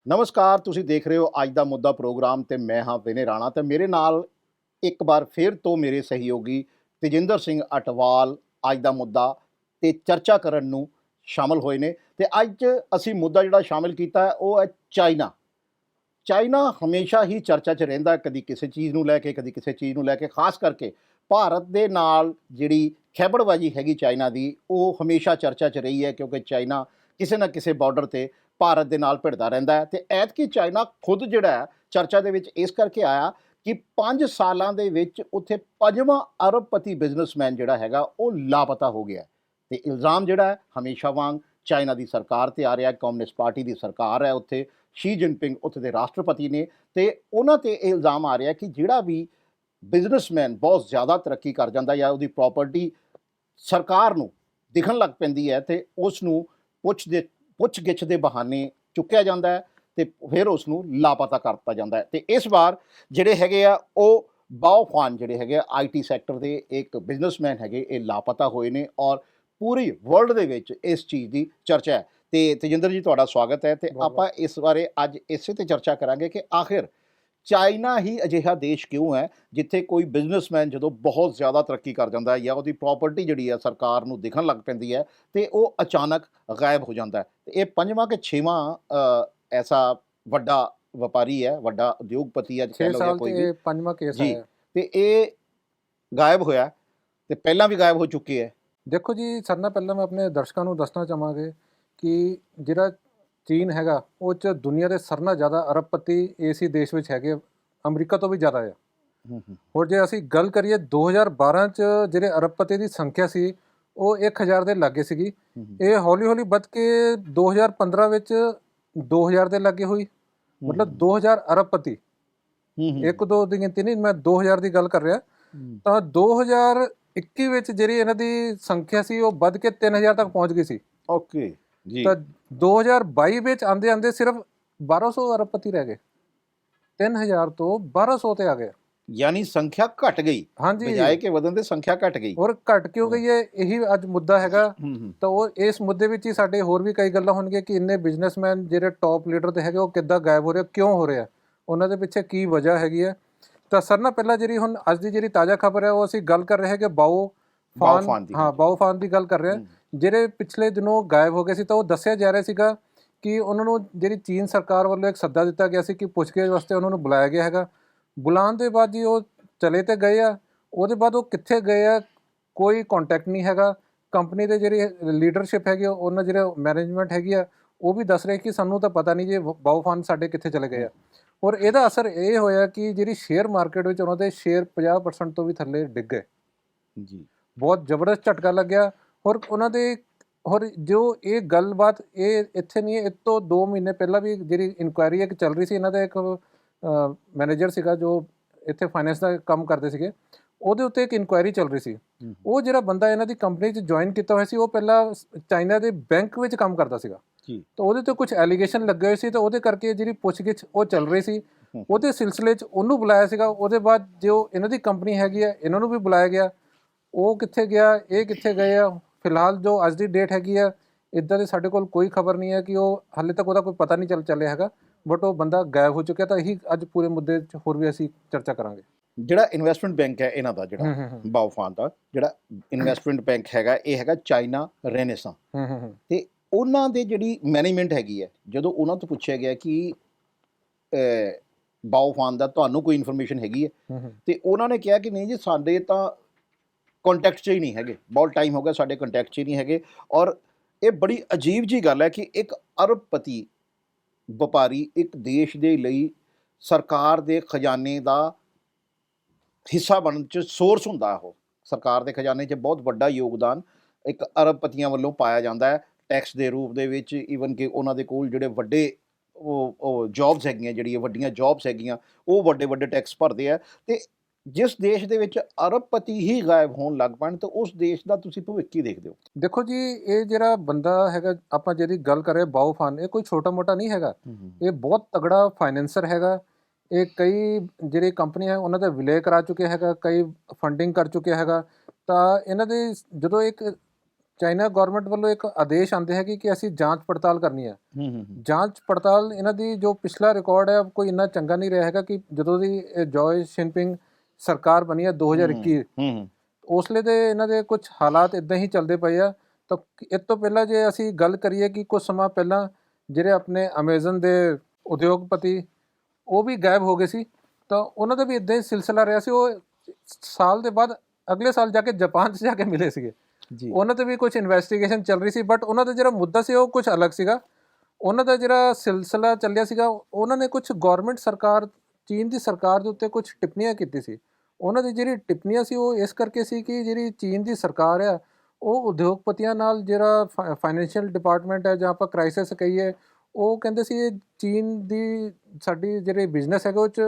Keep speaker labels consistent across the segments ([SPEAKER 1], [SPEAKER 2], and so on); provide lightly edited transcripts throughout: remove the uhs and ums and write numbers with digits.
[SPEAKER 1] ਨਮਸਕਾਰ, ਤੁਸੀਂ ਦੇਖ ਰਹੇ ਹੋ ਅੱਜ ਦਾ ਮੁੱਦਾ ਪ੍ਰੋਗਰਾਮ ਤੇ ਮੈਂ ਹਾਂ ਵਿਨੇ ਰਾਣਾ ਤੇ ਮੇਰੇ ਨਾਲ ਇੱਕ ਵਾਰ ਫਿਰ ਤੋਂ ਮੇਰੇ ਸਹਿਯੋਗੀ ਤੇਜਿੰਦਰ ਸਿੰਘ ਅਟਵਾਲ ਅੱਜ ਦਾ ਮੁੱਦਾ ਤੇ ਚਰਚਾ ਕਰਨ ਨੂੰ ਸ਼ਾਮਲ ਹੋਏ ਨੇ। ਤੇ ਅੱਜ ਅਸੀਂ ਮੁੱਦਾ ਜਿਹੜਾ ਸ਼ਾਮਿਲ ਕੀਤਾ ਹੈ ਉਹ ਹੈ ਚਾਈਨਾ। ਚਾਈਨਾ ਹਮੇਸ਼ਾ ਹੀ ਚਰਚਾ 'ਚ ਰਹਿੰਦਾ, ਕਦੀ ਕਿਸੇ ਚੀਜ਼ ਨੂੰ ਲੈ ਕੇ, ਕਦੀ ਕਿਸੇ ਚੀਜ਼ ਨੂੰ ਲੈ ਕੇ। ਖਾਸ ਕਰਕੇ ਭਾਰਤ ਦੇ ਨਾਲ ਜਿਹੜੀ ਖੈਬੜਬਾਜੀ ਹੈਗੀ ਚਾਈਨਾ ਦੀ, ਉਹ ਹਮੇਸ਼ਾ ਚਰਚਾ 'ਚ ਰਹੀ ਹੈ, ਕਿਉਂਕਿ ਚਾਈਨਾ ਕਿਸੇ ਨਾ ਕਿਸੇ ਬਾਰਡਰ ਤੇ ਭਾਰਤ ਦੇ ਨਾਲ ਭਿੜਦਾ ਰਹਿੰਦਾ ਹੈ। ਤੇ ਐਤਕੀ ਚਾਈਨਾ ਖੁਦ ਜਿਹੜਾ ਹੈ ਚਰਚਾ ਦੇ ਵਿੱਚ ਇਸ ਕਰਕੇ ਆਇਆ ਕਿ 5 ਸਾਲਾਂ ਦੇ ਵਿੱਚ ਉੱਥੇ 5ਵਾਂ ਅਰਬਪਤੀ ਬਿਜ਼ਨਸਮੈਨ ਜਿਹੜਾ ਹੈਗਾ ਉਹ ਲਾਪਤਾ ਹੋ ਗਿਆ। ਤੇ ਇਲਜ਼ਾਮ ਜਿਹੜਾ ਹੈ ਹਮੇਸ਼ਾ ਵਾਂਗ ਚਾਈਨਾ ਦੀ ਸਰਕਾਰ ਤੇ ਆ ਰਿਹਾ। ਕਮਿਊਨਿਸਟ ਪਾਰਟੀ ਦੀ ਸਰਕਾਰ ਹੈ ਉੱਥੇ, ਸ਼ੀ ਜਿਨਪਿੰਗ ਉੱਥੇ ਦੇ ਰਾਸ਼ਟਰਪਤੀ ਨੇ, ਤੇ ਉਹਨਾਂ ਤੇ ਇਹ ਇਲਜ਼ਾਮ ਆ ਰਿਹਾ ਕਿ ਜਿਹੜਾ ਵੀ ਬਿਜ਼ਨਸਮੈਨ ਬਹੁਤ ਜ਼ਿਆਦਾ ਤਰੱਕੀ ਕਰ ਜਾਂਦਾ ਜਾਂ ਉਹਦੀ ਪ੍ਰਾਪਰਟੀ ਸਰਕਾਰ ਨੂੰ ਦਿਖਣ ਲੱਗ ਪੈਂਦੀ ਹੈ ਤੇ ਉਸ ਨੂੰ ਪੁੱਛ ਗਿੱਛ ਦੇ ਬਹਾਨੇ ਚੁੱਕਿਆ ਜਾਂਦਾ ਹੈ ਤੇ ਫਿਰ ਉਸ ਨੂੰ ਲਾਪਤਾ ਕਰ ਦਿੱਤਾ ਜਾਂਦਾ ਹੈ। ਤੇ ਇਸ ਵਾਰ ਜਿਹੜੇ ਹੈਗੇ ਆ ਉਹ ਬਾਓ ਫਾਨ ਜਿਹੜੇ ਹੈਗੇ IT ਸੈਕਟਰ ਦੇ ਇੱਕ ਬਿਜ਼ਨਸਮੈਨ ਹੈਗੇ, ਇਹ ਲਾਪਤਾ ਹੋਏ ਨੇ ਔਰ ਪੂਰੀ ਵਰਲਡ ਦੇ ਵਿੱਚ ਇਸ ਚੀਜ਼ ਦੀ ਚਰਚਾ ਹੈ। ਤੇ ਤੇਜਿੰਦਰ ਜੀ, ਤੁਹਾਡਾ ਸਵਾਗਤ ਹੈ। ਤੇ ਆਪਾਂ ਇਸ ਬਾਰੇ ਅੱਜ ਇਸੇ ਤੇ ਚਰਚਾ ਕਰਾਂਗੇ ਕਿ ਆਖਿਰ ਚਾਈਨਾ ਹੀ ਅਜਿਹਾ ਦੇਸ਼ ਕਿਉਂ ਹੈ ਜਿੱਥੇ ਕੋਈ ਬਿਜ਼ਨਸਮੈਨ ਜਦੋਂ ਬਹੁਤ ਜ਼ਿਆਦਾ ਤਰੱਕੀ ਕਰ ਜਾਂਦਾ ਹੈ ਜਾਂ ਉਹਦੀ ਪ੍ਰਾਪਰਟੀ ਜਿਹੜੀ ਹੈ ਸਰਕਾਰ ਨੂੰ ਦਿਖਣ ਲੱਗ ਪੈਂਦੀ ਹੈ ਤੇ ਉਹ ਅਚਾਨਕ ਗਾਇਬ ਹੋ ਜਾਂਦਾ ਹੈ। ਤੇ ਇਹ 5ਵਾਂ ਕਿ 6ਵਾਂ ਐਸਾ ਵੱਡਾ ਵਪਾਰੀ ਹੈ, ਵੱਡਾ ਉਦਯੋਗਪਤੀ ਹੈ,
[SPEAKER 2] 6
[SPEAKER 1] ਕਹਿ ਲਓ ਜਾਂ
[SPEAKER 2] ਸਾਲ
[SPEAKER 1] ਕੋਈ
[SPEAKER 2] ਤੇ
[SPEAKER 1] ਵੀ
[SPEAKER 2] ਇਹ 5ਵਾਂ ਕੇਸ
[SPEAKER 1] ਜੀ।
[SPEAKER 2] ਆਇਆ।
[SPEAKER 1] ਤੇ ਇਹ ਗਾਇਬ ਹੋਇਆ ਤੇ ਪਹਿਲਾਂ ਵੀ ਗਾਇਬ ਹੋ ਚੁੱਕੇ ਹੈ।
[SPEAKER 2] ਦੇਖੋ ਜੀ, ਸਾਰਿਆਂ ਨਾਲੋਂ ਪਹਿਲਾਂ ਮੈਂ ਆਪਣੇ ਦਰਸ਼ਕਾਂ ਨੂੰ ਦੱਸਣਾ ਚਾਹਾਂਗੇ ਕਿ ਜਿਹੜਾ ਚੀਨ ਹੈਗਾ ਉਹ 'ਚ ਦੁਨੀਆ ਦੇ ਸਾਰਿਆਂ ਨਾਲੋਂ ਜ਼ਿਆਦਾ ਅਰਬਪਤੀ ਇਸੇ ਦੇਸ਼ ਵਿੱਚ ਹੈਗੇ, ਅਮਰੀਕਾ ਤੋਂ ਵੀ ਜ਼ਿਆਦਾ ਆ। ਹੋਰ ਜੇ ਅਸੀਂ ਗੱਲ ਕਰੀਏ 2012 'ਚ ਜਿਹੜੇ ਅਰਬਪਤੀ ਦੀ ਸੰਖਿਆ ਸੀ ਉਹ 1000 ਦੇ ਲਾਗੇ ਸੀਗੀ। ਇਹ ਹੌਲੀ ਹੌਲੀ ਵੱਧ ਕੇ 2015 ਵਿੱਚ 2000 ਦੇ ਲਾਗੇ ਹੋਈ, ਮਤਲਬ 2000 ਅਰਬਪਤੀ। ਇੱਕ ਦੋ ਦੀ ਗਿਣਤੀ ਨਹੀਂ, ਮੈਂ 2000 ਦੀ ਗੱਲ ਕਰ ਰਿਹਾ। ਤਾਂ 2021 ਵਿੱਚ ਜਿਹੜੀ ਇਹਨਾਂ ਦੀ ਸੰਖਿਆ ਸੀ ਉਹ ਵੱਧ ਕੇ 3000 ਤੱਕ ਪਹੁੰਚ ਗਈ ਸੀ।
[SPEAKER 1] ਓਕੇ ਜੀ।
[SPEAKER 2] ਤਾਂ 2022 ਵਿੱਚ ਆਂਦੇ ਆਂਦੇ ਸਿਰਫ 1200 ਅਰਬਪਤੀ ਰਹਿ ਗਏ, 3000 ਤੋਂ 1200 ਤੇ ਆ ਗਏ।
[SPEAKER 1] ਯਾਨੀ ਸੰਖਿਆ ਘਟ ਗਈ,
[SPEAKER 2] ਹਾਂਜੀ,
[SPEAKER 1] ਬਜਾਏ ਕਿ ਵਧਣ ਦੇ ਸੰਖਿਆ ਘਟ ਗਈ।
[SPEAKER 2] ਔਰ ਘਟ ਕਿਉਂ ਗਈ ਹੈ, ਇਹੀ ਅੱਜ ਮੁੱਦਾ ਹੈਗਾ। ਤਾਂ ਉਹ ਇਸ ਮੁੱਦੇ ਵਿੱਚ ਹੀ ਸਾਡੇ ਹੋਰ ਵੀ ਕਈ ਗੱਲਾਂ ਹੋਣਗੀਆਂ ਕਿ ਇੰਨੇ ਬਿਜ਼ਨਸਮੈਨ ਜਿਹੜੇ ਟੌਪ ਲੀਡਰ ਦੇ ਹੈਗੇ ਉਹ ਕਿੱਦਾਂ ਗਾਇਬ ਹੋ ਰਹੇ, ਕਿਉਂ ਹੋ ਰਿਹਾ, ਉਹਨਾਂ ਦੇ ਪਿੱਛੇ ਕੀ ਵਜ੍ਹਾ ਹੈਗੀ ਹੈ। ਤਾਂ ਸਾਰਿਆਂ ਨਾਲੋਂ ਪਹਿਲਾਂ ਜਿਹੜੀ ਹੁਣ ਅੱਜ ਦੀ ਜਿਹੜੀ ਤਾਜ਼ਾ ਖਬਰ ਹੈ ਉਹ ਅਸੀਂ ਗੱਲ ਕਰ ਰਹੇ ਹਾਂ ਕਿ ਬਾਓ ਫਾਨ, ਬਾਓ ਫਾਨ ਦੀ ਗੱਲ ਕਰ ਰਹੇ ਹਾਂ, ਜਿਹੜੇ ਪਿਛਲੇ ਦਿਨੋਂ ਗਾਇਬ ਹੋ ਗਏ ਸੀ। ਤਾਂ ਉਹ ਦੱਸਿਆ ਜਾ ਰਿਹਾ ਸੀਗਾ ਕਿ ਉਹਨਾਂ ਨੂੰ ਜਿਹੜੀ ਚੀਨ ਸਰਕਾਰ ਵੱਲੋਂ ਇੱਕ ਸੱਦਾ ਦਿੱਤਾ ਗਿਆ ਸੀ ਕਿ ਪੁੱਛਗਿੱਛ ਵਾਸਤੇ ਉਹਨਾਂ ਨੂੰ ਬੁਲਾਇਆ ਗਿਆ ਹੈਗਾ। ਬੁਲਾਉਣ ਦੇ ਬਾਅਦ ਜੀ ਉਹ ਚਲੇ ਤੇ ਗਏ ਆ, ਉਹਦੇ ਬਾਅਦ ਉਹ ਕਿੱਥੇ ਗਏ ਆ ਕੋਈ ਕੰਟੈਕਟ ਨਹੀਂ ਹੈਗਾ। ਕੰਪਨੀ ਦੇ ਜਿਹੜੀ ਲੀਡਰਸ਼ਿਪ ਹੈਗੀ ਉਹਨਾਂ ਜਿਹੜਾ ਮੈਨੇਜਮੈਂਟ ਹੈਗੀ ਆ ਉਹ ਵੀ ਦੱਸ ਰਹੇ ਕਿ ਸਾਨੂੰ ਤਾਂ ਪਤਾ ਨਹੀਂ ਜੀ ਬਾਓ ਫਾਨ ਸਾਡੇ ਕਿੱਥੇ ਚਲੇ ਗਏ ਆ। ਔਰ ਇਹਦਾ ਅਸਰ ਇਹ ਹੋਇਆ ਕਿ ਜਿਹੜੀ ਸ਼ੇਅਰ ਮਾਰਕੀਟ ਵਿੱਚ ਉਹਨਾਂ ਦੇ ਸ਼ੇਅਰ 50% ਤੋਂ ਵੀ ਥੱਲੇ ਡਿੱਗ ਗਏ
[SPEAKER 1] ਜੀ। ਬਹੁਤ
[SPEAKER 2] ਜ਼ਬਰਦਸਤ ਝਟਕਾ ਲੱਗਿਆ। ਔਰ ਉਹਨਾਂ ਦੇ ਹੋਰ ਜੋ ਇਹ ਗੱਲਬਾਤ ਇਹ ਇੱਥੇ ਨਹੀਂ, ਇਹ ਤੋਂ 2 ਮਹੀਨੇ ਪਹਿਲਾਂ ਵੀ ਜਿਹੜੀ ਇਨਕੁਆਇਰੀ ਇੱਕ ਚੱਲ ਰਹੀ ਸੀ। ਇਹਨਾਂ ਦਾ ਇੱਕ ਮੈਨੇਜਰ ਸੀਗਾ ਜੋ ਇੱਥੇ ਫਾਈਨੈਂਸ ਦਾ ਕੰਮ ਕਰਦੇ ਸੀਗੇ, ਉਹਦੇ ਉੱਤੇ ਇੱਕ ਇਨਕੁਆਇਰੀ ਚੱਲ ਰਹੀ ਸੀ। ਉਹ ਜਿਹੜਾ ਬੰਦਾ ਇਹਨਾਂ ਦੀ ਕੰਪਨੀ 'ਚ ਜੁਆਇਨ ਕੀਤਾ ਹੋਇਆ ਸੀ ਉਹ ਪਹਿਲਾਂ ਚਾਈਨਾ ਦੇ ਬੈਂਕ ਵਿੱਚ ਕੰਮ ਕਰਦਾ ਸੀਗਾ। ਤਾਂ ਉਹਦੇ ਤੇ ਕੁਝ ਐਲੀਗੇਸ਼ਨ ਲੱਗੇ ਹੋਏ ਸੀ, ਤਾਂ ਉਹਦੇ ਕਰਕੇ ਜਿਹੜੀ ਪੁੱਛਗਿੱਛ ਉਹ ਚੱਲ ਰਹੀ ਸੀ। ਉਹਦੇ ਸਿਲਸਿਲੇ 'ਚ ਉਹਨੂੰ ਬੁਲਾਇਆ ਸੀਗਾ। ਉਹਦੇ ਬਾਅਦ ਜੋ ਇਹਨਾਂ ਦੀ ਕੰਪਨੀ ਹੈਗੀ ਆ ਇਹਨਾਂ ਨੂੰ ਵੀ ਬੁਲਾਇਆ ਗਿਆ। ਉਹ ਕਿੱਥੇ ਗਿਆ, ਇਹ ਕਿੱਥੇ ਗਏ ਆ, ਫਿਲਹਾਲ ਜੋ ਅੱਜ ਦੀ ਡੇਟ ਹੈਗੀ ਆ ਇੱਦਾਂ ਦੀ ਸਾਡੇ ਕੋਲ ਕੋਈ ਖਬਰ ਨਹੀਂ ਹੈ ਕਿ ਉਹ ਹਾਲੇ ਤੱਕ ਉਹਦਾ ਕੋਈ ਪਤਾ ਨਹੀਂ ਚੱਲਿਆ ਹੈਗਾ, ਬਟ ਉਹ ਬੰਦਾ ਗਾਇਬ ਹੋ ਚੁੱਕਿਆ। ਤਾਂ ਇਹੀ ਅੱਜ ਪੂਰੇ ਮੁੱਦੇ 'ਚ ਹੋਰ ਵੀ ਅਸੀਂ ਚਰਚਾ ਕਰਾਂਗੇ।
[SPEAKER 1] ਜਿਹੜਾ ਇਨਵੈਸਟਮੈਂਟ ਬੈਂਕ ਹੈ ਇਹਨਾਂ ਦਾ, ਜਿਹੜਾ ਬਾਓ ਫਾਨ ਦਾ ਜਿਹੜਾ ਇਨਵੈਸਟਮੈਂਟ ਬੈਂਕ ਹੈਗਾ, ਇਹ ਹੈਗਾ ਚਾਈਨਾ ਰੇਨੇਸਾਂ। ਤੇ ਉਹਨਾਂ ਦੇ ਜਿਹੜੀ ਮੈਨੇਜਮੈਂਟ ਹੈਗੀ ਹੈ, ਜਦੋਂ ਉਹਨਾਂ ਤੋਂ ਪੁੱਛਿਆ ਗਿਆ ਕਿ ਬਾਓ ਫਾਨ ਦਾ ਤੁਹਾਨੂੰ ਕੋਈ ਇਨਫੋਰਮੇਸ਼ਨ ਹੈਗੀ ਹੈ, ਤੇ ਉਹਨਾਂ ਨੇ ਕਿਹਾ ਕਿ ਨਹੀਂ ਜੀ, ਸਾਡੇ ਤਾਂ ਕੰਟੈਕਟ 'ਚ ਹੀ ਨਹੀਂ ਹੈਗੇ, ਬਹੁਤ ਟਾਈਮ ਹੋ ਗਿਆ ਸਾਡੇ ਕੰਟੈਕਟ 'ਚ ਹੀ ਨਹੀਂ ਹੈਗੇ। ਔਰ ਇਹ ਬੜੀ ਅਜੀਬ ਜੀ ਗੱਲ ਹੈ ਕਿ ਇੱਕ ਅਰਬਪਤੀ ਵਪਾਰੀ ਇੱਕ ਦੇਸ਼ ਦੇ ਲਈ ਸਰਕਾਰ ਦੇ ਖਜ਼ਾਨੇ ਦਾ ਹਿੱਸਾ ਬਣਨ 'ਚ ਸੋਰਸ ਹੁੰਦਾ। ਉਹ ਸਰਕਾਰ ਦੇ ਖਜ਼ਾਨੇ 'ਚ ਬਹੁਤ ਵੱਡਾ ਯੋਗਦਾਨ ਇੱਕ ਅਰਬਪਤੀਆਂ ਵੱਲੋਂ ਪਾਇਆ ਜਾਂਦਾ ਹੈ ਟੈਕਸ ਦੇ ਰੂਪ ਦੇ ਵਿੱਚ। ਈਵਨ ਕਿ ਉਹਨਾਂ ਦੇ ਕੋਲ ਜਿਹੜੇ ਵੱਡੇ ਉਹ ਜੌਬਸ ਹੈਗੀਆਂ, ਜਿਹੜੀਆਂ ਵੱਡੀਆਂ ਜੌਬਸ ਹੈਗੀਆਂ, ਉਹ ਵੱਡੇ ਵੱਡੇ ਟੈਕਸ ਭਰਦੇ ਆ। ਤੇ ਜਿਸ ਦੇਸ਼ ਦੇ ਵਿੱਚ ਅਰਬਪਤੀ ਹੀ ਗਾਇਬ ਹੋਣ ਲੱਗ ਪੈਣ ਤਾਂ ਉਸ ਦੇਸ਼ ਦਾ ਤੁਸੀਂ ਭਵਿੱਖ ਕੀ ਦੇਖਦੇ ਹੋ?
[SPEAKER 2] ਦੇਖੋ ਜੀ, ਇਹ ਜਿਹੜਾ ਬੰਦਾ ਹੈਗਾ ਆਪਾਂ ਜਿਹਦੀ ਗੱਲ ਕਰ ਰਹੇ ਬਾਓ ਫਾਨ, ਇਹ ਕੋਈ ਛੋਟਾ ਮੋਟਾ ਨਹੀਂ ਹੈਗਾ। ਇਹ ਬਹੁਤ ਤਗੜਾ ਫਾਈਨੈਂਸਰ ਹੈਗਾ। ਇਹ ਕਈ ਜਿਹੜੀ ਕੰਪਨੀ ਹੈ ਉਹਨਾਂ ਦਾ ਵਿਲੇਅ ਕਰਾ ਚੁੱਕਿਆ ਹੈਗਾ, ਕਈ ਫੰਡਿੰਗ ਕਰ ਚੁੱਕਿਆ ਹੈਗਾ। ਤਾਂ ਇਹਨਾਂ ਦੇ ਜਦੋਂ ਇੱਕ ਚਾਈਨਾ ਗਵਰਨਮੈਂਟ ਵੱਲੋਂ ਇੱਕ ਆਦੇਸ਼ ਆਉਂਦੇ ਹੈਗੇ ਕਿ ਅਸੀਂ ਜਾਂਚ ਪੜਤਾਲ ਕਰਨੀ ਹੈ। ਜਾਂਚ ਪੜਤਾਲ ਇਹਨਾਂ ਦੀ ਜੋ ਪਿਛਲਾ ਰਿਕਾਰਡ ਹੈ ਕੋਈ ਇੰਨਾ ਚੰਗਾ ਨਹੀਂ ਰਿਹਾ ਹੈਗਾ ਕਿ ਜਦੋਂ ਦੀ ਜੋਏ ਸ਼ਿਨਪਿੰਗ ਸਰਕਾਰ ਬਣੀ ਹੈ 2021 ਉਸਲੇ ਦੇ ਇਹਨਾਂ ਦੇ ਕੁਝ ਹਾਲਾਤ ਇਦਾਂ ਹੀ ਚੱਲਦੇ ਪਏ ਆ। ਤਾਂ ਇਸ ਤੋਂ ਪਹਿਲਾਂ ਜੇ ਅਸੀਂ ਗੱਲ ਕਰੀਏ ਕਿ ਕੁਝ ਸਮਾਂ ਪਹਿਲਾਂ ਜਿਹੜੇ ਆਪਣੇ ਅਮੇਜ਼ਨ ਦੇ ਉਦਯੋਗਪਤੀ ਉਹ ਵੀ ਗਾਇਬ ਹੋ ਗਏ ਸੀ, ਤਾਂ ਉਹਨਾਂ ਦਾ ਵੀ ਇਦਾਂ ਹੀ ਸਿਲਸਿਲਾ ਰਿਹਾ ਸੀ। ਉਹ ਸਾਲ ਦੇ ਬਾਅਦ ਅਗਲੇ ਸਾਲ ਜਾ ਕੇ ਜਾਪਾਨ 'ਚ ਜਾ ਕੇ ਮਿਲੇ ਸੀਗੇ ਜੀ। ਉਹਨਾਂ 'ਤੇ ਵੀ ਕੁਝ ਇਨਵੈਸਟੀਗੇਸ਼ਨ ਚੱਲ ਰਹੀ ਸੀ, ਬਟ ਉਹਨਾਂ ਦਾ ਜਿਹੜਾ ਮੁੱਦਾ ਸੀ ਉਹ ਕੁਝ ਅਲੱਗ ਸੀਗਾ। ਉਹਨਾਂ ਦਾ ਜਿਹੜਾ ਸਿਲਸਿਲਾ ਚੱਲਿਆ ਸੀਗਾ, ਉਹਨਾਂ ਨੇ ਕੁਝ ਗਵਰਨਮੈਂਟ ਸਰਕਾਰ ਚੀਨ ਦੀ ਸਰਕਾਰ ਦੇ ਉੱਤੇ ਕੁਝ ਟਿੱਪਣੀਆਂ ਕੀਤੀ ਸੀ। ਉਹਨਾਂ ਦੀ ਜਿਹੜੀ ਟਿੱਪਣੀਆਂ ਸੀ ਉਹ ਇਸ ਕਰਕੇ ਸੀ ਕਿ ਜਿਹੜੀ ਚੀਨ ਦੀ ਸਰਕਾਰ ਆ ਉਹ ਉਦਯੋਗਪਤੀਆਂ ਨਾਲ ਜਿਹੜਾ ਫਾਈਨੈਂਸ਼ੀਅਲ ਡਿਪਾਰਟਮੈਂਟ ਹੈ ਜਾਂ ਆਪਾਂ ਕ੍ਰਾਈਸਿਸ ਕਹੀਏ, ਉਹ ਕਹਿੰਦੇ ਸੀ ਇਹ ਚੀਨ ਦੀ ਸਾਡੀ ਜਿਹੜੇ ਬਿਜ਼ਨਸ ਹੈਗਾ ਉਹ 'ਚ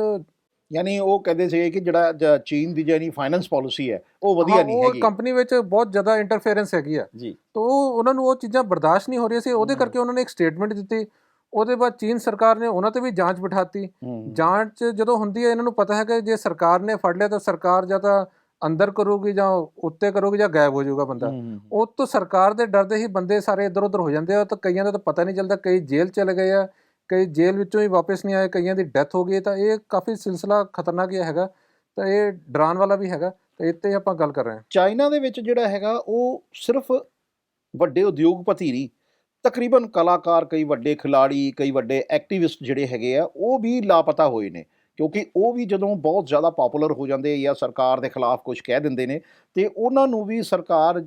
[SPEAKER 1] ਯਾਨੀ ਉਹ ਕਹਿੰਦੇ ਸੀ ਕਿ ਜਿਹੜਾ ਚੀਨ ਦੀ ਜਿਹੜੀ ਫਾਈਨੈਂਸ ਪਾਲਿਸੀ ਹੈ ਉਹ ਵਧੀਆ ਨਹੀਂ ਹੈਗੀ,
[SPEAKER 2] ਉਹ ਕੰਪਨੀ ਵਿੱਚ ਬਹੁਤ ਜ਼ਿਆਦਾ ਇੰਟਰਫੇਰੈਂਸ ਹੈਗੀ ਆ ਜੀ। ਤਾਂ ਉਹਨਾਂ ਨੂੰ ਉਹ ਚੀਜ਼ਾਂ ਬਰਦਾਸ਼ਤ ਨਹੀਂ ਹੋ ਰਹੀਆਂ ਸੀ। ਉਹਦੇ ਕਰਕੇ ਉਹਨਾਂ ਨੇ ਇੱਕ ਸਟੇਟਮੈਂਟ ਦਿੱਤੀ। ਉਹਦੇ ਬਾਅਦ ਚੀਨ ਸਰਕਾਰ ਨੇ ਉਹਨਾਂ 'ਤੇ ਵੀ ਜਾਂਚ ਬਿਠਾਤੀ। ਜਾਂਚ ਜਦੋਂ ਹੁੰਦੀ ਹੈ ਇਹਨਾਂ ਨੂੰ ਪਤਾ ਹੈ ਕਿ ਜੇ ਸਰਕਾਰ ਨੇ ਫੜ ਲਿਆ ਤਾਂ ਸਰਕਾਰ ਜਾਂ ਤਾਂ ਅੰਦਰ ਕਰੂਗੀ ਜਾਂ ਉੱਤੇ ਕਰੂਗੀ ਜਾਂ ਗਾਇਬ ਹੋ ਜਾਊਗਾ ਬੰਦਾ। ਉਹ ਤੋਂ ਸਰਕਾਰ ਦੇ ਡਰਦੇ ਹੀ ਬੰਦੇ ਸਾਰੇ ਇੱਧਰ ਉੱਧਰ ਹੋ ਜਾਂਦੇ ਆ। ਤਾਂ ਕਈਆਂ ਦਾ ਤਾਂ ਪਤਾ ਨਹੀਂ ਚੱਲਦਾ, ਕਈ ਜੇਲ੍ਹ ਚਲੇ ਗਏ ਆ, ਕਈ ਜੇਲ੍ਹ ਵਿੱਚੋਂ ਹੀ ਵਾਪਸ ਨਹੀਂ ਆਏ, ਕਈਆਂ ਦੀ ਡੈਥ ਹੋ ਗਈ। ਤਾਂ ਇਹ ਕਾਫੀ ਸਿਲਸਿਲਾ ਖਤਰਨਾਕ ਹੀ ਹੈਗਾ, ਤਾਂ ਇਹ ਡਰਾਉਣ ਵਾਲਾ ਵੀ ਹੈਗਾ। ਤਾਂ ਇਹ 'ਤੇ ਆਪਾਂ ਗੱਲ ਕਰ ਰਹੇ ਹਾਂ।
[SPEAKER 1] ਚਾਈਨਾ ਦੇ ਵਿੱਚ ਜਿਹੜਾ ਹੈਗਾ ਉਹ ਸਿਰਫ ਵੱਡੇ ਉਦਯੋਗਪਤੀ ਨਹੀਂ, ਤਕਰੀਬਨ ਕਲਾਕਾਰ, ਕਈ ਵੱਡੇ ਖਿਲਾੜੀ, ਕਈ ਵੱਡੇ ਐਕਟਿਵਿਸਟ ਜਿਹੜੇ ਹੈਗੇ ਆ ਉਹ ਵੀ ਲਾਪਤਾ ਹੋਏ ਨੇ, ਕਿਉਂਕਿ ਉਹ ਵੀ ਜਦੋਂ ਬਹੁਤ ਜ਼ਿਆਦਾ ਪੋਪੂਲਰ ਹੋ ਜਾਂਦੇ ਜਾਂ ਸਰਕਾਰ ਦੇ ਖਿਲਾਫ ਕੁਝ ਕਹਿ ਦਿੰਦੇ ਨੇ ਤੇ ਉਹਨਾਂ ਨੂੰ ਵੀ ਸਰਕਾਰ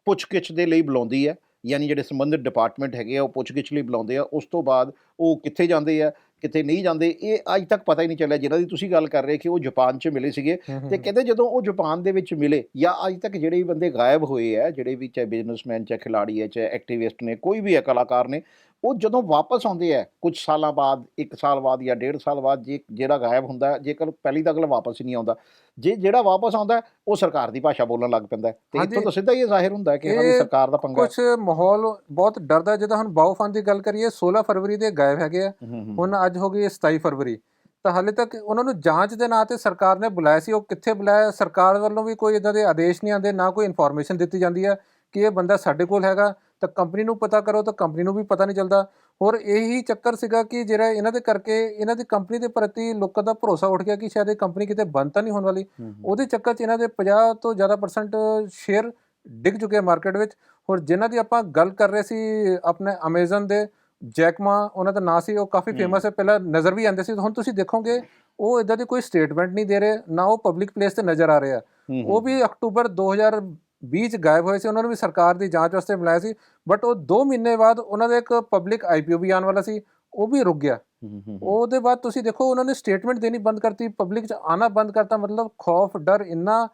[SPEAKER 1] ਪੁੱਛਗਿੱਛ ਦੇ ਲਈ ਬੁਲਾਉਂਦੀ ਹੈ। ਯਾਨੀ ਜਿਹੜੇ ਸੰਬੰਧਿਤ ਡਿਪਾਰਟਮੈਂਟ ਹੈਗੇ ਆ ਉਹ ਪੁੱਛਗਿੱਛ ਲਈ ਬੁਲਾਉਂਦੇ ਆ। ਉਸ ਤੋਂ ਬਾਅਦ ਉਹ ਕਿੱਥੇ ਜਾਂਦੇ ਆ ਕਿੱਥੇ ਨਹੀਂ ਜਾਂਦੇ ਇਹ ਅੱਜ ਤੱਕ ਪਤਾ ਹੀ ਨਹੀਂ ਚੱਲਿਆ। ਜਿਹਨਾਂ ਦੀ ਤੁਸੀਂ ਗੱਲ ਕਰ ਰਹੇ ਕਿ ਉਹ ਜਾਪਾਨ 'ਚ ਮਿਲੇ ਸੀਗੇ ਤੇ ਕਹਿੰਦੇ ਜਦੋਂ ਉਹ ਜਾਪਾਨ ਦੇ ਵਿੱਚ ਮਿਲੇ ਜਾਂ ਅੱਜ ਤੱਕ ਜਿਹੜੇ ਵੀ ਬੰਦੇ ਗਾਇਬ ਹੋਏ ਆ, ਜਿਹੜੇ ਵੀ ਚਾਹੇ ਬਿਜ਼ਨਸਮੈਨ, ਚਾਹੇ ਖਿਲਾੜੀ ਹੈ, ਚਾਹੇ ਐਕਟਿਵਿਸਟ ਨੇ, ਕੋਈ ਵੀ ਹੈ ਕਲਾਕਾਰ ਨੇ, ਉਹ ਜਦੋਂ ਵਾਪਸ ਆਉਂਦੇ ਆ ਕੁਝ ਸਾਲਾਂ ਬਾਅਦ, 1 ਸਾਲ ਬਾਅਦ ਜਾਂ 1.5 ਸਾਲ ਬਾਅਦ, ਜੇ ਜਿਹੜਾ ਗਾਇਬ ਹੁੰਦਾ ਜੇਕਰ ਪਹਿਲੀ ਤਾਂ ਅਗਲਾ ਵਾਪਸ ਹੀ ਨਹੀਂ ਆਉਂਦਾ, ਜੇ ਜਿਹੜਾ ਵਾਪਸ ਆਉਂਦਾ ਉਹ ਸਰਕਾਰ ਦੀ ਭਾਸ਼ਾ ਬੋਲਣ ਲੱਗ ਪੈਂਦਾ। ਤੇ ਇੱਥੋਂ ਤਾਂ ਸਿੱਧਾ ਹੀ ਇਹ ਜ਼ਾਹਿਰ ਹੁੰਦਾ ਕਿ ਹਾਂ ਵੀ ਸਰਕਾਰ ਦਾ ਪੰਗਾ।
[SPEAKER 2] ਕੁਝ ਮਾਹੌਲ ਬਹੁਤ ਡਰਦਾ। ਜਿੱਦਾਂ ਹੁਣ ਬਾਓਫਨ ਦੀ ਗੱਲ ਕਰੀਏ, 16 ਫਰਵਰੀ ਦੇ ਗਾਇਬ ਹੈਗੇ ਆ, ਹੁਣ ਅੱਜ ਹੋ ਗਈ 27 ਫਰਵਰੀ। ਤਾਂ ਹਾਲੇ ਤੱਕ ਉਹਨਾਂ ਨੂੰ ਜਾਂਚ ਦੇ ਨਾਂ 'ਤੇ ਸਰਕਾਰ ਨੇ ਬੁਲਾਇਆ ਸੀ। ਉਹ ਕਿੱਥੇ ਬੁਲਾਇਆ? ਸਰਕਾਰ ਵੱਲੋਂ ਵੀ ਕੋਈ ਇੱਦਾਂ ਦੇ ਆਦੇਸ਼ ਨਹੀਂ ਆਉਂਦੇ, ਨਾ ਕੋਈ ਇਨਫੋਰਮੇਸ਼ਨ ਦਿੱਤੀ ਜਾਂਦੀ ਹੈ ਕਿ ਇਹ ਬੰਦਾ ਸਾਡੇ ਕੋਲ ਹੈਗਾ। ਤਾਂ ਕੰਪਨੀ ਨੂੰ ਪਤਾ ਕਰੋ ਤਾਂ ਕੰਪਨੀ ਨੂੰ ਵੀ ਪਤਾ ਨਹੀਂ ਚੱਲਦਾ। ਹੋਰ ਇਹੀ ਚੱਕਰ ਸੀਗਾ ਕਿ ਜਿਹੜਾ ਇਹਨਾਂ ਦੇ ਕਰਕੇ ਇਹਨਾਂ ਦੀ ਕੰਪਨੀ ਦੇ ਪ੍ਰਤੀ ਲੋਕਾਂ ਦਾ ਭਰੋਸਾ ਉੱਠ ਗਿਆ ਕਿ ਸ਼ਾਇਦ ਇਹ ਕੰਪਨੀ ਕਿਤੇ ਬੰਦ ਤਾਂ ਨਹੀਂ ਹੋਣ ਵਾਲੀ। ਉਹਦੇ ਚੱਕਰ 'ਚ ਇਹਨਾਂ ਦੇ 50 ਤੋਂ ਜ਼ਿਆਦਾ % ਸ਼ੇਅਰ ਡਿੱਗ ਚੁੱਕੇ ਆ ਮਾਰਕੀਟ ਵਿੱਚ। ਹੋਰ ਜਿਨ੍ਹਾਂ ਦੀ ਆਪਾਂ ਗੱਲ ਕਰ ਰਹੇ ਸੀ ਆਪਣੇ ਅਮੇਜ਼ਨ ਦੇ, ਜੈਕਮਾ ਉਹਨਾਂ ਦਾ ਨਾਂ ਸੀ, ਉਹ ਕਾਫੀ ਫੇਮਸ ਹੈ, ਪਹਿਲਾਂ ਨਜ਼ਰ ਵੀ ਆਉਂਦੇ ਸੀ। ਹੁਣ ਤੁਸੀਂ ਦੇਖੋਗੇ ਉਹ ਇੱਦਾਂ ਦੀ ਕੋਈ ਸਟੇਟਮੈਂਟ ਨਹੀਂ ਦੇ ਰਹੇ, ਨਾ ਉਹ ਪਬਲਿਕ ਪਲੇਸ 'ਤੇ ਨਜ਼ਰ ਆ ਰਹੇ ਆ। ਉਹ ਵੀ ਅਕਤੂਬਰ 2020 'ਚ ਗਾਇਬ ਹੋਏ ਸੀ। ਉਹਨਾਂ ਨੂੰ ਵੀ ਸਰਕਾਰ ਦੀ ਜਾਂਚ ਵਾਸਤੇ ਬੁਲਾਇਆ ਸੀ, ਬਟ ਉਹ 2 ਮਹੀਨੇ ਬਾਅਦ ਉਹਨਾਂ ਦਾ ਇੱਕ ਪਬਲਿਕ IPO ਵੀ ਆਉਣ ਵਾਲਾ ਸੀ, ਉਹ ਵੀ ਰੁਕ ਗਿਆ। ਉਹਦੇ ਬਾਅਦ ਤੁਸੀਂ ਦੇਖੋ ਉਹਨਾਂ ਨੇ ਸਟੇਟਮੈਂਟ ਦੇਣੀ ਬੰਦ ਕਰਤੀ, ਪਬਲਿਕ 'ਚ ਆਉਣਾ ਬੰਦ ਕਰਤਾ। ਮਤਲਬ ਖੌਫ, ਡਰ ਇੰਨਾ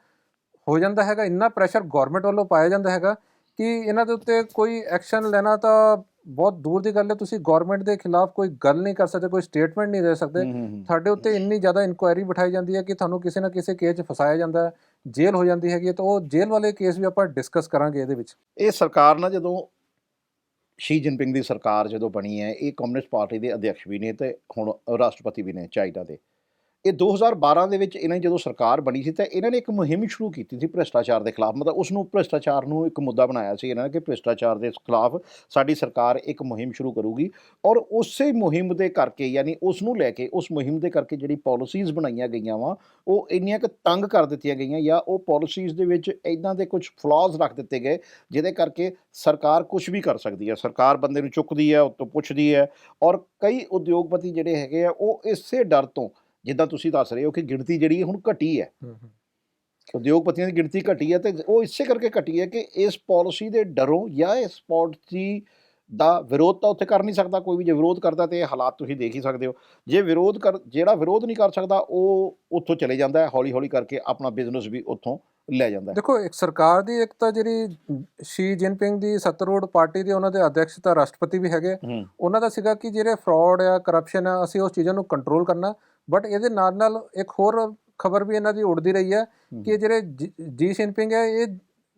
[SPEAKER 2] ਹੋ ਜਾਂਦਾ ਹੈਗਾ, ਇੰਨਾ ਪ੍ਰੈਸ਼ਰ ਗੌਰਮੈਂਟ ਵੱਲੋਂ ਪਾਇਆ ਜਾਂਦਾ ਹੈਗਾ ਕਿ ਇਹਨਾਂ ਦੇ ਉੱਤੇ ਕੋਈ ਐਕਸ਼ਨ ਲੈਣਾ ਤਾਂ ਬਹੁਤ ਦੂਰ ਦੀ ਗੱਲ ਹੈ। ਤੁਸੀਂ ਗੌਰਮੈਂਟ ਦੇ ਖਿਲਾਫ ਕੋਈ ਗੱਲ ਨਹੀਂ ਕਰ ਸਕਦੇ, ਕੋਈ ਸਟੇਟਮੈਂਟ ਨਹੀਂ ਦੇ ਸਕਦੇ। ਤੁਹਾਡੇ ਉੱਤੇ ਇੰਨੀ ਜ਼ਿਆਦਾ ਇਨਕੁਆਇਰੀ ਬਿਠਾਈ ਜਾਂਦੀ ਹੈ ਕਿ ਤੁਹਾਨੂੰ ਕਿਸੇ ਨਾ ਕਿਸੇ ਕੇਸ 'ਚ ਫਸਾਇਆ ਜਾਂਦਾ ਹੈ, ਜੇਲ੍ਹ ਹੋ ਜਾਂਦੀ ਹੈਗੀ ਹੈ। ਤਾਂ ਉਹ ਜੇਲ੍ਹ ਵਾਲੇ ਕੇਸ ਵੀ ਆਪਾਂ ਡਿਸਕਸ ਕਰਾਂਗੇ ਇਹਦੇ ਵਿੱਚ।
[SPEAKER 1] ਇਹ ਸਰਕਾਰ ਨਾ ਜਦੋਂ ਸ਼ੀ ਜਿਨਪਿੰਗ ਦੀ ਸਰਕਾਰ ਜਦੋਂ ਬਣੀ ਹੈ, ਇਹ ਕਮਿਊਨਿਸਟ ਪਾਰਟੀ ਦੇ ਅਧਿਅਕਸ਼ ਵੀ ਨੇ ਤੇ ਹੁਣ ਰਾਸ਼ਟਰਪਤੀ ਵੀ ਨੇ ਚਾਈਨਾ ਦੇ। ਇਹ 2012 ਦੇ ਵਿੱਚ ਇਹਨਾਂ ਦੀ ਜਦੋਂ ਸਰਕਾਰ ਬਣੀ ਸੀ ਤਾਂ ਇਹਨਾਂ ਨੇ ਇੱਕ ਮੁਹਿੰਮ ਸ਼ੁਰੂ ਕੀਤੀ ਸੀ ਭ੍ਰਿਸ਼ਟਾਚਾਰ ਦੇ ਖਿਲਾਫ। ਮਤਲਬ ਉਸ ਨੂੰ ਭ੍ਰਿਸ਼ਟਾਚਾਰ ਨੂੰ ਇੱਕ ਮੁੱਦਾ ਬਣਾਇਆ ਸੀ ਇਹਨਾਂ ਨੇ ਕਿ ਭ੍ਰਿਸ਼ਟਾਚਾਰ ਦੇ ਖਿਲਾਫ ਸਾਡੀ ਸਰਕਾਰ ਇੱਕ ਮੁਹਿੰਮ ਸ਼ੁਰੂ ਕਰੂਗੀ। ਔਰ ਉਸੇ ਮੁਹਿੰਮ ਦੇ ਕਰਕੇ, ਯਾਨੀ ਉਸ ਨੂੰ ਲੈ ਕੇ, ਉਸ ਮੁਹਿੰਮ ਦੇ ਕਰਕੇ ਜਿਹੜੀ ਪਾਲਿਸੀਜ਼ ਬਣਾਈਆਂ ਗਈਆਂ ਵਾ ਉਹ ਇੰਨੀਆਂ ਕੁ ਤੰਗ ਕਰ ਦਿੱਤੀਆਂ ਗਈਆਂ ਜਾਂ ਉਹ ਪਾਲਿਸੀਜ਼ ਦੇ ਵਿੱਚ ਇੱਦਾਂ ਦੇ ਕੁਝ ਫਲਾਜ਼ ਰੱਖ ਦਿੱਤੇ ਗਏ ਜਿਹਦੇ ਕਰਕੇ ਸਰਕਾਰ ਕੁਝ ਵੀ ਕਰ ਸਕਦੀ ਹੈ। ਸਰਕਾਰ ਬੰਦੇ ਨੂੰ ਚੁੱਕਦੀ ਹੈ, ਉੱਤੋਂ ਪੁੱਛਦੀ ਹੈ। ਔਰ ਕਈ ਉਦਯੋਗਪਤੀ ਜਿਹੜੇ ਹੈਗੇ ਆ ਉਹ ਇਸੇ ਡਰ ਤੋਂ, ਜਿੱਦਾਂ ਤੁਸੀਂ ਦੱਸ ਰਹੇ ਹੋ ਕਿ ਗਿਣਤੀ ਜਿਹੜੀ ਹੁਣ ਘਟੀ ਹੈ, ਉਦਯੋਗਪਤੀਆਂ ਦੀ ਗਿਣਤੀ ਘਟੀ ਹੈ, ਤੇ ਉਹ ਇਸੇ ਕਰਕੇ ਘਟੀ ਹੈ ਕਿ ਇਸ ਪਾਲਿਸੀ ਦੇ ਡਰੋਂ ਜਾਂ ਇਸ ਪਾਲਿਸੀ ਦਾ ਵਿਰੋਧ ਤਾਂ ਉੱਥੇ ਕਰ ਨਹੀਂ ਸਕਦਾ ਕੋਈ ਵੀ। ਜੇ ਵਿਰੋਧ ਕਰਦਾ ਤੇ ਇਹ ਹਾਲਾਤ ਤੁਸੀਂ ਦੇਖ ਹੀ ਸਕਦੇ ਹੋ। ਜੇ ਜਿਹੜਾ ਵਿਰੋਧ ਨਹੀਂ ਕਰ ਸਕਦਾ ਉਹ ਉੱਥੋਂ ਚਲੇ ਜਾਂਦਾ ਹੈ, ਹੌਲੀ ਹੌਲੀ ਕਰਕੇ ਆਪਣਾ ਬਿਜ਼ਨਸ ਵੀ ਉੱਥੋਂ ਲੈ ਜਾਂਦਾ।
[SPEAKER 2] ਦੇਖੋ ਇੱਕ ਸਰਕਾਰ ਦੀ ਇੱਕ ਤਾਂ ਜਿਹੜੀ ਸ਼ੀ ਜਿਨਪਿੰਗ ਦੀ ਸੱਤਾਰੂੜ ਪਾਰਟੀ ਦੇ ਉਹਨਾਂ ਦੇ ਅਧਿਅਕਸ਼ ਤਾਂ ਰਾਸ਼ਟਰਪਤੀ ਵੀ ਹੈਗੇ, ਉਹਨਾਂ ਦਾ ਸੀਗਾ ਕਿ ਜਿਹੜੇ ਫਰਾਡ ਆ, ਕਰਪਸ਼ਨ ਆ, ਅਸੀਂ ਉਸ ਚੀਜ਼ਾਂ ਨੂੰ ਕੰਟਰੋਲ ਕਰਨਾ। ਬਟ ਇਹਦੇ ਨਾਲ ਨਾਲ ਇੱਕ ਹੋਰ ਖਬਰ ਵੀ ਇਹਨਾਂ ਦੀ ਉੱਡਦੀ ਰਹੀ ਹੈ ਕਿ ਜਿਹੜੇ ਜੀ ਜਿਨਪਿੰਗ ਹੈ ਇਹ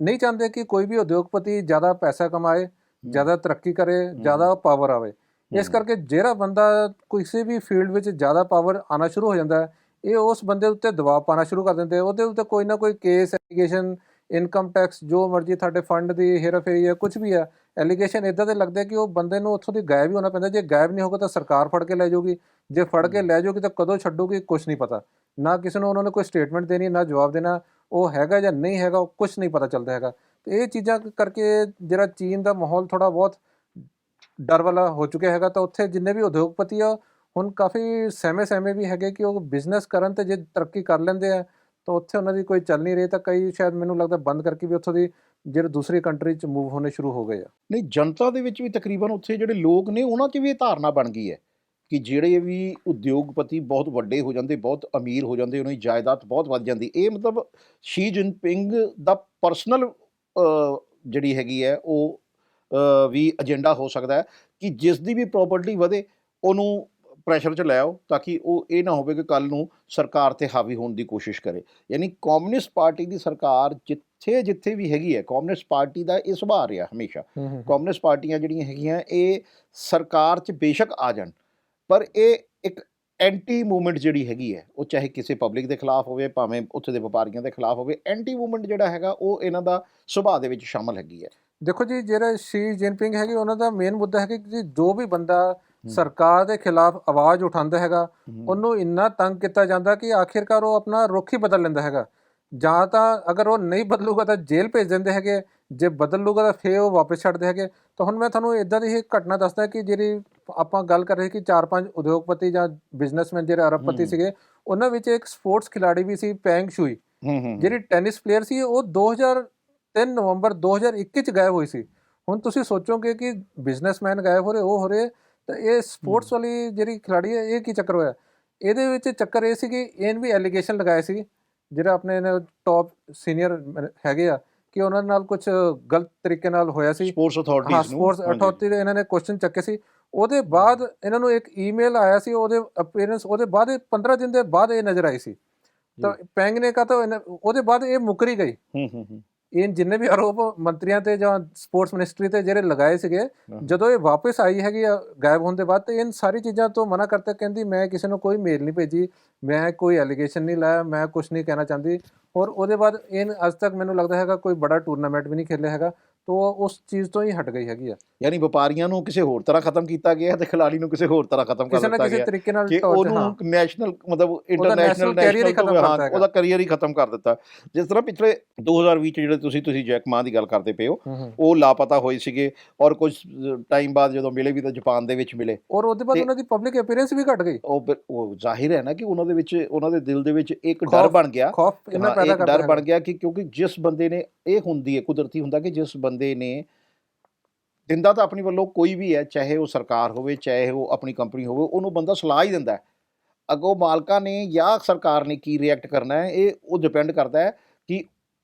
[SPEAKER 2] ਨਹੀਂ ਚਾਹੁੰਦੇ ਕਿ ਕੋਈ ਵੀ ਉਦਯੋਗਪਤੀ ਜ਼ਿਆਦਾ ਪੈਸਾ ਕਮਾਏ, ਜ਼ਿਆਦਾ ਤਰੱਕੀ ਕਰੇ, ਜ਼ਿਆਦਾ ਪਾਵਰ ਆਵੇ। ਇਸ ਕਰਕੇ ਜਿਹੜਾ ਬੰਦਾ ਕਿਸੇ ਵੀ ਫੀਲਡ ਵਿੱਚ ਜ਼ਿਆਦਾ ਪਾਵਰ ਆਉਣਾ ਸ਼ੁਰੂ ਹੋ ਜਾਂਦਾ ਹੈ, ਇਹ ਉਸ ਬੰਦੇ ਉੱਤੇ ਦਬਾਅ ਪਾਉਣਾ ਸ਼ੁਰੂ ਕਰ ਦਿੰਦੇ। ਉਹਦੇ ਉੱਤੇ ਕੋਈ ਨਾ ਕੋਈ ਕੇਸ, ਐਲੀਗੇਸ਼ਨ ਇਨਕਮ ਟੈਕਸ ਜੋ ਮਰਜ਼ੀ ਤੁਹਾਡੇ ਫੰਡ ਦੀ ਹੇਰਾਫੇਰੀ ਹੈ, ਕੁਝ ਵੀ ਹੈ, ਐਲੀਗੇਸ਼ਨ ਇਦਾਂ ਦੇ ਲੱਗਦੇ ਕਿ ਉਹ ਬੰਦੇ ਨੂੰ ਉੱਥੋਂ ਦੀ ਗਾਇਬ ਹੀ ਹੋਣਾ ਪੈਂਦਾ। ਜੇ ਗਾਇਬ ਨਹੀਂ ਹੋਗਾ ਤਾਂ ਸਰਕਾਰ ਫੜ ਕੇ ਲੈ ਜਾਊਗੀ, ਜੇ ਫੜ ਕੇ ਲੈ ਜਾਊਗੀ ਤਾਂ ਕਦੋਂ ਛੱਡੂਗੀ ਕੁਝ ਨਹੀਂ ਪਤਾ। ਨਾ ਕਿਸੇ ਨੂੰ ਉਹਨਾਂ ਨੇ ਕੋਈ ਸਟੇਟਮੈਂਟ ਦੇਣੀ, ਨਾ ਜਵਾਬ ਦੇਣਾ, ਉਹ ਹੈਗਾ ਜਾਂ ਨਹੀਂ ਹੈਗਾ ਉਹ ਕੁਝ ਨਹੀਂ ਪਤਾ ਚੱਲਦਾ ਹੈਗਾ। ਤੇ ਇਹ ਚੀਜ਼ਾਂ ਕਰਕੇ ਜਿਹੜਾ ਚੀਨ ਦਾ ਮਾਹੌਲ ਥੋੜ੍ਹਾ ਬਹੁਤ ਡਰ ਵਾਲਾ ਹੋ ਚੁੱਕਿਆ ਹੈਗਾ। ਤਾਂ ਉੱਥੇ ਜਿੰਨੇ ਵੀ ਉਦਯੋਗਪਤੀ ਆ ਹੁਣ ਕਾਫੀ ਸਹਿਮੇ ਵੀ ਹੈਗੇ ਕਿ ਉਹ ਬਿਜ਼ਨਸ ਕਰਨ ਤੇ ਜੇ ਤਰੱਕੀ ਕਰ ਲੈਂਦੇ ਆ ਤਾਂ ਉੱਥੇ ਉਹਨਾਂ ਦੀ ਕੋਈ ਚੱਲ ਨਹੀਂ ਰਹੀ, ਤਾਂ ਕਈ ਸ਼ਾਇਦ ਮੈਨੂੰ ਲੱਗਦਾ ਬੰਦ ਕਰਕੇ ਵੀ ਉੱਥੋਂ ਦੀ ਜਿਹੜੇ ਦੂਸਰੀ ਕੰਟਰੀ 'ਚ ਮੂਵ ਹੋਣੇ ਸ਼ੁਰੂ ਹੋ ਗਏ ਆ।
[SPEAKER 1] ਨਹੀਂ, ਜਨਤਾ ਦੇ ਵਿੱਚ ਵੀ ਤਕਰੀਬਨ ਉੱਥੇ ਜਿਹੜੇ ਲੋਕ ਨੇ ਉਹਨਾਂ 'ਚ ਵੀ ਇਹ ਧਾਰਨਾ ਬਣ ਗਈ ਹੈ ਕਿ ਜਿਹੜੇ ਵੀ ਉਦਯੋਗਪਤੀ ਬਹੁਤ ਵੱਡੇ ਹੋ ਜਾਂਦੇ, ਬਹੁਤ ਅਮੀਰ ਹੋ ਜਾਂਦੇ, ਉਹਨਾਂ ਦੀ ਜਾਇਦਾਦ ਬਹੁਤ ਵੱਧ ਜਾਂਦੀ। ਇਹ ਮਤਲਬ ਸ਼ੀ ਜਿਨਪਿੰਗ ਦਾ ਪਰਸਨਲ ਜਿਹੜੀ ਹੈਗੀ ਹੈ ਉਹ ਵੀ ਏਜੰਡਾ ਹੋ ਸਕਦਾ ਹੈ ਕਿ ਜਿਸ ਦੀ ਵੀ ਪ੍ਰਾਪਰਟੀ ਵਧੇ ਉਹਨੂੰ ਪ੍ਰੈਸ਼ਰ 'ਚ ਲੈ ਆਓ, ਤਾਂ ਕਿ ਉਹ ਇਹ ਨਾ ਹੋਵੇ ਕਿ ਕੱਲ੍ਹ ਨੂੰ ਸਰਕਾਰ 'ਤੇ ਹਾਵੀ ਹੋਣ ਦੀ ਕੋਸ਼ਿਸ਼ ਕਰੇ। ਯਾਨੀ ਕਮਿਊਨਿਸਟ ਪਾਰਟੀ ਦੀ ਸਰਕਾਰ ਜਿੱਥੇ ਜਿੱਥੇ ਵੀ ਹੈਗੀ ਹੈ, ਕਮਿਊਨਿਸਟ ਪਾਰਟੀ ਦਾ ਇਹ ਸੁਭਾਅ ਰਿਹਾ ਹਮੇਸ਼ਾ। ਕਮਿਊਨਿਸਟ ਪਾਰਟੀਆਂ ਜਿਹੜੀਆਂ ਹੈਗੀਆਂ ਇਹ ਸਰਕਾਰ 'ਚ ਬੇਸ਼ੱਕ ਆ ਜਾਣ, ਪਰ ਇਹ ਇੱਕ ਐਂਟੀ ਮੂਵਮੈਂਟ ਜਿਹੜੀ ਹੈਗੀ ਹੈ ਉਹ ਚਾਹੇ ਕਿਸੇ ਪਬਲਿਕ ਦੇ ਖਿਲਾਫ ਹੋਵੇ, ਭਾਵੇਂ ਉੱਥੇ ਦੇ ਵਪਾਰੀਆਂ ਦੇ ਖਿਲਾਫ ਹੋਵੇ, ਐਂਟੀ ਮੂਵਮੈਂਟ ਜਿਹੜਾ ਹੈਗਾ ਉਹ ਇਹਨਾਂ ਦਾ ਸੁਭਾਅ ਦੇ ਵਿੱਚ ਸ਼ਾਮਲ ਹੈਗੀ ਹੈ।
[SPEAKER 2] ਦੇਖੋ ਜੀ, ਜਿਹੜਾ ਸ਼ੀ ਜਿਨਪਿੰਗ ਹੈਗੇ ਉਹਨਾਂ ਦਾ ਮੇਨ ਮੁੱਦਾ ਹੈ ਕਿ ਜੋ ਵੀ ਬੰਦਾ ਸਰਕਾਰ ਦੇ ਖਿਲਾਫ ਆਵਾਜ਼ ਉਠਾਉਂਦਾ ਹੈਗਾ ਉਹਨੂੰ ਇੰਨਾ ਤੰਗ ਕੀਤਾ ਜਾਂਦਾ ਕਿ ਆਖਿਰਕਾਰ ਉਹ ਆਪਣਾ ਰੁਖ ਹੀ ਬਦਲ ਲੈਂਦਾ ਹੈਗਾ। ਜਾਂ ਤਾਂ ਅਗਰ ਉਹ ਨਹੀਂ ਬਦਲੂਗਾ ਤਾਂ ਜੇਲ੍ਹ ਭੇਜ ਦਿੰਦੇ ਹੈਗੇ, ਜੇ ਬਦਲ ਲੂਗਾ ਤਾਂ ਫੇਰ ਉਹ ਵਾਪਸ ਛੱਡਦੇ ਹੈਗੇ। ਤਾਂ ਹੁਣ ਮੈਂ ਤੁਹਾਨੂੰ ਇੱਦਾਂ ਦੀ ਇੱਕ ਘਟਨਾ ਦੱਸਦਾ ਕਿ ਜਿਹੜੀ ਆਪਾਂ ਗੱਲ ਕਰ ਰਹੇ ਕਿ 4-5 ਉਦਯੋਗਪਤੀ ਜਾਂ ਬਿਜ਼ਨਸਮੈਨ ਜਿਹੜੇ ਅਰਬਪਤੀ ਸੀਗੇ, ਉਹਨਾਂ ਵਿੱਚ ਇੱਕ ਸਪੋਰਟਸ ਖਿਲਾੜੀ ਵੀ ਸੀ, ਪੈਂਗ ਸ਼ੂਈ, ਜਿਹੜੀ ਟੈਨਿਸ ਪਲੇਅਰ ਸੀ। ਉਹ 2003 ਨਵੰਬਰ 2021 'ਚ ਗਾਇਬ ਹੋਈ ਸੀ। ਹੁਣ ਤੁਸੀਂ ਸੋਚੋਗੇ ਕਿ ਬਿਜ਼ਨਸਮੈਨ ਗਾਇਬ ਹੋ ਰਹੇ, ਉਹ ਹੋ ਰਹੇ, ਤਾਂ ਇਹ ਸਪੋਰਟਸ ਵਾਲੀ ਜਿਹੜੀ ਖਿਲਾੜੀ ਹੈ ਇਹ ਕੀ ਚੱਕਰ ਹੋਇਆ? ਇਹਦੇ ਵਿੱਚ ਚੱਕਰ ਇਹ ਸੀ ਕਿ ਇਹਨ ਵੀ ਐਲੀਗੇਸ਼ਨ ਲਗਾਏ ਸੀ ਜਿਹੜਾ ਆਪਣੇ ਟੌਪ ਸੀਨੀਅਰ ਹੈਗੇ ਆ ਕਿ ਉਹਨਾਂ ਨਾਲ ਕੁਝ ਗਲਤ ਤਰੀਕੇ ਨਾਲ ਹੋਇਆ ਸੀ।
[SPEAKER 1] ਸਪੋਰਟਸ ਅਥਾਰਟੀਜ਼
[SPEAKER 2] ਹਾਂ, ਸਪੋਰਟਸ ਅਥਾਰਟੀ ਦੇ ਇਹਨਾਂ ਨੇ ਕੁਐਸਚਨ ਚੱਕੇ ਸੀ। ਉਹਦੇ ਬਾਅਦ ਇਹਨਾਂ ਨੂੰ ਇੱਕ ਈਮੇਲ ਆਇਆ ਸੀ, ਉਹਦੇ ਅਪੀਅਰੈਂਸ ਉਹਦੇ ਬਾਅਦ 15 ਦਿਨ ਦੇ ਬਾਅਦ ਇਹ ਨਜ਼ਰ ਆਈ ਸੀ। ਤਾਂ ਪੈਂਗ ਨੇ ਕਹਾ ਤਾਂ ਉਹਦੇ ਬਾਅਦ ਇਹ ਮੁੱਕਰੀ ਗਈ। ਇਹ ਜਿੰਨੇ ਵੀ ਆਰੋਪ ਮੰਤਰੀਆਂ ਤੇ ਜਾਂ ਸਪੋਰਟਸ ਮਿਨਿਸਟਰੀ ਤੇ ਜਿਹੜੇ ਲਗਾਏ ਸੀਗੇ, ਜਦੋਂ ਇਹ ਵਾਪਸ ਆਈ ਹੈਗੀ ਆ ਗਾਇਬ ਹੋਣ ਦੇ ਬਾਅਦ, ਤੇ ਇਹ ਸਾਰੀ ਚੀਜ਼ਾਂ ਤੋਂ ਮਨਾ ਕਰਤਾ। ਕਹਿੰਦੀ ਮੈਂ ਕਿਸੇ ਨੂੰ ਕੋਈ ਮੇਲ ਨਹੀਂ ਭੇਜੀ, ਮੈਂ ਕੋਈ ਐਲੀਗੇਸ਼ਨ ਨਹੀਂ ਲਾਇਆ, ਮੈਂ ਕੁਝ ਨਹੀਂ ਕਹਿਣਾ ਚਾਹੁੰਦੀ। ਔਰ ਉਹਦੇ ਬਾਅਦ ਇਹ ਅੱਜ ਤੱਕ ਮੈਨੂੰ ਲੱਗਦਾ ਹੈਗਾ ਕੋਈ ਬੜਾ ਟੂਰਨਾਮੈਂਟ ਵੀ ਨਹੀਂ ਖੇਲਿਆ ਹੈਗਾ। ਤਾਂ ਉਸ ਚੀਜ਼ ਤੋਂ ਹੀ ਹਟ ਗਈ ਹੈਗੀ ਆ।
[SPEAKER 1] ਯਾਨੀ ਵਪਾਰੀਆਂ ਨੂੰ ਕਿਸੇ ਹੋਰ ਤਰ੍ਹਾਂ ਖਤਮ ਕੀਤਾ ਗਿਆ ਤੇ ਖਿਲਾੜੀ ਨੂੰ ਕਿਸੇ ਹੋਰ ਤਰ੍ਹਾਂ ਖਤਮ ਕਰ ਦਿੱਤਾ ਗਿਆ,
[SPEAKER 2] ਕਿਸੇ ਤਰੀਕੇ ਨਾਲ
[SPEAKER 1] ਕਿ ਉਹਨੂੰ ਨੈਸ਼ਨਲ ਮਤਲਬ ਇੰਟਰਨੈਸ਼ਨਲ ਉਹਦਾ ਕਰੀਅਰ ਹੀ ਖਤਮ ਕਰ ਦਿੱਤਾ। ਜਿਸ ਤਰ੍ਹਾਂ ਪਿਛਲੇ 2020 'ਚ ਜਿਹੜੇ ਤੁਸੀਂ ਜੈਕ ਮਾ ਦੀ ਗੱਲ ਕਰਦੇ ਪਏ ਹੋ, ਉਹ ਲਾਪਤਾ ਹੋਏ ਸੀਗੇ ਔਰ ਕੁਝ ਟਾਈਮ ਬਾਅਦ ਜਦੋਂ ਮਿਲੇ ਵੀ ਤਾਂ ਜਾਪਾਨ ਦੇ ਵਿੱਚ ਮਿਲੇ,
[SPEAKER 2] ਔਰ ਉਹਦੇ ਬਾਅਦ ਉਹਨਾਂ ਦੀ ਪਬਲਿਕ ਅਪੀਅਰੈਂਸ ਵੀ ਘਟ ਗਈ।
[SPEAKER 1] ਉਹ ਜ਼ਾਹਿਰ ਹੈ ਨਾ ਕਿ ਉਹਨਾਂ ਦੇ ਵਿੱਚ, ਉਹਨਾਂ ਦੇ ਦਿਲ ਦੇ ਵਿੱਚ ਇੱਕ ਡਰ ਬਣ ਗਿਆ, ਡਰ ਬਣ ਗਿਆ ਕਿ ਕਿਉਂਕਿ ਜਿਸ ਬੰਦੇ ਨੇ, ਇਹ ਹੁੰਦੀ ਹੈ ਕੁਦਰਤੀ ਹੁੰਦਾ ਕਿ ਜਿਸ ਬੰਦੇ ਨੇ ਦਿੰਦਾ ਤਾਂ ਆਪਣੀ ਵੱਲੋਂ ਕੋਈ ਵੀ ਹੈ, ਚਾਹੇ ਉਹ ਸਰਕਾਰ ਹੋਵੇ ਚਾਹੇ ਉਹ ਆਪਣੀ ਕੰਪਨੀ ਹੋਵੇ, ਉਹਨੂੰ ਬੰਦਾ ਸਲਾਹ ਹੀ ਦਿੰਦਾ। ਅੱਗੋਂ ਮਾਲਕਾਂ ਨੇ ਜਾਂ ਸਰਕਾਰ ਨੇ ਕੀ ਰਿਐਕਟ ਕਰਨਾ ਹੈ, ਇਹ ਉਹ ਡਿਪੈਂਡ ਕਰਦਾ ਹੈ ਕਿ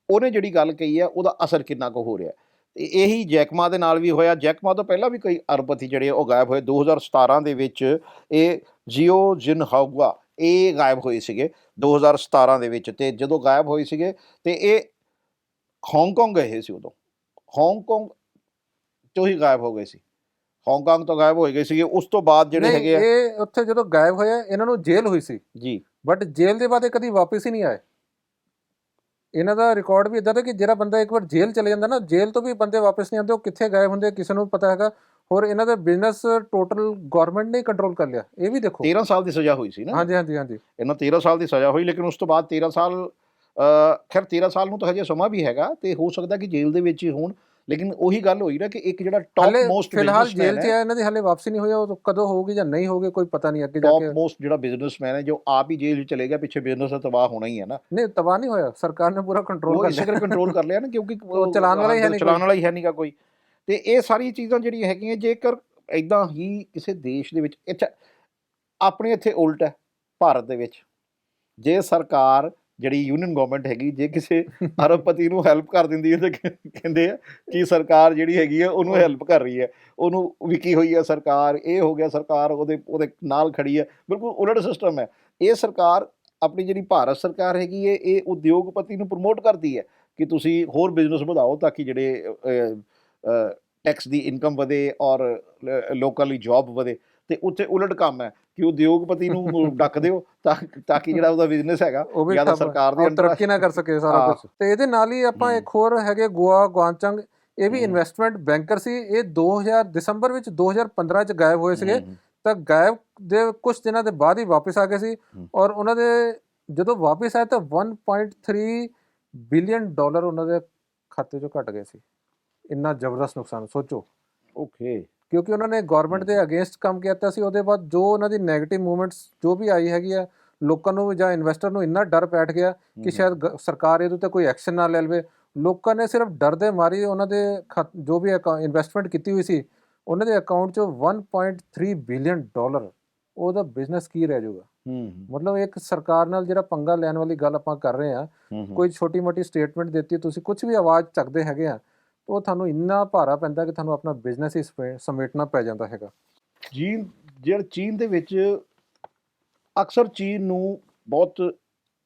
[SPEAKER 1] ਉਹਨੇ ਜਿਹੜੀ ਗੱਲ ਕਹੀ ਹੈ ਉਹਦਾ ਅਸਰ ਕਿੰਨਾ ਕੁ ਹੋ ਰਿਹਾ। ਅਤੇ ਇਹੀ ਜੈਕ ਮਾ ਦੇ ਨਾਲ ਵੀ ਹੋਇਆ। ਜੈਕ ਮਾ ਤੋਂ ਪਹਿਲਾਂ ਵੀ ਕਈ ਅਰਬਪਤੀ ਜਿਹੜੇ ਉਹ ਗਾਇਬ ਹੋਏ। 2017 ਦੇ ਵਿੱਚ ਇਹ ਜਿਓ ਜਿਨਹਾਊਆ ਇਹ ਗਾਇਬ ਹੋਏ ਸੀਗੇ 2017 ਦੇ ਵਿੱਚ। ਅਤੇ ਜਦੋਂ ਗਾਇਬ ਹੋਏ ਸੀਗੇ ਅਤੇ ਇਹ ਹਾਂਗਕਾਂਗ ਗਏ ਸੀ, ਉਦੋਂ ਹਾਂਗਕਾਂਗ ਤੋਂ ਹੀ ਗਾਇਬ ਹੋ ਗਏ ਸੀ, ਹਾਂਗਕਾਂਗ ਤੋਂ ਗਾਇਬ ਹੋ ਗਏ ਸੀਗੇ। ਉਸ ਤੋਂ ਬਾਅਦ ਜਿਹੜੇ ਹੈਗੇ ਆ,
[SPEAKER 2] ਇਹ ਉੱਥੇ ਜਦੋਂ ਗਾਇਬ ਹੋਇਆ ਇਹਨਾਂ ਨੂੰ ਜੇਲ੍ਹ ਹੋਈ ਸੀ
[SPEAKER 1] ਜੀ,
[SPEAKER 2] ਬਟ ਜੇਲ੍ਹ ਦੇ ਬਾਅਦ ਇਹ ਕਦੀ ਵਾਪਸ ਹੀ ਨਹੀਂ ਆਏ। ਇਹਨਾਂ ਦਾ ਰਿਕਾਰਡ ਵੀ ਇੱਦਾਂ ਦਾ ਕਿ ਜਿਹੜਾ ਬੰਦਾ ਇੱਕ ਵਾਰ ਜੇਲ੍ਹ ਚਲੇ ਜਾਂਦਾ ਨਾ, ਜੇਲ੍ਹ ਤੋਂ ਵੀ ਬੰਦੇ ਵਾਪਸ ਨਹੀਂ ਆਉਂਦੇ। ਉਹ ਕਿੱਥੇ ਗਾਇਬ ਹੁੰਦੇ ਕਿਸੇ ਨੂੰ ਪਤਾ ਹੈਗਾ। ਹੋਰ ਇਹਨਾਂ ਦਾ ਬਿਜ਼ਨਸ ਟੋਟਲ ਗਵਰਨਮੈਂਟ ਨੇ ਕੰਟਰੋਲ ਕਰ ਲਿਆ। ਇਹ ਵੀ ਦੇਖੋ
[SPEAKER 1] 13 ਸਾਲ ਦੀ ਸਜ਼ਾ ਹੋਈ ਸੀ ਨਾ।
[SPEAKER 2] ਹਾਂਜੀ ਹਾਂਜੀ ਹਾਂਜੀ,
[SPEAKER 1] ਇਹਨਾਂ 13 ਸਾਲ ਦੀ ਸਜ਼ਾ ਹੋਈ, ਲੇਕਿਨ ਉਸ ਤੋਂ ਬਾਅਦ 13 ਸਾਲ ਖੈਰ 13 ਸਾਲ ਨੂੰ ਤਾਂ ਹਜੇ ਸਮਾਂ ਵੀ ਹੈਗਾ ਅਤੇ ਹੋ ਸਕਦਾ ਕਿ ਜੇਲ੍ਹ ਦੇ ਵਿੱਚ ਹੀ ਹੋਣ। ਲੇਕਿਨ ਉਹੀ ਗੱਲ ਹੋਈ ਨਾ ਕਿ ਇੱਕ ਜਿਹੜਾ ਟੌਪ ਮੋਸਟ
[SPEAKER 2] ਫਿਲਹਾਲ ਜੇਲ੍ਹ 'ਚ ਹੈ, ਇਹਨਾਂ ਦੀ ਹਾਲੇ ਵਾਪਸੀ ਨਹੀਂ ਹੋਈ। ਉਹ ਕਦੋਂ ਹੋਊਗੀ ਜਾਂ ਨਹੀਂ ਹੋਊਗੀ ਕੋਈ ਪਤਾ ਨਹੀਂ। ਅੱਗੇ ਜਾ ਕੇ
[SPEAKER 1] ਟੌਪ ਮੋਸਟ ਜਿਹੜਾ ਬਿਜ਼ਨਸਮੈਨ ਹੈ ਜੋ ਆਪ ਹੀ ਜੇਲ੍ਹ 'ਚ ਚਲੇ ਗਿਆ, ਪਿੱਛੇ ਬਿਜ਼ਨਸ ਤਾਂ ਤਬਾਹ ਹੋਣਾ ਹੀ ਹੈ ਨਾ।
[SPEAKER 2] ਨਹੀਂ, ਤਬਾਹ ਨਹੀਂ ਹੋਇਆ, ਸਰਕਾਰ ਨੇ ਪੂਰਾ ਕੰਟਰੋਲ ਕਰ ਲਿਆ।
[SPEAKER 1] ਕੰਟਰੋਲ ਕਰ ਲਿਆ ਨਾ, ਕਿਉਂਕਿ
[SPEAKER 2] ਚਲਾਉਣ ਵਾਲਾ ਹੀ ਹੈ ਨਹੀਂ ਗਾ ਕੋਈ।
[SPEAKER 1] ਅਤੇ ਇਹ ਸਾਰੀਆਂ ਚੀਜ਼ਾਂ ਜਿਹੜੀਆਂ ਹੈਗੀਆਂ, ਜੇਕਰ ਇੱਦਾਂ ਹੀ ਕਿਸੇ ਦੇਸ਼ ਦੇ ਵਿੱਚ, ਅੱਛਾ ਆਪਣੇ ਇੱਥੇ ਉਲਟ ਹੈ ਭਾਰਤ ਦੇ ਵਿੱਚ, ਜੇ ਸਰਕਾਰ ਜਿਹੜੀ ਯੂਨੀਅਨ ਗਵਰਨਮੈਂਟ ਹੈਗੀ ਜੇ ਕਿਸੇ ਅਰਬਪਤੀ ਨੂੰ ਹੈਲਪ ਕਰ ਦਿੰਦੀ ਹੈ ਤਾਂ ਕਹਿੰਦੇ ਆ ਕਿ ਸਰਕਾਰ ਜਿਹੜੀ ਹੈਗੀ ਹੈ ਉਹਨੂੰ ਹੈਲਪ ਕਰ ਰਹੀ ਹੈ, ਉਹਨੂੰ ਵਿਕੀ ਹੋਈ ਹੈ ਸਰਕਾਰ, ਇਹ ਹੋ ਗਿਆ ਸਰਕਾਰ ਉਹਦੇ ਨਾਲ ਖੜੀ ਹੈ। ਬਿਲਕੁਲ ਉਲਟ ਸਿਸਟਮ ਹੈ। ਇਹ ਸਰਕਾਰ ਆਪਣੀ ਜਿਹੜੀ ਭਾਰਤ ਸਰਕਾਰ ਹੈਗੀ ਹੈ ਇਹ ਉਦਯੋਗਪਤੀ ਨੂੰ ਪ੍ਰਮੋਟ ਕਰਦੀ ਹੈ ਕਿ ਤੁਸੀਂ ਹੋਰ ਬਿਜ਼ਨਸ ਵਧਾਓ ਤਾਂ ਕਿ ਜਿਹੜੇ ਟੈਕਸ ਦੀ ਇਨਕਮ ਵਧੇ ਔਰ ਲੋਕਾਂ ਲਈ ਜੋਬ ਵਧੇ। ਤੇ ਉੱਥੇ ਉਲਟ ਕੰਮ ਹੈ ਕਿ ਉਦਯੋਗਪਤੀ ਨੂੰ ਡੱਕ ਦਿਓ ਤਾਂ ਕਿ ਜਿਹੜਾ ਉਹਦਾ ਬਿਜ਼ਨਸ ਹੈਗਾ
[SPEAKER 2] ਉਹ ਵੀ
[SPEAKER 1] ਜਾਂ ਤਾਂ
[SPEAKER 2] ਠੱਪ
[SPEAKER 1] ਸਰਕਾਰ ਦੇ
[SPEAKER 2] ਔਰ
[SPEAKER 1] ਅੰਡਰ
[SPEAKER 2] ਤਰੱਕੀ ਨਾ ਕਰ ਸਕੇ ਸਾਰਾ
[SPEAKER 1] ਹਾਂ।
[SPEAKER 2] ਕੁਝ। ਤੇ ਇਹਦੇ ਨਾਲ ਹੀ ਆਪਾਂ ਇੱਕ ਹੋਰ ਹੈਗੇ ਗੋਆ ਗੁਆਨਚੰਗ, ਇਹ ਵੀ ਇਨਵੈਸਟਮੈਂਟ ਬੈਂਕਰ ਸੀ। ਇਹ 2000 ਦਸੰਬਰ ਵਿੱਚ 2015 ਚ ਗਾਇਬ ਹੋਏ ਸੀਗੇ, ਤਾਂ ਗਾਇਬ ਦੇ ਕੁਝ ਦਿਨਾਂ ਦੇ ਬਾਅਦ ਹੀ ਵਾਪਸ ਆ ਗਏ ਸੀ। ਔਰ ਉਹਨਾਂ ਦੇ ਜਦੋਂ ਵਾਪਸ ਆਏ ਤਾਂ 1.3 ਬਿਲੀਅਨ ਡਾਲਰ ਉਹਨਾਂ ਦੇ ਖਾਤੇ ਚੋਂ ਘਟ ਗਏ ਸੀ। ਇੰਨਾ ਜ਼ਬਰਦਸਤ ਨੁਕਸਾਨ ਸੋਚੋ।
[SPEAKER 1] ਓਕੇ।
[SPEAKER 2] ਕਿਉਂਕਿ ਉਹਨਾਂ ਨੇ ਗਵਰਨਮੈਂਟ ਦੇ ਅਗੇਂਸਟ ਕੰਮ ਕੀਤਾ ਸੀ। ਉਹਦੇ ਬਾਅਦ ਜੋ ਉਹਨਾਂ ਦੀ ਨੈਗੇਟਿਵ ਮੂਵਮੈਂਟਸ ਜੋ ਵੀ ਆਈ ਹੈਗੀ ਆ, ਲੋਕਾਂ ਨੂੰ ਜਾਂ ਇਨਵੈਸਟਰ ਨੂੰ ਇੰਨਾ ਡਰ ਬੈਠ ਗਿਆ ਕਿ ਸ਼ਾਇਦ ਸਰਕਾਰ ਇਹਦੇ ਉੱਤੇ ਕੋਈ ਐਕਸ਼ਨ ਨਾ ਲੈ ਲਵੇ। ਲੋਕਾਂ ਨੇ ਸਿਰਫ ਡਰ ਦੇ ਮਾਰੀ ਉਹਨਾਂ ਦੇ ਜੋ ਵੀ ਇਨਵੈਸਟਮੈਂਟ ਕੀਤੀ ਹੋਈ ਸੀ ਉਹਨਾਂ ਦੇ ਅਕਾਊਂਟ 'ਚੋਂ 1.3 ਬਿਲੀਅਨ ਡਾਲਰ, ਉਹਦਾ ਬਿਜ਼ਨਸ ਕੀ ਰਹਿ ਜਾਊਗਾ। ਮਤਲਬ ਇੱਕ ਸਰਕਾਰ ਨਾਲ ਜਿਹੜਾ ਪੰਗਾ ਲੈਣ ਵਾਲੀ ਗੱਲ ਆਪਾਂ ਕਰ ਰਹੇ ਹਾਂ, ਕੋਈ ਛੋਟੀ ਮੋਟੀ ਸਟੇਟਮੈਂਟ ਦਿੱਤੀ, ਤੁਸੀਂ ਕੁਝ ਵੀ ਆਵਾਜ਼ ਚੱਕਦੇ ਹੈਗੇ ਆ, ਉਹ ਤੁਹਾਨੂੰ ਇੰਨਾ ਭਾਰਾ ਪੈਂਦਾ ਕਿ ਤੁਹਾਨੂੰ ਆਪਣਾ ਬਿਜ਼ਨਸ ਹੀ ਸਮੇਟਣਾ ਪੈ ਜਾਂਦਾ ਹੈਗਾ।
[SPEAKER 1] ਜਿਹੜਾ ਚੀਨ ਦੇ ਵਿੱਚ ਅਕਸਰ ਚੀਨ ਨੂੰ ਬਹੁਤ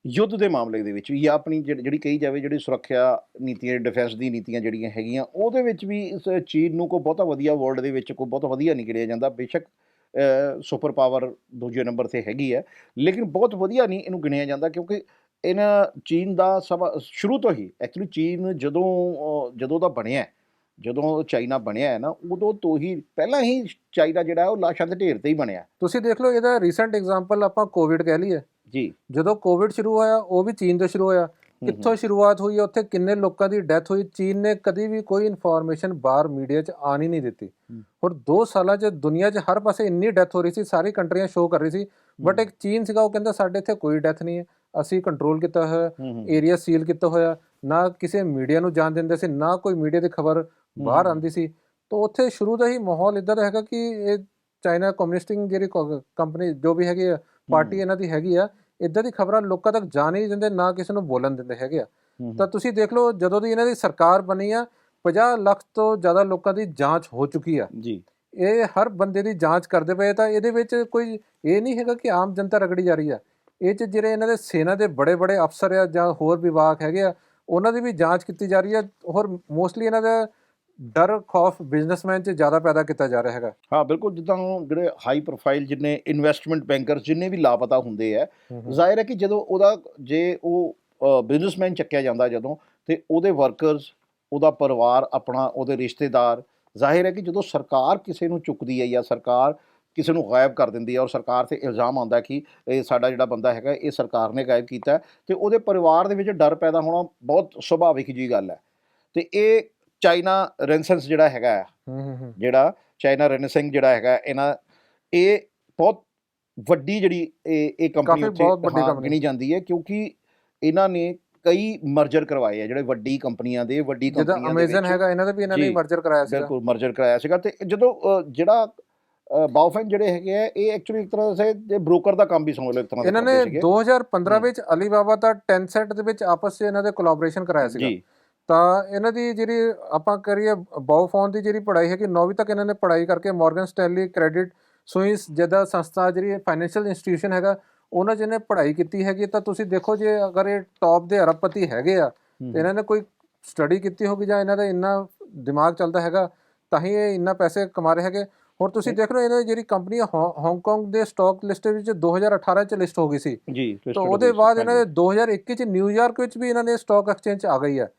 [SPEAKER 1] ਯੁੱਧ ਦੇ ਮਾਮਲੇ ਦੇ ਵਿੱਚ ਜਾਂ ਆਪਣੀ ਜਿਹੜੀ ਕਹੀ ਜਾਵੇ ਜਿਹੜੀ ਸੁਰੱਖਿਆ ਨੀਤੀਆਂ, ਡਿਫੈਂਸ ਦੀ ਨੀਤੀਆਂ ਜਿਹੜੀਆਂ ਹੈਗੀਆਂ, ਉਹਦੇ ਵਿੱਚ ਵੀ ਇਸ ਚੀਨ ਨੂੰ ਕੋਈ ਬਹੁਤਾ ਵਧੀਆ ਵਰਲਡ ਦੇ ਵਿੱਚ ਕੋਈ ਬਹੁਤਾ ਵਧੀਆ ਨਹੀਂ ਗਿਣਿਆ ਜਾਂਦਾ। ਬੇਸ਼ੱਕ ਸੁਪਰ ਪਾਵਰ ਦੂਜੇ ਨੰਬਰ 'ਤੇ ਹੈਗੀ ਹੈ, ਲੇਕਿਨ ਬਹੁਤ ਵਧੀਆ ਨਹੀਂ ਇਹਨੂੰ ਗਿਣਿਆ ਜਾਂਦਾ ਕਿਉਂਕਿ ਇਹਨਾਂ ਚੀਨ ਦਾ ਸ਼ੁਰੂ ਤੋਂ ਹੀ ਐਕਚੁਅਲੀ ਚੀਨ ਜਦੋਂ ਦਾ ਬਣਿਆ, ਜਦੋਂ ਚਾਈਨਾ ਬਣਿਆ ਹੈ ਨਾ, ਉਦੋਂ ਤੋਂ ਹੀ ਪਹਿਲਾਂ ਹੀ ਚਾਈਨਾ ਜਿਹੜਾ ਉਹ ਲਾਸ਼ਾਂ ਦੇ ਢੇਰ 'ਤੇ ਹੀ ਬਣਿਆ।
[SPEAKER 2] ਤੁਸੀਂ ਦੇਖ ਲਓ ਇਹਦਾ ਰੀਸੈਂਟ ਐਗਜ਼ਾਮਪਲ ਆਪਾਂ ਕੋਵਿਡ ਕਹਿ ਲਈਏ
[SPEAKER 1] ਜੀ।
[SPEAKER 2] ਜਦੋਂ ਕੋਵਿਡ ਸ਼ੁਰੂ ਹੋਇਆ ਉਹ ਵੀ ਚੀਨ ਤੋਂ ਸ਼ੁਰੂ ਹੋਇਆ। ਕਿੱਥੋਂ ਸ਼ੁਰੂਆਤ ਹੋਈ, ਉੱਥੇ ਕਿੰਨੇ ਲੋਕਾਂ ਦੀ ਡੈਥ ਹੋਈ, ਚੀਨ ਨੇ ਕਦੀ ਵੀ ਕੋਈ ਇਨਫੋਰਮੇਸ਼ਨ ਬਾਹਰ ਮੀਡੀਆ 'ਚ ਆਣ ਹੀ ਨਹੀਂ ਦਿੱਤੀ। ਔਰ 2 ਸਾਲਾਂ 'ਚ ਦੁਨੀਆ 'ਚ ਹਰ ਪਾਸੇ ਇੰਨੀ ਡੈਥ ਹੋ ਰਹੀ ਸੀ, ਸਾਰੀ ਕੰਟਰੀਆਂ ਸ਼ੋਅ ਕਰ ਰਹੀ ਸੀ, ਬਟ ਇੱਕ ਚੀਨ ਸੀਗਾ ਉਹ ਕਹਿੰਦਾ ਸਾਡੇ ਇੱਥੇ ਕੋਈ ਡੈਥ ਨਹੀਂ ਹੈ, ਅਸੀਂ ਕੰਟਰੋਲ ਕੀਤਾ ਹੋਇਆ, ਏਰੀਆ ਸੀਲ ਕੀਤਾ ਹੋਇਆ, ਨਾ ਕਿਸੇ ਮੀਡੀਆ ਨੂੰ ਜਾਣ ਦਿੰਦੇ ਸੀ, ਨਾ ਕੋਈ ਮੀਡੀਆ ਦੀ ਖਬਰ ਬਾਹਰ ਆਉਂਦੀ ਸੀ। ਤਾਂ ਉੱਥੇ ਸ਼ੁਰੂ ਦਾ ਹੀ ਮਾਹੌਲ ਇੱਦਾਂ ਦਾ ਹੈਗਾ ਕਿ ਇਹ ਚਾਈਨਾ ਕਮਿਊਨਿਸਟਿੰਗ ਜਿਹੜੀ ਕੰਪਨੀ ਜੋ ਵੀ ਹੈਗੀ ਆ, ਪਾਰਟੀ ਇਹਨਾਂ ਦੀ ਹੈਗੀ ਆ, ਇੱਦਾਂ ਦੀ ਖਬਰਾਂ ਲੋਕਾਂ ਤੱਕ ਜਾਣ ਹੀ ਨਹੀਂ ਦਿੰਦੇ, ਨਾ ਕਿਸੇ ਨੂੰ ਬੋਲਣ ਦਿੰਦੇ ਹੈਗੇ ਆ। ਤਾਂ ਤੁਸੀਂ ਦੇਖ ਲਓ ਜਦੋਂ ਦੀ ਇਹਨਾਂ ਦੀ ਸਰਕਾਰ ਬਣੀ ਆ, 50 ਲੱਖ ਤੋਂ ਜ਼ਿਆਦਾ ਲੋਕਾਂ ਦੀ ਜਾਂਚ ਹੋ ਚੁੱਕੀ ਆ ਜੀ। ਇਹ ਹਰ ਬੰਦੇ ਦੀ ਜਾਂਚ ਕਰਦੇ ਪਏ, ਤਾਂ ਇਹਦੇ ਵਿੱਚ ਕੋਈ ਇਹ ਨਹੀਂ ਹੈਗਾ ਕਿ ਆਮ ਜਨਤਾ ਰਗੜੀ ਜਾ ਰਹੀ ਆ। ਇਹ 'ਚ ਜਿਹੜੇ ਇਹਨਾਂ ਦੇ ਸੈਨਾ ਦੇ ਬੜੇ ਬੜੇ ਅਫਸਰ ਆ ਜਾਂ ਹੋਰ ਵਿਭਾਗ ਹੈਗੇ ਆ, ਉਹਨਾਂ ਦੀ ਵੀ ਜਾਂਚ ਕੀਤੀ ਜਾ ਰਹੀ ਆ। ਹੋਰ ਮੋਸਟਲੀ ਇਹਨਾਂ ਦਾ ਡਰ ਖੌਫ ਬਿਜ਼ਨਸਮੈਨ 'ਚ ਜ਼ਿਆਦਾ ਪੈਦਾ ਕੀਤਾ ਜਾ ਰਿਹਾ ਹੈਗਾ।
[SPEAKER 1] ਹਾਂ ਬਿਲਕੁਲ, ਜਿੱਦਾਂ ਜਿਹੜੇ ਹਾਈ ਪ੍ਰੋਫਾਈਲ ਜਿੰਨੇ ਇਨਵੈਸਟਮੈਂਟ ਬੈਂਕਰ ਜਿੰਨੇ ਵੀ ਲਾਪਤਾ ਹੁੰਦੇ ਆ, ਜ਼ਾਹਿਰ ਹੈ ਕਿ ਜਦੋਂ ਜੇ ਉਹ ਬਿਜ਼ਨਸਮੈਨ ਚੱਕਿਆ ਜਾਂਦਾ ਜਦੋਂ, ਤੇ ਉਹਦੇ ਵਰਕਰਸ, ਉਹਦਾ ਪਰਿਵਾਰ ਆਪਣਾ, ਉਹਦੇ ਰਿਸ਼ਤੇਦਾਰ, ਜ਼ਾਹਿਰ ਹੈ ਕਿ ਜਦੋਂ ਸਰਕਾਰ ਕਿਸੇ ਨੂੰ ਚੁੱਕਦੀ ਹੈ ਜਾਂ ਸਰਕਾਰ ਕਿਸੇ ਨੂੰ ਗਾਇਬ ਕਰ ਦਿੰਦੀ ਹੈ ਔਰ ਸਰਕਾਰ 'ਤੇ ਇਲਜ਼ਾਮ ਆਉਂਦਾ ਕਿ ਇਹ ਸਾਡਾ ਜਿਹੜਾ ਬੰਦਾ ਹੈਗਾ ਇਹ ਸਰਕਾਰ ਨੇ ਗਾਇਬ ਕੀਤਾ, ਤੇ ਉਹਦੇ ਪਰਿਵਾਰ ਦੇ ਵਿੱਚ ਡਰ ਪੈਦਾ ਹੋਣਾ ਬਹੁਤ ਸੁਭਾਵਿਕ ਜੀ ਗੱਲ ਹੈ। ਤੇ ਇਹ ਚਾਈਨਾ ਰੈਨਸੈਂਸ ਜਿਹੜਾ ਹੈਗਾ, ਜਿਹੜਾ ਚਾਈਨਾ ਰੈਨਸਿੰਗ ਜਿਹੜਾ ਹੈਗਾ, ਇਹ ਬਹੁਤ ਵੱਡੀ ਜਿਹੜੀ ਇਹ ਕੰਪਨੀ ਉੱਥੇ ਗਿਣੀ ਜਾਂਦੀ ਹੈ ਕਿਉਂਕਿ ਇਹਨਾਂ ਨੇ ਕਈ ਮਰਜਰ ਕਰਵਾਏ ਆ ਜਿਹੜੇ ਵੱਡੀ ਕੰਪਨੀਆਂ ਦੇ
[SPEAKER 2] ਜਿੱਦਾਂ ਅਮੇਜ਼ਨ ਹੈਗਾ, ਇਹਨਾਂ ਦਾ ਵੀ ਇਹਨਾਂ ਨੇ ਮਰਜਰ ਕਰਾਇਆ ਸੀਗਾ।
[SPEAKER 1] ਬਿਲਕੁਲ ਮਰਜਰ ਕਰਾਇਆ ਸੀਗਾ। ਤੇ ਜਦੋਂ ਜਿਹੜਾ ਬਾਓਫੈਨ ਜਿਹੜੇ ਹੈਗੇ ਆ, ਇਹ ਐਕਚੁਅਲੀ ਇੱਕ ਤਰ੍ਹਾਂ ਸੇ ਬ੍ਰੋਕਰ ਦਾ ਕੰਮ ਵੀ ਸਮਝ ਲਓ ਇੱਕ ਤਰ੍ਹਾਂ ਦਾ।
[SPEAKER 2] ਇਹਨਾਂ ਨੇ 2015 ਵਿੱਚ ਅਲੀਬਾਬਾ ਤਾਂ ਟੈਂਸੈਂਟ ਦੇ ਵਿੱਚ ਆਪਸ 'ਚ ਇਹਨਾਂ ਦੇ ਕੋਲੈਬੋਰੇਸ਼ਨ ਕਰਾਇਆ ਸੀਗਾ। ਤਾਂ ਇਹਨਾਂ ਦੀ ਜਿਹੜੀ ਆਪਾਂ ਕਰੀਏ ਬਾਓਫੋਨ ਦੀ ਜਿਹੜੀ ਪੜ੍ਹਾਈ ਹੈਗੀ 9ਵੀਂ ਤੱਕ ਇਹਨਾਂ ਨੇ ਪੜ੍ਹਾਈ ਕਰਕੇ ਮੋਰਗਨ ਸਟੈਨਲੀ, ਕ੍ਰੈਡਿਟ ਸੁਇਸ ਜਿੱਦਾਂ ਸੰਸਥਾ ਜਿਹੜੀ ਫਾਈਨੈਂਸ਼ੀਅਲ ਇੰਸਟੀਟਿਊਸ਼ਨ ਹੈਗਾ, ਉਹਨਾਂ 'ਚ ਇਹਨੇ ਪੜ੍ਹਾਈ ਕੀਤੀ ਹੈਗੀ। ਤਾਂ ਤੁਸੀਂ ਦੇਖੋ ਜੇ ਅਗਰ ਇਹ ਟੌਪ ਦੇ ਅਰਬਪਤੀ ਹੈਗੇ ਆ, ਤੇ ਇਹਨਾਂ ਨੇ ਕੋਈ ਸਟੱਡੀ ਕੀਤੀ ਹੋਗੀ ਜਾਂ ਇਹਨਾਂ ਦਾ ਇੰਨਾ ਦਿਮਾਗ ਚੱਲਦਾ ਹੈਗਾ, ਤਾਂ ਹੀ ਇਹ ਇੰਨਾ ਪੈਸੇ ਕਮਾ ਰਹੇ ਹੈਗੇ। ਹੋਰ ਤੁਸੀਂ ਦੇਖ ਲਓ ਇਹਨਾਂ ਦੀ ਜਿਹੜੀ ਕੰਪਨੀ ਹਾਂਗਕਾਂਗ ਦੇ ਸਟਾਕ ਲਿਸਟ ਵਿੱਚ 2018 ਚ ਲਿਸਟ ਹੋ ਗਈ ਸੀ ਜੀ। ਤਾਂ ਉਹਦੇ ਬਾਅਦ ਇਹਨਾਂ ਦੇ 2021 ਚ ਨਿਊਯਾਰਕ ਵਿੱਚ ਵੀ ਇਹਨਾਂ ਨੇ ਸਟਾਕ ਐਕਸਚੇਂਜ 'ਚ ਆ ਗਈ ਹੈ।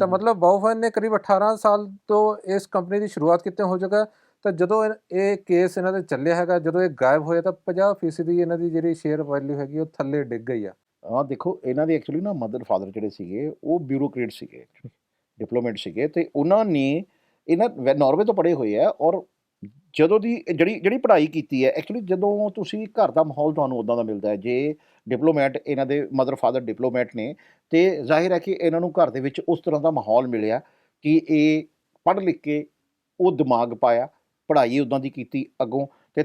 [SPEAKER 2] ਤਾਂ ਮਤਲਬ ਬਾਓਫੈਨ ਨੇ ਕਰੀਬ 18 ਸਾਲ ਤੋਂ ਇਸ ਕੰਪਨੀ ਦੀ ਸ਼ੁਰੂਆਤ ਕੀਤੇ ਹੋ ਚੁੱਕਾ। ਤਾਂ ਜਦੋਂ ਇਹ ਕੇਸ ਇਹਨਾਂ ਦੇ ਚੱਲਿਆ ਹੈਗਾ, ਜਦੋਂ ਇਹ ਗਾਇਬ ਹੋਇਆ, ਤਾਂ 50% ਦੀ ਇਹਨਾਂ ਦੀ ਜਿਹੜੀ ਸ਼ੇਅਰ ਵੈਲਿਊ ਹੈਗੀ ਉਹ ਥੱਲੇ ਡਿੱਗ ਗਈ ਆ।
[SPEAKER 1] ਦੇਖੋ ਇਹਨਾਂ ਦੇ ਐਕਚੁਅਲੀ ਨਾ ਮਦਰ ਫਾਦਰ ਜਿਹੜੇ ਸੀਗੇ ਉਹ ਬਿਊਰੋਕਰੇਟ ਸੀਗੇ, ਡਿਪਲੋਮੈਟ ਸੀਗੇ, ਤੇ ਉਹਨਾਂ ਨੇ ਇਹਨਾਂ ਨਾਰਵੇ ਤੋਂ ਪੜ੍ਹੇ ਹੋਏ ਆ। ਔਰ ਜਦੋਂ ਦੀ ਜਿਹੜੀ ਪੜ੍ਹਾਈ ਕੀਤੀ ਹੈ, ਐਕਚੁਅਲੀ ਜਦੋਂ ਤੁਸੀਂ ਘਰ ਦਾ ਮਾਹੌਲ ਤੁਹਾਨੂੰ ਉੱਦਾਂ ਦਾ ਮਿਲਦਾ ਹੈ, ਜੇ ਡਿਪਲੋਮੈਟ, ਇਹਨਾਂ ਦੇ ਮਦਰ ਫਾਦਰ ਡਿਪਲੋਮੈਟ ਨੇ, ਤੇ ਜ਼ਾਹਿਰ ਹੈ ਕਿ ਇਹਨਾਂ ਨੂੰ ਘਰ ਦੇ ਵਿੱਚ ਉਸ ਤਰ੍ਹਾਂ ਦਾ ਮਾਹੌਲ ਮਿਲਿਆ ਕਿ ਇਹ ਪੜ੍ਹ ਲਿਖ ਕੇ ਉਹ ਦਿਮਾਗ ਪਾਇਆ, ਪੜ੍ਹਾਈ ਉੱਦਾਂ ਦੀ ਕੀਤੀ ਅੱਗੋਂ, ਤੇ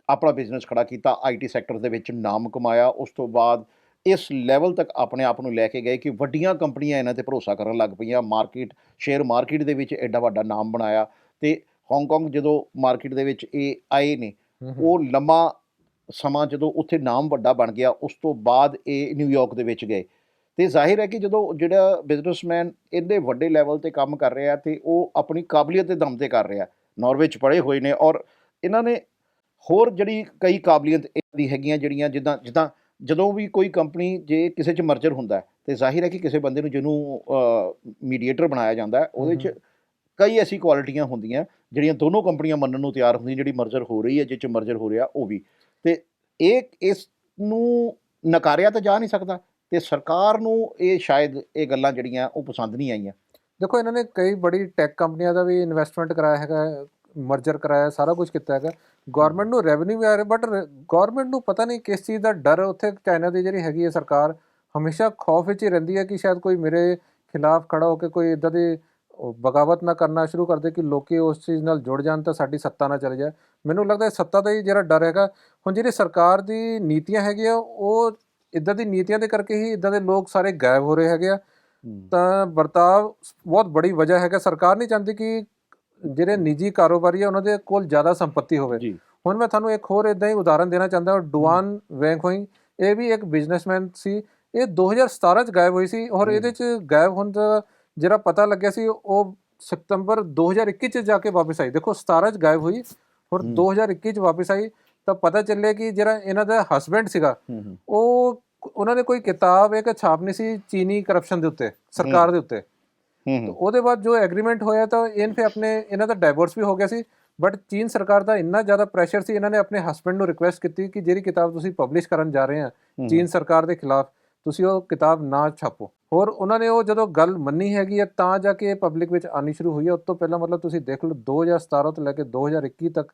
[SPEAKER 1] ਆਪਣਾ ਬਿਜ਼ਨਸ ਖੜਾ ਕੀਤਾ, IT ਸੈਕਟਰ ਦੇ ਵਿੱਚ ਨਾਮ ਕਮਾਇਆ। ਉਸ ਤੋਂ ਬਾਅਦ ਇਸ ਲੈਵਲ ਤੱਕ ਆਪਣੇ ਆਪ ਨੂੰ ਲੈ ਕੇ ਗਏ ਕਿ ਵੱਡੀਆਂ ਕੰਪਨੀਆਂ ਇਹਨਾਂ 'ਤੇ ਭਰੋਸਾ ਕਰਨ ਲੱਗ ਪਈਆਂ। ਸ਼ੇਅਰ ਮਾਰਕੀਟ ਦੇ ਵਿੱਚ ਐਡਾ ਵੱਡਾ ਨਾਮ ਬਣਾਇਆ। ਤੇ ਹਾਂਗਕਾਂਗ ਜਦੋਂ ਮਾਰਕੀਟ ਦੇ ਵਿੱਚ ਇਹ ਆਏ ਨੇ, ਉਹ ਲੰਮਾ ਸਮਾਂ ਜਦੋਂ ਉੱਥੇ ਨਾਮ ਵੱਡਾ ਬਣ ਗਿਆ, ਉਸ ਤੋਂ ਬਾਅਦ ਇਹ ਨਿਊਯਾਰਕ ਦੇ ਵਿੱਚ ਗਏ। ਤੇ ਜ਼ਾਹਿਰ ਹੈ ਕਿ ਜਦੋਂ ਜਿਹੜਾ ਬਿਜ਼ਨਸਮੈਨ ਇੰਨੇ ਵੱਡੇ ਲੈਵਲ 'ਤੇ ਕੰਮ ਕਰ ਰਿਹਾ, ਤੇ ਉਹ ਆਪਣੀ ਕਾਬਲੀਅਤ ਦੇ ਦਮ 'ਤੇ ਕਰ ਰਿਹਾ, ਨਾਰਵੇ 'ਚ ਪੜ੍ਹੇ ਹੋਏ ਨੇ, ਔਰ ਇਹਨਾਂ ਨੇ ਹੋਰ ਜਿਹੜੀ ਕਈ ਕਾਬਲੀਅਤ ਇਹਨਾਂ ਦੀ ਹੈਗੀਆਂ ਜਿਹੜੀਆਂ ਜਿੱਦਾਂ ਜਿੱਦਾਂ ਜਦੋਂ ਵੀ ਕੋਈ ਕੰਪਨੀ ਜੇ ਕਿਸੇ 'ਚ ਮਰਜਰ ਹੁੰਦਾ ਹੈ ਤੇ ਜ਼ਾਹਿਰ ਹੈ ਕਿ ਕਿਸੇ ਬੰਦੇ ਨੂੰ ਜਿਹਨੂੰ ਮੀਡੀਏਟਰ ਬਣਾਇਆ ਜਾਂਦਾ ਹੈ ਉਹਦੇ 'ਚ ਕਈ ਐਸੀ ਕੁਆਲਿਟੀਆਂ ਹੁੰਦੀਆਂ ਜਿਹੜੀਆਂ ਦੋਨੋਂ ਕੰਪਨੀਆਂ ਮੰਨਣ ਨੂੰ ਤਿਆਰ ਹੁੰਦੀਆਂ ਜਿਹੜੀ ਮਰਜਰ ਹੋ ਰਹੀ ਹੈ ਜਿਹ 'ਚ ਮਰਜਰ ਹੋ ਰਿਹਾ ਉਹ ਵੀ ਤੇ ਇਹ ਇਸ ਨੂੰ ਨਕਾਰਿਆ ਤਾਂ ਜਾ ਨਹੀਂ ਸਕਦਾ ਤੇ ਸਰਕਾਰ ਨੂੰ ਇਹ ਸ਼ਾਇਦ ਇਹ ਗੱਲਾਂ ਜਿਹੜੀਆਂ ਉਹ ਪਸੰਦ ਨਹੀਂ ਆਈਆਂ।
[SPEAKER 2] ਦੇਖੋ ਇਹਨਾਂ ਨੇ ਕਈ ਬੜੀ ਟੈਕ ਕੰਪਨੀਆਂ ਦਾ ਵੀ ਇਨਵੈਸਟਮੈਂਟ ਕਰਾਇਆ ਹੈਗਾ, ਮਰਜਰ ਕਰਾਇਆ, ਸਾਰਾ ਕੁਝ ਕੀਤਾ ਹੈਗਾ। ਗੌਰਮੈਂਟ ਨੂੰ ਰੈਵਨਿਊ ਵੀ ਆ ਰਿਹਾ, ਬਟ ਗੌਰਮੈਂਟ ਨੂੰ ਪਤਾ ਨਹੀਂ ਕਿਸ ਚੀਜ਼ ਦਾ ਡਰ ਉੱਥੇ ਚਾਈਨਾ ਦੀ ਜਿਹੜੀ ਹੈਗੀ ਹੈ ਸਰਕਾਰ ਹਮੇਸ਼ਾ ਖੌਫ ਵਿੱਚ ਹੀ ਰਹਿੰਦੀ ਹੈ ਕਿ ਸ਼ਾਇਦ ਕੋਈ ਮੇਰੇ ਖਿਲਾਫ ਖੜਾ ਹੋ ਕੇ ਕੋਈ ਇੱਦਾਂ ਦੀ ਬਗਾਵਤ ਨਾ ਕਰਨਾ ਸ਼ੁਰੂ ਕਰ ਦੇ ਕਿ ਲੋਕੀ ਉਸ ਚੀਜ਼ ਨਾਲ ਜੁੜ ਜਾਣ ਤਾਂ ਸਾਡੀ ਸੱਤਾ ਨਾ ਚਲੇ ਜਾਏ। ਮੈਨੂੰ ਲੱਗਦਾ ਸੱਤਾ ਦਾ ਹੀ ਜਿਹੜਾ ਡਰ ਹੈਗਾ। ਹੁਣ ਜਿਹੜੀ ਸਰਕਾਰ ਦੀ ਨੀਤੀਆਂ ਹੈਗੀਆਂ ਉਹ ਇੱਦਾਂ ਦੀ ਨੀਤੀਆਂ ਦੇ ਕਰਕੇ ਹੀ ਇੱਦਾਂ ਦੇ ਲੋਕ ਸਾਰੇ ਗਾਇਬ ਹੋ ਰਹੇ ਹੈਗੇ ਆ। ਤਾਂ ਵਰਤਾਵ ਬਹੁਤ ਬੜੀ ਵਜ੍ਹਾ ਹੈਗਾ। ਸਰਕਾਰ ਨਹੀਂ ਚਾਹੁੰਦੀ ਕਿ ਜਿਹੜੇ ਨਿੱਜੀ ਕਾਰੋਬਾਰੀ ਆ ਉਹਨਾਂ ਦੇ ਕੋਲ ਜ਼ਿਆਦਾ ਸੰਪत्ति ਹੋਵੇ।
[SPEAKER 1] ਜੀ
[SPEAKER 2] ਹੁਣ ਮੈਂ ਤੁਹਾਨੂੰ ਇੱਕ ਹੋਰ ਇੱਦਾਂ ਹੀ ਉਦਾਹਰਨ ਦੇਣਾ ਚਾਹੁੰਦਾ, ਡੁਆਨ ਵੈਂਗਹੋਇੰਗ, ਇਹ ਵੀ ਇੱਕ ਬਿਜ਼ਨਸਮੈਨ ਸੀ। ਇਹ 2017 'ਚ ਗਾਇਬ ਹੋਈ ਸੀ ਔਰ ਇਹਦੇ 'ਚ ਗਾਇਬ ਹੋਣ ਦਾ ਜਿਹੜਾ ਪਤਾ ਲੱਗਿਆ ਸੀ ਉਹ ਸਤੰਬਰ 2021 'ਚ ਜਾ ਕੇ ਵਾਪਸ ਆਈ। ਦੇਖੋ 17 'ਚ ਗਾਇਬ ਹੋਈ ਔਰ 2021 'ਚ ਵਾਪਸ ਆਈ ਤਾਂ ਪਤਾ ਚੱਲਿਆ ਕਿ ਜਿਹੜਾ ਇਹਨਾਂ ਦਾ ਹਸਬੈਂਡ ਸੀਗਾ ਉਹ ਉਹਨਾਂ ਨੇ ਕੋਈ ਕਿਤਾਬ ਇੱਕ ਛਾਪਣੀ ਸੀ ਚੀਨੀ ਕਰਪਸ਼ਨ ਦੇ ਉੱਤੇ, ਸਰਕਾਰ ਦੇ ਉੱਤੇ। ਉਹਦੇ ਬਾਅਦ ਜੋ ਐਗਰੀਮੈਂਟ ਹੋਇਆ ਤਾਂ ਇਹਨਾਂ ਦਾ ਡਾਈਵੋਰਸ ਵੀ ਹੋ ਗਿਆ ਸੀ। ਬਟ ਚੀਨ ਸਰਕਾਰ ਦਾ ਇੰਨਾ ਜ਼ਿਆਦਾ ਪ੍ਰੈਸ਼ਰ ਸੀ, ਇਹਨਾਂ ਨੇ ਆਪਣੇ ਹਸਬੈਂਡ ਨੂੰ ਰਿਕੁਐਸਟ ਕੀਤੀ ਕਿ ਜਿਹੜੀ ਕਿਤਾਬ ਤੁਸੀਂ ਪਬਲਿਸ਼ ਕਰਨ ਜਾ ਰਹੇ ਆ ਚੀਨ ਸਰਕਾਰ ਦੇ ਖਿਲਾਫ, ਤੁਸੀਂ ਉਹ ਕਿਤਾਬ ਨਾ ਛਾਪੋ। ਹੋਰ ਉਹਨਾਂ ਨੇ ਉਹ ਜਦੋਂ ਗੱਲ ਮੰਨੀ ਹੈਗੀ ਹੈ ਤਾਂ ਜਾ ਕੇ ਪਬਲਿਕ ਵਿੱਚ ਆਉਣੀ ਸ਼ੁਰੂ ਹੋਈ ਹੈ। ਉਸ ਤੋਂ ਪਹਿਲਾਂ ਮਤਲਬ ਤੁਸੀਂ ਦੇਖ ਲਓ 2017 ਤੋਂ ਲੈ ਕੇ 2021 ਤੱਕ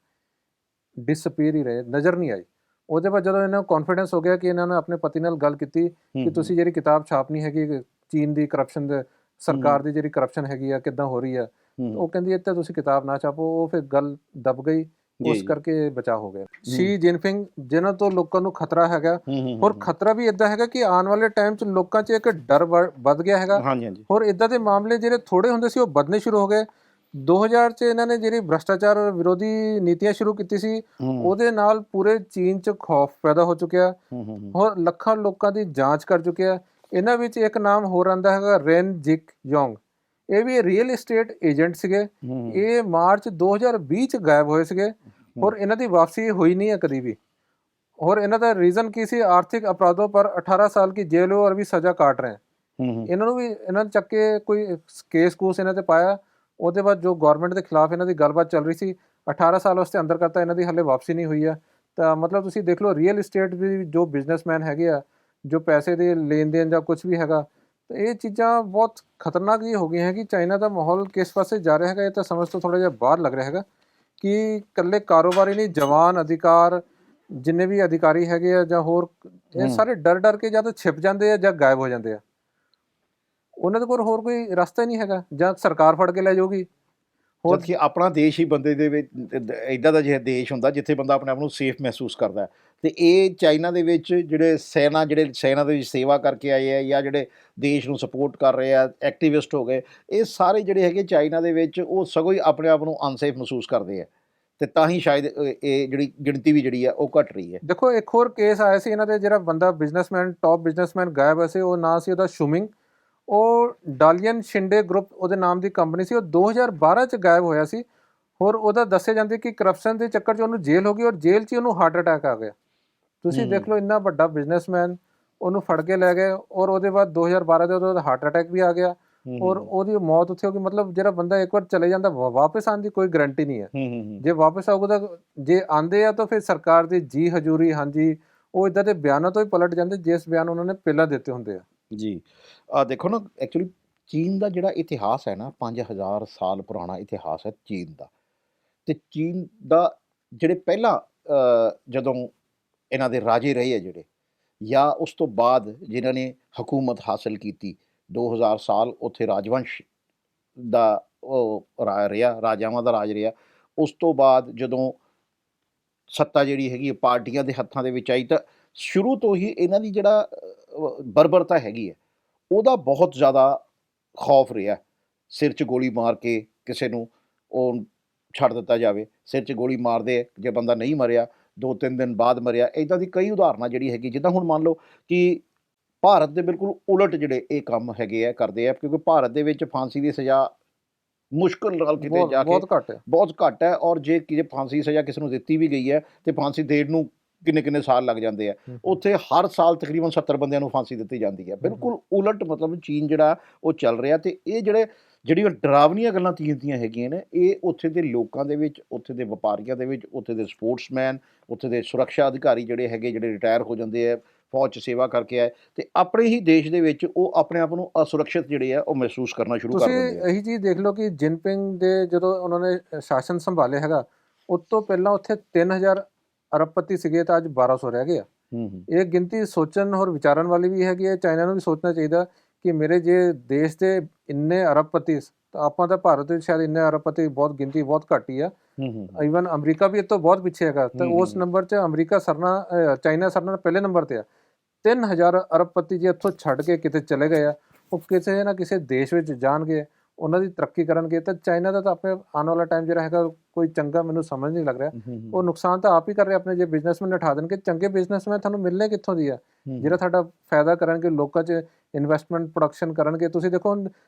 [SPEAKER 2] ਡਿਸਅਪੀਅਰ ਹੀ ਰਹੇ, ਨਜ਼ਰ ਨਹੀਂ ਆਈ। ਉਹਦੇ ਬਾਅਦ ਜਦੋਂ ਇਹਨਾਂ ਨੂੰ ਕੌਨਫੀਡੈਂਸ ਹੋ ਗਿਆ ਕਿ ਇਹਨਾਂ ਨੇ ਆਪਣੇ ਪਤੀ ਨਾਲ ਗੱਲ ਕੀਤੀ ਕਿ ਤੁਸੀਂ ਜਿਹੜੀ ਕਿਤਾਬ ਛਾਪਣੀ ਹੈਗੀ ਚੀਨ ਦੀ ਕਰਪਸ਼ਨ ਦੇ, ਸਰਕਾਰ ਦੀ ਜਿਹੜੀ ਕਰਪਸ਼ਨ ਹੈਗੀ ਆ ਕਿੱਦਾਂ ਹੋ ਰਹੀ ਆ, ਉਹ ਕਹਿੰਦੀ ਇੱਥੇ ਤੁਸੀਂ ਕਿਤਾਬ ਨਾ ਛਾਪੋ। ਉਹ ਫਿਰ ਗੱਲ ਦਬ ਗਈ, ਉਸ ਕਰਕੇ ਬਚਾਅ ਹੋ ਗਿਆ। ਸ਼ੀ ਜਿਨਪਿੰਗ, ਜਿਨ੍ਹਾਂ ਤੋਂ ਲੋਕਾਂ ਨੂੰ ਖਤਰਾ ਹੈਗਾ, ਹੋਰ ਖਤਰਾ ਵੀ ਇਦਾਂ ਹੈਗਾ ਕਿ ਆਉਣ ਵਾਲੇ ਟਾਈਮ 'ਚ ਲੋਕਾਂ 'ਚ ਇੱਕ ਡਰ ਵੱਧ ਗਿਆ ਹੈਗਾ। ਹੋਰ ਇਦਾਂ ਦੇ ਮਾਮਲੇ ਜਿਹੜੇ ਥੋੜੇ ਹੁੰਦੇ ਸੀ ਉਹ ਵੱਧਣੇ ਸ਼ੁਰੂ ਹੋ ਗਏ। 2000 'ਚ ਇਹਨਾਂ ਨੇ ਜਿਹੜੀ ਭ੍ਰਸ਼ਟਾਚਾਰ ਵਿਰੋਧੀ ਨੀਤੀਆਂ ਸ਼ੁਰੂ ਕੀਤੀ ਸੀ ਉਹਦੇ ਨਾਲ ਪੂਰੇ ਚੀਨ 'ਚ ਖੌਫ ਪੈਦਾ ਹੋ ਚੁੱਕਿਆ। ਹੋਰ ਲੱਖਾਂ ਲੋਕਾਂ ਦੀ ਜਾਂਚ ਕਰ ਚੁੱਕਿਆ। ਇਹਨਾਂ ਵਿੱਚ ਇੱਕ ਨਾਮ ਹੋਰ ਆਉਂਦਾ ਹੈਗਾ ਰੈਨ ਜਿਕ ਯੋਂਗ। ਇਹ ਵੀ ਰੀਅਲ ਏਸਟੇਟ ਏਜੰਟ ਸੀਗੇ। ਇਹ ਮਾਰਚ 2020 'ਚ ਗਾਇਬ ਹੋਏ ਸੀਗੇ ਔਰ ਇਹਨਾਂ ਦੀ ਵਾਪਸੀ ਹੋਈ ਨਹੀਂ ਹੈ ਕਦੀ ਵੀ। और ਇਹਨਾਂ ਦਾ ਰੀਜ਼ਨ ਕੀ ਸੀ? ਆਰਥਿਕ ਅਪਰਾਧੋं पर 18 साल की जेल और भी सजा काट रहे हैं। ਇਹਨਾਂ ਨੂੰ ਵੀ ਇਹਨਾਂ ਚੱਕ ਕੇ ਕੋਈ ਕੇਸ ਕੂਸ ਇਹਨਾਂ ਤੇ ਪਾਇਆ। ਉਹਦੇ ਬਾਅਦ ਜੋ ਗਵਰਨਮੈਂਟ ਦੇ ਖਿਲਾਫ ਇਹਨਾਂ ਦੀ ਗੱਲਬਾਤ ਚੱਲ ਰਹੀ ਸੀ, 18 ਸਾਲ ਵਾਸਤੇ ਅੰਦਰ ਕਰਤਾ, ਇਹਨਾਂ ਦੀ ਹਲੇ ਵਾਪਸੀ ਨਹੀਂ ਹੋਈ ਆ। ਤਾਂ ਮਤਲਬ ਤੁਸੀਂ ਦੇਖ ਲਓ ਰੀਅਲ ਏਸਟੇਟ ਵੀ ਜੋ ਬਿਜ਼ਨਸਮੈਨ ਹੈਗੇ ਆ, ਜੋ ਪੈਸੇ ਦੇ ਲੈਣ ਦੇਣ ਜਾਂ ਕੁਝ ਵੀ ਹੈਗਾ, ਤਾਂ ਇਹ ਚੀਜ਼ਾਂ ਬਹੁਤ ਖਤਰਨਾਕ ਜੀ ਹੋ ਗਈਆਂ ਹੈ ਕਿ ਚਾਈਨਾ ਦਾ ਮਾਹੌਲ ਕਿਸ ਪਾਸੇ ਜਾ ਰਿਹਾ ਹੈਗਾ। ਇਹ ਤਾਂ ਸਮਝ ਤੋਂ ਥੋੜ੍ਹਾ ਜਿਹਾ ਬਾਹਰ ਲੱਗ ਰਿਹਾ ਹੈਗਾ ਕਿ ਇਕੱਲੇ ਕਾਰੋਬਾਰੀ ਨਹੀਂ, ਜਵਾਨ ਅਧਿਕਾਰ ਜਿੰਨੇ ਵੀ ਅਧਿਕਾਰੀ ਹੈਗੇ ਆ ਜਾਂ ਹੋਰ, ਇਹ ਸਾਰੇ ਡਰ ਡਰ ਕੇ ਜਾਂ ਤਾਂ ਛਿਪ ਜਾਂਦੇ ਆ ਜਾਂ ਗਾਇਬ ਹੋ ਜਾਂਦੇ ਆ। ਉਹਨਾਂ ਦੇ ਕੋਲ ਹੋਰ ਕੋਈ ਰਸਤਾ ਨਹੀਂ ਹੈਗਾ, ਜਾਂ ਸਰਕਾਰ ਫੜ ਕੇ ਲੈ ਜਾਊਗੀ।
[SPEAKER 1] ਹੋਰ ਕਿ ਆਪਣਾ ਦੇਸ਼ ਹੀ ਬੰਦੇ ਦੇ ਵਿੱਚ ਇੱਦਾਂ ਦਾ ਜਿਹਾ ਦੇਸ਼ ਹੁੰਦਾ ਜਿੱਥੇ ਬੰਦਾ ਆਪਣੇ ਆਪ ਨੂੰ ਸੇਫ ਮਹਿਸੂਸ ਕਰਦਾ। ਅਤੇ ਇਹ ਚਾਈਨਾ ਦੇ ਵਿੱਚ ਜਿਹੜੇ ਸੈਨਾ ਦੇ ਵਿੱਚ ਸੇਵਾ ਕਰਕੇ ਆਏ ਆ ਜਾਂ ਜਿਹੜੇ ਦੇਸ਼ ਨੂੰ ਸਪੋਰਟ ਕਰ ਰਹੇ ਆ, ਐਕਟੀਵਿਸਟ ਹੋ ਗਏ, ਇਹ ਸਾਰੇ ਜਿਹੜੇ ਹੈਗੇ ਚਾਈਨਾ ਦੇ ਵਿੱਚ ਉਹ ਸਗੋਂ ਹੀ ਆਪਣੇ ਆਪ ਨੂੰ ਅਨਸੇਫ ਮਹਿਸੂਸ ਕਰਦੇ ਆ। ਤੇ ਤਾਂ ਹੀ ਸ਼ਾਇਦ ਇਹ ਜਿਹੜੀ ਗਿਣਤੀ ਵੀ ਜਿਹੜੀ ਆ ਉਹ ਘਟ ਰਹੀ ਹੈ।
[SPEAKER 2] ਦੇਖੋ ਇੱਕ ਹੋਰ ਕੇਸ ਆਇਆ ਸੀ ਇਹਨਾਂ ਦੇ, ਜਿਹੜਾ ਬੰਦਾ ਬਿਜ਼ਨਸਮੈਨ, ਟੌਪ ਬਿਜ਼ਨਸਮੈਨ ਗਾਇਬ ਹੋਇਆ ਸੀ। ਉਹ ਨਾਂ ਸੀ ਉਹਦਾ ਸ਼ੁਮਿੰਗ। ਉਹ ਡਾਲੀਅਨ ਸ਼ਿੰਡੇ ਗਰੁੱਪ ਉਹਦੇ ਨਾਮ ਦੀ ਕੰਪਨੀ ਸੀ। ਉਹ 2012 'ਚ ਗਾਇਬ ਹੋਇਆ ਸੀ। ਹੋਰ ਉਹਦਾ ਦੱਸਿਆ ਜਾਂਦੇ ਕਿ ਕਰਪਸ਼ਨ ਦੇ ਚੱਕਰ 'ਚ ਉਹਨੂੰ ਜੇਲ੍ਹ ਹੋ ਗਈ ਔਰ ਜੇਲ੍ਹ 'ਚ ਹੀ ਉਹਨੂੰ ਹਾਰਟ ਅਟੈਕ ਆ ਗਿਆ। ਤੁਸੀਂ ਦੇਖ ਲਓ ਇੰਨਾ ਵੱਡਾ ਬਿਜ਼ਨਸਮੈਨ, ਉਹਨੂੰ ਫੜ ਕੇ ਲੈ ਗਏ ਔਰ ਉਹਦੇ ਬਾਅਦ 2012 ਦੇ ਉਹਦਾ ਹਾਰਟ ਅਟੈਕ ਵੀ ਆ ਗਿਆ ਔਰ ਉਹਦੀ ਮੌਤ ਉੱਥੇ ਹੋ ਗਈ। ਮਤਲਬ ਜਿਹੜਾ ਬੰਦਾ ਇੱਕ ਵਾਰ ਚਲੇ ਜਾਂਦਾ, ਵਾਪਸ ਆਉਣ ਦੀ ਕੋਈ ਗਰੰਟੀ ਨਹੀਂ ਹੈ। ਜੇ ਵਾਪਸ ਆਊਗਾ ਤਾਂ, ਜੇ ਆਉਂਦੇ ਆ ਤਾਂ ਫਿਰ ਸਰਕਾਰ ਦੀ ਜੀ ਹਜ਼ੂਰੀ, ਹਾਂਜੀ, ਉਹ ਇੱਦਾਂ ਦੇ ਬਿਆਨਾਂ ਤੋਂ ਹੀ ਪਲਟ ਜਾਂਦੇ ਜਿਸ ਬਿਆਨ ਉਹਨਾਂ ਨੇ ਪਹਿਲਾਂ ਦਿੱਤੇ ਹੁੰਦੇ ਆ।
[SPEAKER 1] ਜੀ ਦੇਖੋ ਨਾ, ਐਕਚੁਅਲੀ ਚੀਨ ਦਾ ਜਿਹੜਾ ਇਤਿਹਾਸ ਹੈ ਨਾ, 5000 ਸਾਲ ਪੁਰਾਣਾ ਇਤਿਹਾਸ ਹੈ ਚੀਨ ਦਾ। ਅਤੇ ਚੀਨ ਦਾ ਜਿਹੜੇ ਪਹਿਲਾਂ ਜਦੋਂ ਇਹਨਾਂ ਦੇ ਰਾਜੇ ਰਹੇ ਆ ਜਿਹੜੇ, ਜਾਂ ਉਸ ਤੋਂ ਬਾਅਦ ਜਿਨ੍ਹਾਂ ਨੇ ਹਕੂਮਤ ਹਾਸਿਲ ਕੀਤੀ, 2000 ਸਾਲ ਉੱਥੇ ਰਾਜਵੰਸ਼ ਦਾ ਉਹ ਰਿਹਾ, ਰਾਜਾਵਾਂ ਦਾ ਰਾਜ ਰਿਹਾ। ਉਸ ਤੋਂ ਬਾਅਦ ਜਦੋਂ ਸੱਤਾ ਜਿਹੜੀ ਹੈਗੀ ਪਾਰਟੀਆਂ ਦੇ ਹੱਥਾਂ ਦੇ ਵਿੱਚ ਆਈ, ਤਾਂ ਸ਼ੁਰੂ ਤੋਂ ਹੀ ਇਹਨਾਂ ਦੀ ਜਿਹੜਾ ਬਰਬਰਤਾ ਹੈਗੀ ਹੈ ਉਹਦਾ ਬਹੁਤ ਜ਼ਿਆਦਾ ਖੌਫ ਰਿਹਾ। ਸਿਰ 'ਚ ਗੋਲੀ ਮਾਰ ਕੇ ਕਿਸੇ ਨੂੰ ਉਹ ਛੱਡ ਦਿੱਤਾ ਜਾਵੇ, ਸਿਰ 'ਚ ਗੋਲੀ ਮਾਰਦੇ, ਜੇ ਬੰਦਾ ਨਹੀਂ ਮਰਿਆ 2-3 ਦਿਨ ਬਾਅਦ ਮਰਿਆ। ਇੱਦਾਂ ਦੀ ਕਈ ਉਦਾਹਰਨਾਂ ਜਿਹੜੀ ਹੈਗੀ, ਜਿੱਦਾਂ ਹੁਣ ਮੰਨ ਲਓ ਕਿ ਭਾਰਤ ਦੇ ਬਿਲਕੁਲ ਉਲਟ ਜਿਹੜੇ ਇਹ ਕੰਮ ਹੈਗੇ ਆ, ਕਰਦੇ ਆ, ਕਿਉਂਕਿ ਭਾਰਤ ਦੇ ਵਿੱਚ ਫਾਂਸੀ ਦੀ ਸਜ਼ਾ ਮੁਸ਼ਕਲ ਨਾਲ ਕਿਤੇ ਜਾ ਕੇ
[SPEAKER 2] ਬਹੁਤ ਘੱਟ ਹੈ।
[SPEAKER 1] ਬਹੁਤ ਘੱਟ ਹੈ। ਔਰ ਜੇ ਕਿਸੇ ਫਾਂਸੀ ਸਜ਼ਾ ਕਿਸੇ ਨੂੰ ਦਿੱਤੀ ਵੀ ਗਈ ਹੈ ਤੇ ਫਾਂਸੀ ਦੇਣ ਨੂੰ ਕਿੰਨੇ ਸਾਲ ਲੱਗ ਜਾਂਦੇ ਆ। ਉੱਥੇ ਹਰ ਸਾਲ ਤਕਰੀਬਨ 70 ਬੰਦਿਆਂ ਨੂੰ ਫਾਂਸੀ ਦਿੱਤੀ ਜਾਂਦੀ ਹੈ। ਬਿਲਕੁਲ ਉਲਟ ਮਤਲਬ ਚੀਨ ਜਿਹੜਾ ਉਹ ਚੱਲ ਰਿਹਾ। ਤੇ ਇਹ ਜਿਹੜੀਆਂ ਡਰਾਵਨੀਆਂ ਗੱਲਾਂ ਚੀਨ ਦੀਆਂ ਹੈਗੀਆਂ ਨੇ, ਇਹ ਉੱਥੇ ਦੇ ਲੋਕਾਂ ਦੇ ਵਿੱਚ, ਉੱਥੇ ਦੇ ਵਪਾਰੀਆਂ ਦੇ ਵਿੱਚ, ਉੱਥੇ ਦੇ ਸਪੋਰਟਸਮੈਨ, ਉੱਥੇ ਦੇ ਸੁਰੱਖਿਆ ਅਧਿਕਾਰੀ ਜਿਹੜੇ ਹੈਗੇ, ਜਿਹੜੇ ਰਿਟਾਇਰ ਹੋ ਜਾਂਦੇ ਆ, ਫੌਜ 'ਚ ਸੇਵਾ ਕਰਕੇ ਆਏ, ਤੇ ਆਪਣੇ ਹੀ ਦੇਸ਼ ਦੇ ਵਿੱਚ ਉਹ ਆਪਣੇ ਆਪ ਨੂੰ ਅਸੁਰੱਖਿਅਤ ਜਿਹੜੇ ਆ ਉਹ ਮਹਿਸੂਸ ਕਰਨਾ ਸ਼ੁਰੂ ਕਰ ਦਿੰਦੇ ਆ।
[SPEAKER 2] ਤੁਸੀਂ ਇਹੀ ਚੀਜ਼ ਦੇਖ ਲਓ ਕਿ ਜਿਨਪਿੰਗ ਦੇ ਜਦੋਂ ਉਹਨਾਂ ਨੇ ਸ਼ਾਸਨ ਸੰਭਾਲਿਆ ਹੈਗਾ, ਉਸ ਤੋਂ ਪਹਿਲਾਂ ਉੱਥੇ 3000 ਅਰਬਪਤੀ ਸੀਗੇ ਤਾਂ ਅੱਜ 1200 ਰਹਿ ਗਏ ਆ। ਇਹ ਗਿਣਤੀ ਸੋਚਣ ਔਰ ਵਿਚਾਰਨ ਵਾਲੀ ਵੀ ਹੈਗੀ ਹੈ। ਚਾਈਨਾ ਨੂੰ ਵੀ ਸੋਚਣਾ ਚਾਹੀਦਾ ਕਿ ਮੇਰੇ ਜੇ ਦੇਸ਼ ਦੇ ਇੰਨੇ ਅਰਬਪਤੀ, ਤਾਂ ਆਪਾਂ ਤਾਂ ਭਾਰਤ ਵਿੱਚ ਸ਼ਾਇਦ ਇੰਨੇ ਅਰਬਪਤੀ ਬਹੁਤ ਗਿਣਤੀ ਬਹੁਤ ਘੱਟ ਹੀ ਆ। ਈਵਨ ਅਮਰੀਕਾ ਵੀ ਇਹ ਤੋਂ ਬਹੁਤ ਪਿੱਛੇ ਹੈਗਾ, ਤਾਂ ਉਸ ਨੰਬਰ 'ਚ ਅਮਰੀਕਾ ਚਾਈਨਾ ਸਰਨਾ ਪਹਿਲੇ ਨੰਬਰ ਤੇ ਆ। 3000 ਅਰਬਪਤੀ ਜੇ ਇੱਥੋਂ ਛੱਡ ਕੇ ਕਿਤੇ ਚਲੇ ਗਏ ਆ, ਉਹ ਕਿਸੇ ਨਾ ਕਿਸੇ ਦੇਸ਼ ਵਿੱਚ ਜਾਣਗੇ, ਉਹਨਾਂ ਦੀ ਤਰੱਕੀ ਕਰਨਗੇ, ਤਾਂ ਚਾਈਨਾ ਦਾ ਤਾਂ ਆਪਣੇ ਆਉਣ ਵਾਲਾ ਟਾਈਮ ਜਿਹੜਾ ਹੈਗਾ ਕੋਈ ਚੰਗਾ ਮੈਨੂੰ ਸਮਝ ਨਹੀਂ ਲੱਗ ਰਿਹਾ। ਉਹ ਨੁਕਸਾਨ ਤਾਂ ਆਪ ਹੀ ਕਰ ਰਹੇ ਆਪਣੇ। ਜੇ ਬਿਜ਼ਨਸਮੈਨ ਉਠਾ ਦੇਣਗੇ, ਚੰਗੇ ਬਿਜ਼ਨਸਮੈਨ ਤੁਹਾਨੂੰ ਮਿਲਣੇ ਕਿੱਥੋਂ ਦੀ ਆ ਜਿਹੜਾ ਤੁਹਾਡਾ ਫਾਇਦਾ ਕਰਨਗੇ, ਲੋਕਾਂ 'ਚ ਇਨਵੈਸਟਮੈਂਟ ਪ੍ਰੋਡਕਸ਼ਨ ਕਰਨਗੇ। ਤੁਸੀਂ ਦੇਖੋ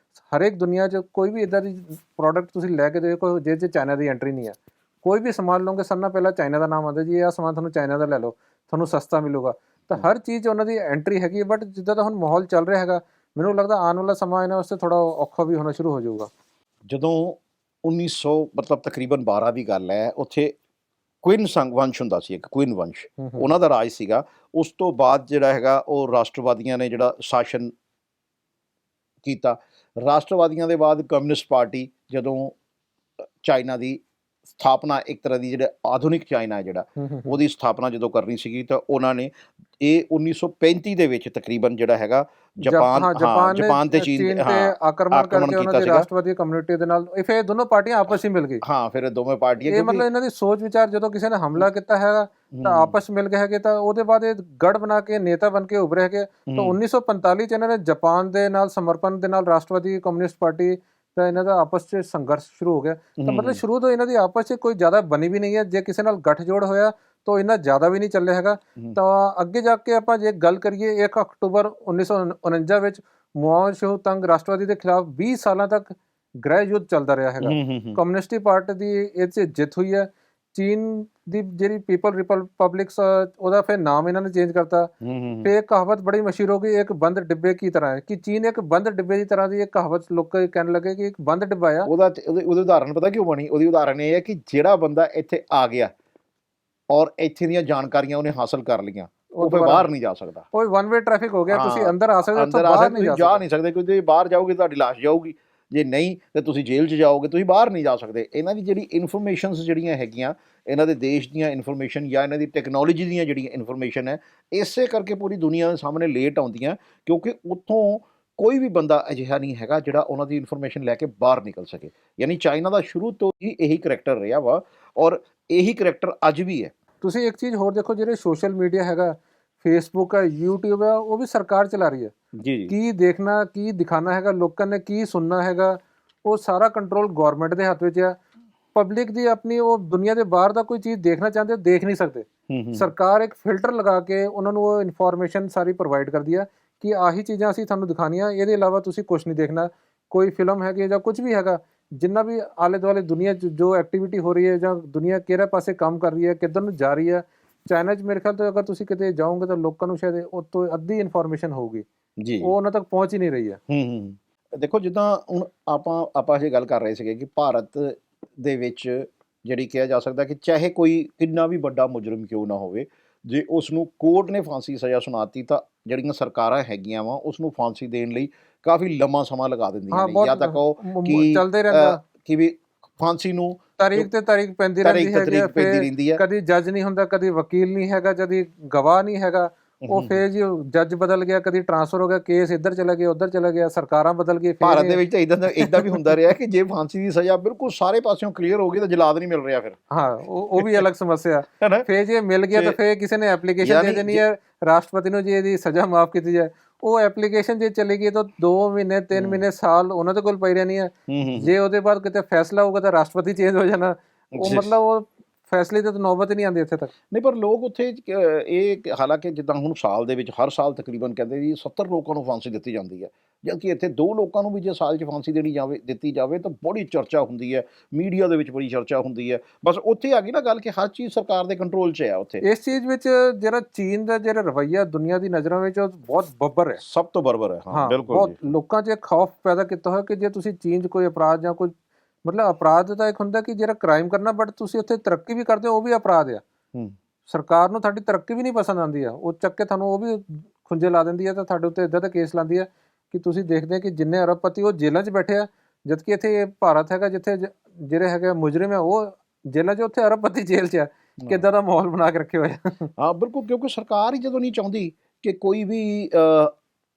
[SPEAKER 2] ਹਰੇਕ ਦੁਨੀਆ 'ਚ ਕੋਈ ਵੀ ਇੱਦਾਂ ਦੀ ਪ੍ਰੋਡਕਟ ਤੁਸੀਂ ਲੈ ਕੇ ਦੇਖੋ ਜਿਹਦੇ 'ਚ ਚਾਈਨਾ ਦੀ ਐਂਟਰੀ ਨਹੀਂ ਆ। ਕੋਈ ਵੀ ਸਮਾਨ ਲਓਗੇ, ਸਭ ਨਾਲ ਪਹਿਲਾਂ ਚਾਈਨਾ ਦਾ ਨਾਮ ਆਉਂਦਾ, ਜੀ ਇਹ ਸਮਾਨ ਤੁਹਾਨੂੰ ਚਾਈਨਾ ਦਾ ਲੈ ਲਓ, ਤੁਹਾਨੂੰ ਸਸਤਾ ਮਿਲੂਗਾ। ਤਾਂ ਹਰ ਚੀਜ਼ ਉਹਨਾਂ ਦੀ ਐਂਟਰੀ ਹੈਗੀ ਹੈ। ਬਟ ਜਿੱਦਾਂ ਦਾ ਹੁਣ ਮਾਹੌਲ ਚੱਲ ਰਿਹਾ ਹੈਗਾ, ਮੈਨੂੰ ਲੱਗਦਾ ਆਉਣ ਵਾਲਾ ਸਮਾਂ ਇਹਨਾਂ ਵਾਸਤੇ ਥੋੜ੍ਹਾ ਔਖਾ ਵੀ ਹੋਣਾ ਸ਼ੁਰੂ ਹੋ ਜਾਊਗਾ।
[SPEAKER 1] ਜਦੋਂ 1900 ਮਤਲਬ ਤਕਰੀਬਨ 12 ਦੀ ਗੱਲ ਹੈ, ਉੱਥੇ ਕੁਇਨ ਵੰਸ਼ ਹੁੰਦਾ ਸੀ, ਇੱਕ ਕੁਇਨ ਵੰਸ਼, ਉਹਨਾਂ ਦਾ ਰਾਜ ਸੀਗਾ। ਉਸ ਤੋਂ ਬਾਅਦ ਜਿਹੜਾ ਹੈਗਾ ਉਹ ਰਾਸ਼ਟਰਵਾਦੀਆਂ ਨੇ ਜਿਹੜਾ ਸ਼ਾਸਨ ਕੀਤਾ। ਰਾਸ਼ਟਰਵਾਦੀਆਂ ਦੇ ਬਾਅਦ ਕਮਿਊਨਿਸਟ ਪਾਰਟੀ ਜਦੋਂ ਚਾਈਨਾ ਦੀ ਸਥਾਪਨਾ, ਇੱਕ ਤਰ੍ਹਾਂ ਦੀ ਜਿਹੜਾ ਆਧੁਨਿਕ ਚਾਈਨਾ ਹੈ ਜਿਹੜਾ, ਉਹਦੀ ਸਥਾਪਨਾ ਜਦੋਂ ਕਰਨੀ ਸੀਗੀ, ਤਾਂ ਉਹਨਾਂ ਨੇ ਇਹ 1935 ਦੇ ਵਿੱਚ ਤਕਰੀਬਨ ਜਿਹੜਾ ਹੈਗਾ ਜਾਪਾਨ ਤੇ ਚੀਨ ਤੇ
[SPEAKER 2] ਆਕਰਮਣ ਕਰਕੇ ਉਹਨਾਂ ਦੀ ਰਾਸ਼ਟਰਵਾਦੀ ਕਮਿਊਨਿਟੀ ਦੇ ਨਾਲ ਇਹ ਫਿਰ ਦੋਨੋਂ ਪਾਰਟੀਆਂ ਆਪਸ ਵਿੱਚ ਮਿਲ ਗਈ।
[SPEAKER 1] ਹਾਂ, ਫਿਰ ਦੋਵੇਂ ਪਾਰਟੀਆਂ,
[SPEAKER 2] ਇਹ ਮਤਲਬ ਇਹਨਾਂ ਦੀ ਸੋਚ ਵਿਚਾਰ, ਜਦੋਂ ਕਿਸੇ ਨੇ ਹਮਲਾ ਕੀਤਾ ਹੈਗਾ ਤਾਂ ਆਪਸ ਮਿਲ ਗਏ ਹੈਗੇ, ਤਾਂ ਉਹਦੇ ਬਾਅਦ ਇਹ ਗੜ ਬਣਾ ਕੇ ਨੇਤਾ ਬਣ ਕੇ ਉੱਭਰੇ ਹੈਗੇ। ਤਾਂ 1945 ਚ ਇਹਨਾਂ ਨੇ ਜਾਪਾਨ ਦੇ ਨਾਲ ਸਮਰਪਣ ਦੇ ਨਾਲ ਰਾਸ਼ਟਰਵਾਦੀ ਕਮਿਊਨਿਸਟ ਪਾਰਟੀ ਤਾਂ ਇਹਨਾਂ ਦਾ ਆਪਸ 'ਚ ਸੰਘਰਸ਼ ਸ਼ੁਰੂ ਹੋ ਗਿਆ। ਤਾਂ ਮਤਲਬ ਸ਼ੁਰੂ ਤੋਂ ਇਹਨਾਂ ਦੀ ਆਪਸ 'ਚ ਕੋਈ ਜ਼ਿਆਦਾ ਬਣੀ ਵੀ ਨਹੀਂ ਹੈ। ਜੇ ਕਿਸੇ ਨਾਲ ਗੱਠਜੋੜ ਹੋਇਆ ਤਾਂ ਇੰਨਾ ਜ਼ਿਆਦਾ ਵੀ ਨਹੀਂ ਚੱਲਿਆ ਹੈਗਾ। ਤਾਂ ਅੱਗੇ ਜਾ ਕੇ ਆਪਾਂ ਜੇ ਗੱਲ ਕਰੀਏ, 1 ਅਕਤੂਬਰ 1949 ਵਿੱਚ ਮਾਓ ਸ਼ੇ ਤੁੰਗ ਰਾਸ਼ਟਰਵਾਦੀ ਦੇ ਖਿਲਾਫ 20 ਸਾਲਾਂ ਤੱਕ ਗ੍ਰਹਿ ਯੁੱਧ ਚੱਲਦਾ ਰਿਹਾ ਹੈਗਾ। ਕਮਿਊਨਿਸਟ ਪਾਰਟੀ ਦੀ ਇਹ 'ਚ ਜਿੱਤ ਹੋਈ ਹੈ। ਚੀਨ ਦੀ ਜਿਹੜੀ ਪੀਪਲ ਰਿਪਬਲਿਕਸ, ਉਹਦਾ ਫਿਰ ਨਾਮ ਇਹਨਾਂ ਨੇ ਚੇਂਜ ਕਰਤਾ। ਫਿਰ ਇਹ ਕਹਾਵਤ ਬੜੀ ਮਸ਼ਹੂਰ ਹੋ ਗਈ, ਇੱਕ ਬੰਦ ਡਿੱਬੇ ਕੀ ਤਰ੍ਹਾਂ ਹੈ, ਕਿ ਚੀਨ ਇੱਕ ਬੰਦ ਡਿੱਬੇ ਦੀ ਤਰ੍ਹਾਂ ਦੀ ਇਹ ਕਹਾਵਤ ਲੋਕ ਕਹਿਣ ਲੱਗੇ ਕਿ ਇੱਕ ਬੰਦ ਡਿੱਬਾ ਆ।
[SPEAKER 1] ਉਹਦੀ ਉਦਾਹਰਨ ਪਤਾ ਕਿਉਂ ਬਣੀ? ਉਹਦੀ ਉਦਾਹਰਨ ਇਹ ਹੈ ਕਿ ਜਿਹੜਾ ਬੰਦਾ ਇੱਥੇ ਆ ਗਿਆ ਔਰ ਇੱਥੇ ਦੀਆਂ ਜਾਣਕਾਰੀਆਂ ਉਹਨੇ ਹਾਸਲ ਕਰ ਲਈਆਂ, ਉਹ ਫਿਰ ਬਾਹਰ ਨਹੀਂ ਜਾ ਸਕਦਾ।
[SPEAKER 2] ਉਹ ਵਨ ਵੇ ਟ੍ਰੈਫਿਕ ਹੋ ਗਿਆ। ਤੁਸੀਂ ਅੰਦਰ ਆ ਸਕਦੇ,
[SPEAKER 1] ਜਾ ਨਹੀਂ ਸਕਦੇ, ਕਿਉਂਕਿ ਬਾਹਰ ਜਾਓਗੇ ਤੁਹਾਡੀ ਲਾਸ਼ ਜਾਊਗੀ, ਜੇ ਨਹੀਂ ਤੇ ਤੁਸੀਂ ਜੇਲ੍ਹ 'ਚ ਜਾਓਗੇ, ਤੁਸੀਂ ਬਾਹਰ ਨਹੀਂ ਜਾ ਸਕਦੇ। ਇਹਨਾਂ ਦੀ ਜਿਹੜੀ ਇਨਫੋਰਮੇਸ਼ਨਸ ਜਿਹੜੀਆਂ ਹੈਗੀਆਂ, ਇਹਨਾਂ ਦੇ ਦੇਸ਼ ਦੀਆਂ ਇਨਫੋਰਮੇਸ਼ਨ ਜਾਂ ਇਹਨਾਂ ਦੀ ਟੈਕਨੋਲੋਜੀ ਦੀਆਂ ਜਿਹੜੀਆਂ ਇਨਫੋਰਮੇਸ਼ਨ ਹੈ, ਇਸੇ ਕਰਕੇ ਪੂਰੀ ਦੁਨੀਆ ਦੇ ਸਾਹਮਣੇ ਲੇਟ ਆਉਂਦੀਆਂ, ਕਿਉਂਕਿ ਉੱਥੋਂ ਕੋਈ ਵੀ ਬੰਦਾ ਅਜਿਹਾ ਨਹੀਂ ਹੈਗਾ ਜਿਹੜਾ ਉਹਨਾਂ ਦੀ ਇਨਫੋਰਮੇਸ਼ਨ ਲੈ ਕੇ ਬਾਹਰ ਨਿਕਲ ਸਕੇ। ਯਾਨੀ ਚਾਈਨਾ ਦਾ ਸ਼ੁਰੂ ਤੋਂ ਹੀ ਇਹੀ ਕਰੈਕਟਰ ਰਿਹਾ ਵਾ, ਔਰ ਇਹੀ ਕਰੈਕਟਰ ਅੱਜ ਵੀ ਹੈ।
[SPEAKER 2] ਤੁਸੀਂ ਇੱਕ ਚੀਜ਼ ਹੋਰ ਦੇਖੋ, ਜਿਹੜੇ ਸੋਸ਼ਲ ਮੀਡੀਆ ਹੈਗਾ, ਫੇਸਬੁੱਕ ਹੈ, YouTube ਹੈ, ਉਹ ਵੀ ਸਰਕਾਰ ਚਲਾ ਰਹੀ ਹੈ।
[SPEAKER 1] ਜੀ,
[SPEAKER 2] ਕੀ ਦੇਖਣਾ, ਕੀ ਦਿਖਾਣਾ ਹੈਗਾ, ਲੋਕਾਂ ਨੇ ਕੀ ਸੁਣਨਾ ਹੈਗਾ, ਉਹ ਸਾਰਾ ਕੰਟਰੋਲ ਗਵਰਨਮੈਂਟ ਦੇ ਹੱਥ ਵਿੱਚ ਹੈ। ਪਬਲਿਕ ਦੀ ਆਪਣੀ, ਉਹ ਦੁਨੀਆ ਦੇ ਬਾਹਰ ਦਾ ਕੋਈ ਚੀਜ਼ ਦੇਖਣਾ ਚਾਹੁੰਦੇ, ਦੇਖ ਨਹੀਂ ਸਕਦੇ। ਸਰਕਾਰ ਇੱਕ ਫਿਲਟਰ ਲਗਾ ਕੇ ਉਹਨਾਂ ਨੂੰ ਉਹ ਇਨਫੋਰਮੇਸ਼ਨ ਸਾਰੀ ਪ੍ਰੋਵਾਈਡ ਕਰਦੀ ਹੈ ਕਿ ਆਹੀ ਚੀਜ਼ਾਂ ਅਸੀਂ ਤੁਹਾਨੂੰ ਦਿਖਾਉਣੀਆਂ, ਇਹਦੇ ਇਲਾਵਾ ਤੁਸੀਂ ਕੁਝ ਨਹੀਂ ਦੇਖਣਾ। ਕੋਈ ਫਿਲਮ ਹੈਗੀ ਜਾਂ ਕੁਝ ਵੀ ਹੈਗਾ, ਜਿੰਨਾ ਵੀ ਆਲੇ ਦੁਆਲੇ ਦੁਨੀਆ 'ਚ ਜੋ ਐਕਟੀਵਿਟੀ ਹੋ ਰਹੀ ਹੈ ਜਾਂ ਦੁਨੀਆ ਕਿਹੜੇ ਪਾਸੇ ਕੰਮ ਕਰ ਰਹੀ ਹੈ, ਕਿੱਧਰ ਨੂੰ ਜਾ ਰਹੀ ਹੈ, ਚਾਈਨਾ 'ਚ ਮੇਰੇ ਖਿਆਲ ਤੋਂ ਅਗਰ ਤੁਸੀਂ ਕਿਤੇ ਜਾਓਗੇ ਤਾਂ ਲੋਕਾਂ ਨੂੰ ਸ਼ਾਇਦ ਉਹ ਤੋਂ ਅੱਧੀ ਇਨਫੋਰਮੇਸ਼ਨ ਹੋਊਗੀ ਜੀ, ਉਹ ਉਹਨਾਂ ਤੱਕ ਪਹੁੰਚ ਹੀ ਨਹੀਂ ਰਹੀ ਹੈ।
[SPEAKER 1] ਦੇਖੋ, ਜਿੱਦਾਂ ਹੁਣ ਆਪਾਂ ਇਹ ਗੱਲ ਕਰ ਰਹੇ ਸੀਗੇ ਕਿ ਭਾਰਤ ਦੇ ਵਿੱਚ ਜਿਹੜੀ ਕਿਹਾ ਜਾ ਸਕਦਾ ਕਿ ਚਾਹੇ ਕੋਈ ਕਿੰਨਾ ਵੀ ਵੱਡਾ ਮੁਜਰਮ ਕਿਉਂ ਨਾ ਹੋਵੇ, ਜੇ ਉਸ ਨੂੰ ਕੋਰਟ ਨੇ ਫਾਂਸੀ ਸਜ਼ਾ ਸੁਣਾਤੀ ਤਾਂ ਜਿਹੜੀਆਂ ਸਰਕਾਰਾਂ ਹੈਗੀਆਂ ਵਾ ਉਸ ਨੂੰ ਫਾਂਸੀ ਦੇਣ ਲਈ ਕਾਫੀ ਲੰਮਾ ਸਮਾਂ ਲਗਾ ਦਿੰਦੀਆਂ ਨੇ। ਜਾਂ ਤਾਂ ਕਹੋ ਕਿ
[SPEAKER 2] ਚੱਲਦੇ ਰਹਿੰਦਾ
[SPEAKER 1] ਕਿ ਵੀ ਫਾਂਸੀ ਨੂੰ
[SPEAKER 2] ਤਾਰੀਖ ਤੇ ਤਾਰੀਖ ਪੈਂਦੀ ਰਹਿੰਦੀ ਹੈ। ਕਦੀ ਜੱਜ ਨਹੀਂ ਹੁੰਦਾ, ਕਦੀ ਵਕੀਲ ਨਹੀਂ ਹੈਗਾ, ਕਦੀ ਗਵਾਹ ਨਹੀਂ ਹੈਗਾ। ਉਹ ਫੇਰ ਜੀ ਜੱਜ ਬਦਲ ਗਿਆ, ਕਦੀ ਟ੍ਰਾਂਸਫਰ ਹੋ ਗਿਆ, ਕੇਸ ਇੱਧਰ ਚਲਾ ਗਿਆ, ਉੱਧਰ ਚਲਾ ਗਿਆ, ਸਰਕਾਰਾਂ ਬਦਲ ਗਈ।
[SPEAKER 1] ਭਾਰਤ ਦੇ ਵਿੱਚ ਤਾਂ ਇਦਾਂ ਵੀ ਹੁੰਦਾ ਰਿਹਾ ਕਿ ਜੇ ਫਾਂਸੀ ਦੀ ਸਜ਼ਾ ਬਿਲਕੁਲ ਸਾਰੇ ਪਾਸਿਓਂ ਕਲੀਅਰ ਹੋ ਗਈ ਤਾਂ ਜਲਾਦ ਨਹੀਂ ਮਿਲ ਰਿਹਾ ਫਿਰ।
[SPEAKER 2] ਹਾਂ, ਉਹ ਵੀ ਅਲੱਗ ਸਮੱਸਿਆ। ਫੇਰ ਜੇ ਮਿਲ ਗਿਆ ਤਾਂ ਫੇਰ ਕਿਸੇ ਨੇ ਐਪਲੀਕੇਸ਼ਨ ਦੇ ਦੇਣੀ ਹੈ ਰਾਸ਼ਟਰਪਤੀ ਨੂੰ ਜੀ ਇਹਦੀ ਸਜ਼ਾ ਮਾਫ ਕੀਤੀ ਜਾਏ। ਉਹ ਐਪਲੀਕੇਸ਼ਨ ਜੇ ਚਲੀ ਗਈ ਤਾਂ 2 ਮਹੀਨੇ 3 ਮਹੀਨੇ ਸਾਲ ਉਹਨਾਂ ਦੇ ਕੋਲ ਪਈ ਰਹਿਣੀ ਹੈ। ਜੇ ਉਹਦੇ ਬਾਅਦ ਕਿਤੇ ਫੈਸਲਾ ਹੋਊਗਾ ਤਾਂ ਰਾਸ਼ਟਰਪਤੀ ਚੇਂਜ ਹੋ ਜਾਣਾ। ਉਹ ਮਤਲਬ ਉਹ ਫੈਸਲੇ ਤੇ ਤਾਂ ਨੌਬਤ ਹੀ ਨਹੀਂ ਆਉਂਦੀ ਇੱਥੇ ਤੱਕ। ਨਹੀਂ,
[SPEAKER 1] ਪਰ ਲੋਕ ਉੱਥੇ ਇਹ ਹਾਲਾਂਕਿ ਜਿੱਦਾਂ ਹੁਣ ਸਾਲ ਦੇ ਵਿੱਚ ਹਰ ਸਾਲ ਤਕਰੀਬਨ ਕਹਿੰਦੇ ਜੀ 70 ਲੋਕਾਂ ਨੂੰ ਫਾਂਸੀ ਦਿੱਤੀ ਜਾਂਦੀ ਹੈ, ਜਦਕਿ ਇੱਥੇ 2 ਲੋਕਾਂ ਨੂੰ ਵੀ ਜੇ ਸਾਲ 'ਚ ਫਾਂਸੀ ਦਿੱਤੀ ਜਾਵੇ ਤਾਂ ਬੜੀ ਚਰਚਾ ਹੁੰਦੀ ਹੈ, ਮੀਡੀਆ ਦੇ ਵਿੱਚ ਬੜੀ ਚਰਚਾ ਹੁੰਦੀ ਹੈ। ਬਸ ਉੱਥੇ ਆ ਗਈ ਨਾ ਗੱਲ ਕਿ ਹਰ ਚੀਜ਼ ਸਰਕਾਰ ਦੇ ਕੰਟਰੋਲ 'ਚ ਹੈ ਉੱਥੇ।
[SPEAKER 2] ਇਸ ਚੀਜ਼ ਵਿੱਚ ਜਿਹੜਾ ਚੀਨ ਦਾ ਜਿਹੜਾ ਰਵੱਈਆ ਦੁਨੀਆ ਦੀ ਨਜ਼ਰਾਂ ਵਿੱਚ ਉਹ ਬਹੁਤ ਬੱਬਰ ਹੈ,
[SPEAKER 1] ਸਭ ਤੋਂ ਬਰਬਰ ਹੈ। ਹਾਂ ਬਿਲਕੁਲ
[SPEAKER 2] ਬਹੁਤ
[SPEAKER 1] ਜੀ।
[SPEAKER 2] ਲੋਕਾਂ 'ਚ ਇੱਕ ਖੌਫ ਪੈਦਾ ਕੀਤਾ ਹੋਇਆ ਕਿ ਜੇ ਤੁਸੀਂ ਚੀਨ 'ਚ ਕੋਈ ਅਪਰਾਧ ਜਾਂ ਕੋਈ ਮਤਲਬ ਅਪਰਾਧ ਤਾਂ ਇੱਕ ਹੁੰਦਾ ਕਿ ਜਿਹੜਾ ਕ੍ਰਾਈਮ ਕਰਨਾ, ਬਟ ਤੁਸੀਂ ਉੱਥੇ ਤਰੱਕੀ ਵੀ ਕਰਦੇ ਹੋ, ਉਹ ਵੀ ਅਪਰਾਧ ਆ। ਸਰਕਾਰ ਨੂੰ ਤੁਹਾਡੀ ਤਰੱਕੀ ਵੀ ਨਹੀਂ ਪਸੰਦ ਆਉਂਦੀ ਆ, ਉਹ ਚੱਕ ਕੇ ਤੁਹਾਨੂੰ ਉਹ ਵੀ ਖੁੰਝੇ ਲਾ ਦਿੰਦੀ ਹੈ, ਤਾਂ ਤੁਹਾਡੇ ਉੱਤੇ ਇੱਦਾਂ ਦਾ ਕੇਸ ਲਾਉਂਦੀ ਹੈ ਕਿ ਤੁਸੀਂ ਦੇਖਦੇ ਕਿ ਜਿੰਨੇ ਅਰਬਪਤੀ ਉਹ ਜੇਲ੍ਹਾਂ 'ਚ ਬੈਠੇ ਆ, ਜਦਕਿ ਇੱਥੇ ਭਾਰਤ ਹੈਗਾ ਜਿੱਥੇ ਜਿਹੜੇ ਹੈਗੇ ਮੁਜਰਮ ਆ ਉਹ ਜੇਲ੍ਹਾਂ 'ਚ, ਉੱਥੇ ਅਰਬਪਤੀ ਜੇਲ੍ਹ 'ਚ ਆ। ਕਿੱਦਾਂ ਦਾ ਮਾਹੌਲ ਬਣਾ ਕੇ ਰੱਖੇ ਹੋਏ ਆ।
[SPEAKER 1] ਹਾਂ ਬਿਲਕੁਲ, ਕਿਉਂਕਿ ਸਰਕਾਰ ਹੀ ਜਦੋਂ ਨਹੀਂ ਚਾਹੁੰਦੀ ਕਿ ਕੋਈ ਵੀ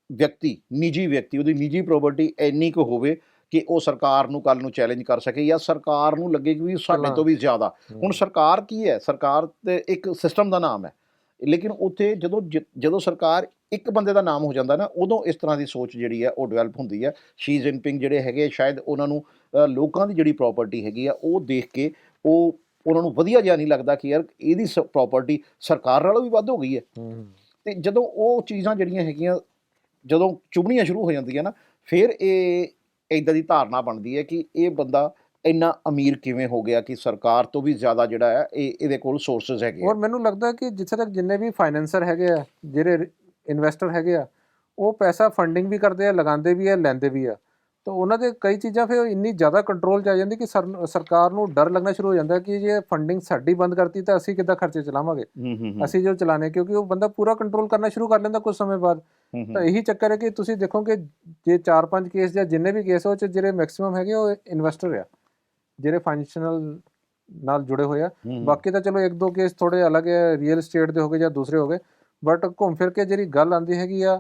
[SPEAKER 1] ਵਿਅਕਤੀ, ਨਿੱਜੀ ਵਿਅਕਤੀ, ਉਹਦੀ ਨਿੱਜੀ ਪ੍ਰੋਪਰਟੀ ਇੰਨੀ ਕੁ ਹੋਵੇ ਕਿ ਉਹ ਸਰਕਾਰ ਨੂੰ ਕੱਲ੍ਹ ਨੂੰ ਚੈਲੰਜ ਕਰ ਸਕੇ ਜਾਂ ਸਰਕਾਰ ਨੂੰ ਲੱਗੇ ਕਿ ਵੀ ਸਾਡੇ ਤੋਂ ਵੀ ਜ਼ਿਆਦਾ। ਹੁਣ ਸਰਕਾਰ ਕੀ ਹੈ? ਸਰਕਾਰ ਤੇ ਇੱਕ ਸਿਸਟਮ ਦਾ ਨਾਮ ਹੈ, ਲੇਕਿਨ ਉੱਥੇ ਜਦੋਂ ਸਰਕਾਰ ਇੱਕ ਬੰਦੇ ਦਾ ਨਾਮ ਹੋ ਜਾਂਦਾ ਨਾ, ਉਦੋਂ ਇਸ ਤਰ੍ਹਾਂ ਦੀ ਸੋਚ ਜਿਹੜੀ ਹੈ ਉਹ ਡਿਵੈਲਪ ਹੁੰਦੀ ਹੈ। ਸ਼ੀ ਜਿਨਪਿੰਗ ਜਿਹੜੇ ਹੈਗੇ, ਸ਼ਾਇਦ ਉਹਨਾਂ ਨੂੰ ਲੋਕਾਂ ਦੀ ਜਿਹੜੀ ਪ੍ਰੋਪਰਟੀ ਹੈਗੀ ਆ ਉਹ ਦੇਖ ਕੇ ਉਹਨਾਂ ਨੂੰ ਵਧੀਆ ਜਿਹਾ ਨਹੀਂ ਲੱਗਦਾ ਕਿ ਯਾਰ ਇਹਦੀ ਪ੍ਰੋਪਰਟੀ ਸਰਕਾਰ ਨਾਲੋਂ ਵੀ ਵੱਧ ਹੋ ਗਈ ਹੈ। ਅਤੇ ਜਦੋਂ ਉਹ ਚੀਜ਼ਾਂ ਜਿਹੜੀਆਂ ਹੈਗੀਆਂ ਜਦੋਂ ਚੁਭਣੀਆਂ ਸ਼ੁਰੂ ਹੋ ਜਾਂਦੀਆਂ ਨਾ, ਫਿਰ ਇਹ ਇੱਦਾਂ ਦੀ ਧਾਰਨਾ ਬਣਦੀ ਹੈ ਕਿ ਇਹ ਬੰਦਾ ਇੰਨਾ ਅਮੀਰ ਕਿਵੇਂ ਹੋ ਗਿਆ ਕਿ ਸਰਕਾਰ ਤੋਂ ਵੀ ਜ਼ਿਆਦਾ ਜਿਹੜਾ ਹੈ ਇਹਦੇ ਕੋਲ ਸੋਰਸਿਸ ਹੈਗੇ।
[SPEAKER 2] ਔਰ ਮੈਨੂੰ ਲੱਗਦਾ ਕਿ ਜਿੱਥੇ ਤੱਕ ਜਿੰਨੇ ਵੀ ਫਾਈਨੈਂਸਰ ਹੈਗੇ ਆ, ਜਿਹੜੇ ਇਨਵੈਸਟਰ ਹੈਗੇ ਆ, ਉਹ ਪੈਸਾ ਫੰਡਿੰਗ ਵੀ ਕਰਦੇ ਆ, ਲਗਾਉਂਦੇ ਵੀ ਆ, ਲੈਂਦੇ ਵੀ ਆ। ਤਾਂ ਉਹਨਾਂ ਦੇ ਕਈ ਚੀਜ਼ਾਂ ਫਿਰ ਇੰਨੀ ਜ਼ਿਆਦਾ ਕੰਟਰੋਲ 'ਚ ਆ ਜਾਂਦੀ ਕਿ ਸਰਕਾਰ ਨੂੰ ਡਰ ਲੱਗਣਾ ਸ਼ੁਰੂ ਹੋ ਜਾਂਦਾ ਕਿ ਜੇ ਫੰਡਿੰਗ ਸਾਡੀ ਬੰਦ ਕਰਤੀ ਤਾਂ ਅਸੀਂ ਕਿੱਦਾਂ ਖਰਚੇ ਚਲਾਵਾਂਗੇ, ਅਸੀਂ ਜੋ ਚਲਾਣੇ, ਕਿਉਂਕਿ ਉਹ ਬੰਦਾ ਪੂਰਾ ਕੰਟਰੋਲ ਕਰਨਾ ਸ਼ੁਰੂ ਕਰ ਲੈਂਦਾ ਕੁਝ ਸਮੇਂ ਬਾਅਦ। ਤਾਂ ਇਹੀ ਚੱਕਰ ਹੈ ਕਿ ਤੁਸੀਂ ਦੇਖੋਗੇ ਜੇ 4-5 ਕੇਸ ਜਾਂ ਜਿੰਨੇ ਵੀ ਕੇਸ ਉਹ 'ਚ ਜਿਹੜੇ ਮੈਕਸਿਮਮ ਹੈਗੇ ਉਹ ਇਨਵੈਸਟਰ ਆ, ਜਿਹੜੇ ਫਾਈਨੈਂਸ਼ੀਅਲ ਨਾਲ ਜੁੜੇ ਹੋਏ ਆ। ਬਾਕੀ ਤਾਂ ਚਲੋ 1-2 ਕੇਸ ਥੋੜ੍ਹੇ ਅਲੱਗ ਹੈ, ਰੀਅਲ ਸਟੇਟ ਦੇ ਹੋ ਗਏ ਜਾਂ ਦੂਸਰੇ ਹੋ ਗਏ, ਬਟ ਘੁੰਮ ਫਿਰ ਕੇ ਜਿਹੜੀ ਗੱਲ ਆਉਂਦੀ ਹੈਗੀ ਆ,